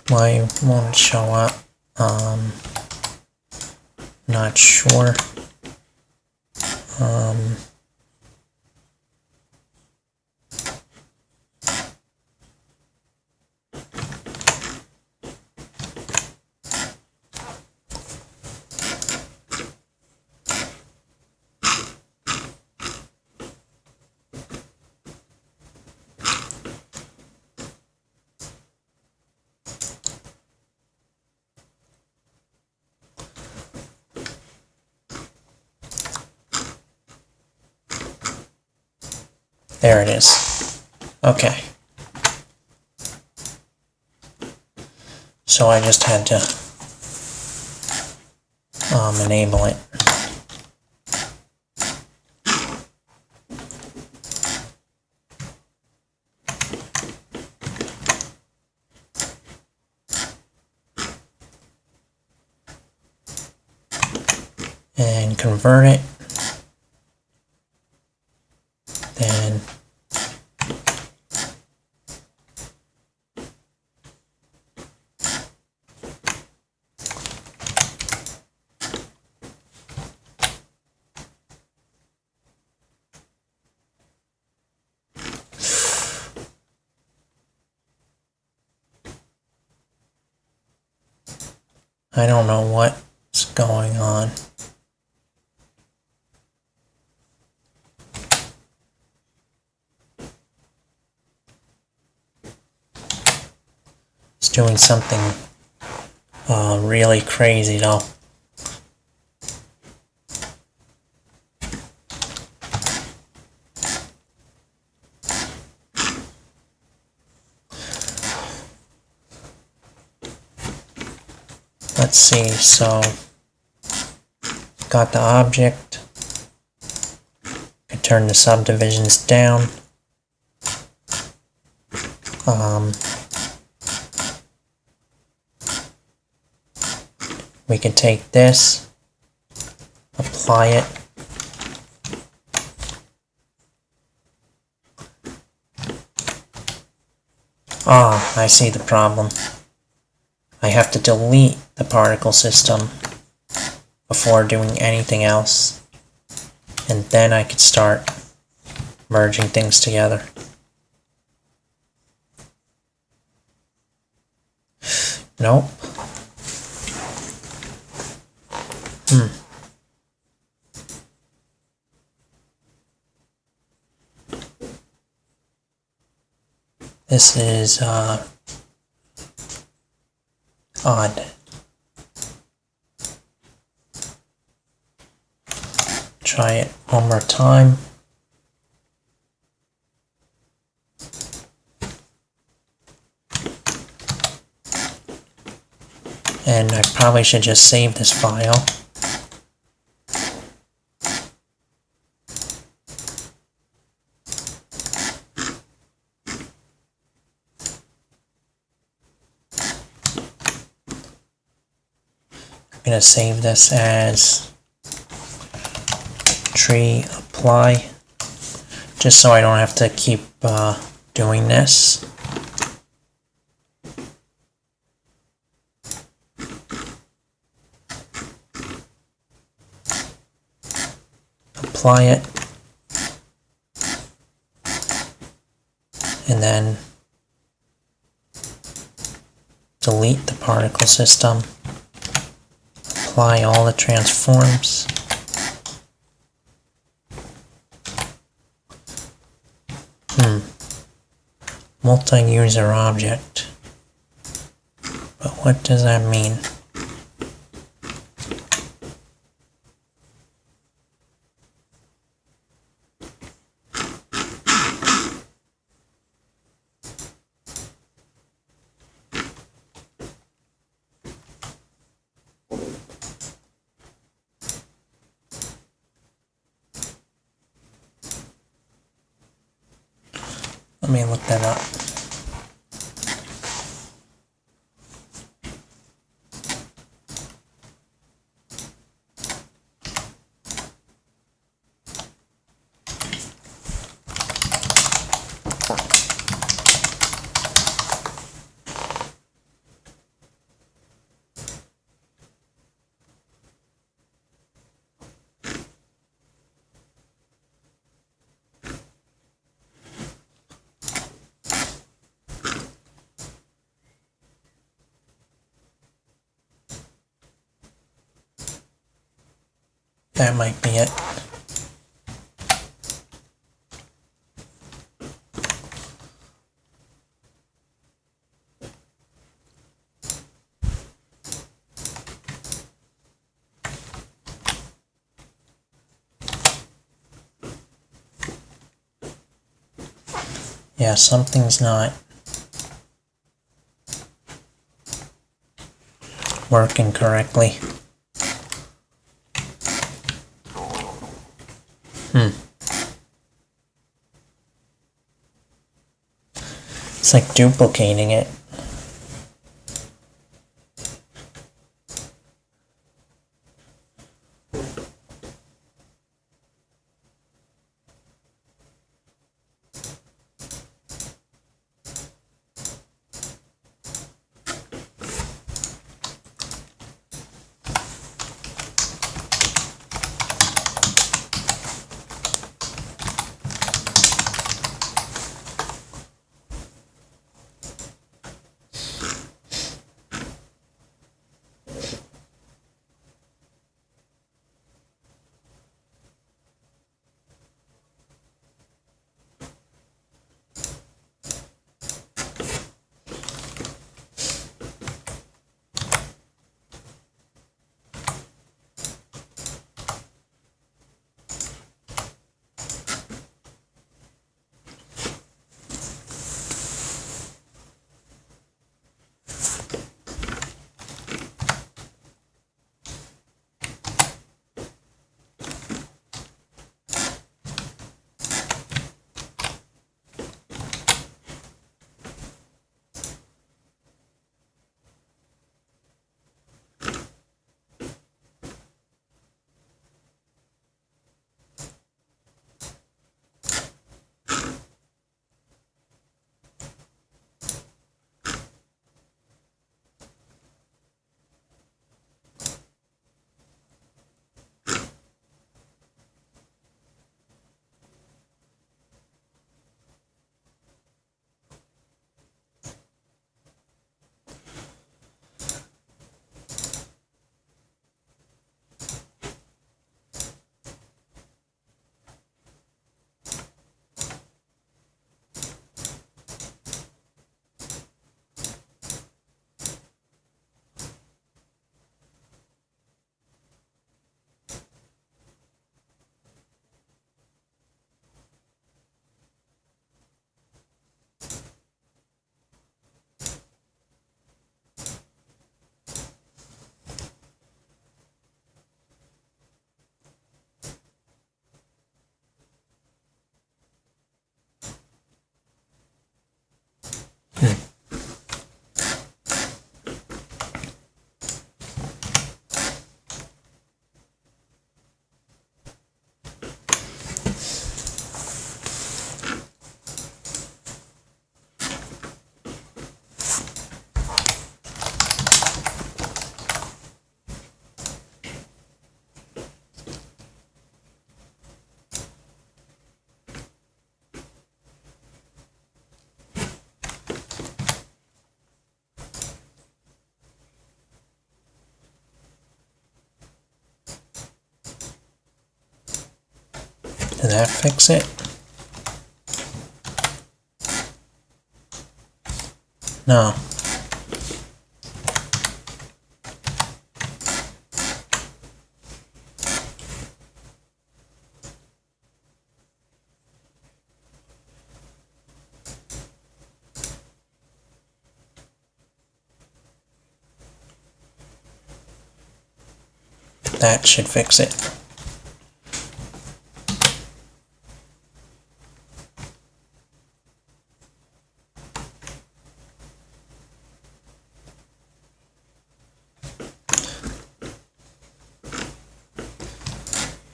Why won't it show up? Not sure. There it is. Okay. So I just had to enable it. And convert it. Then I don't know what's going on. It's doing something really crazy though. Let's see, so got the object, could turn the subdivisions down. We can take this, apply it, I see the problem. I have to delete the particle system before doing anything else, and then I could start merging things together. Nope. This is odd. Try it one more time. And I probably should just save this file. I'm going to save this as tree apply, just so I don't have to keep doing this. Apply it, and then delete the particle system, apply all the transforms, multi-user object, but what does that mean? Let me look that up. That might be it. Yeah, something's not working correctly. It's like duplicating it. Did that fix it? No. That should fix it.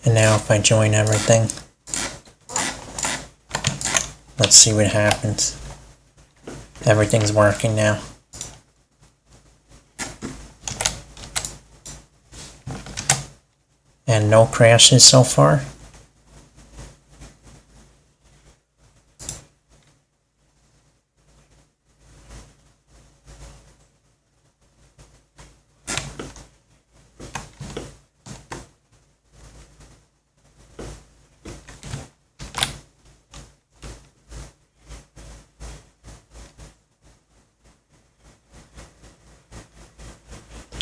And now if I join everything, let's see what happens. Everything's working now. And no crashes so far.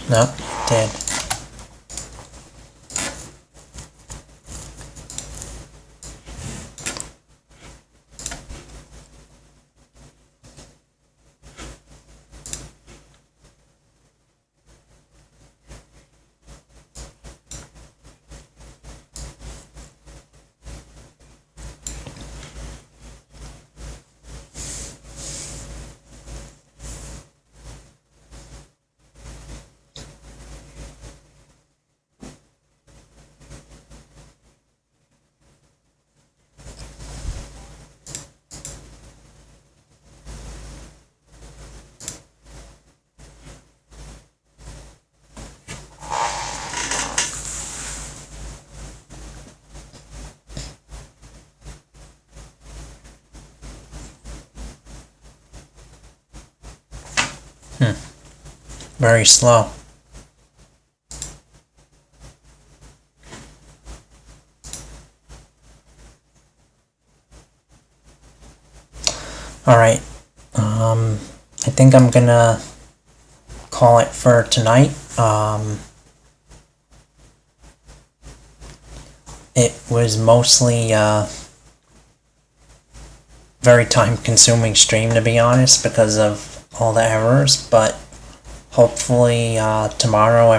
No, it did. Very slow. Alright, I think I'm gonna call it for tonight. It was mostly very time-consuming stream, to be honest, because of all the errors, but hopefully tomorrow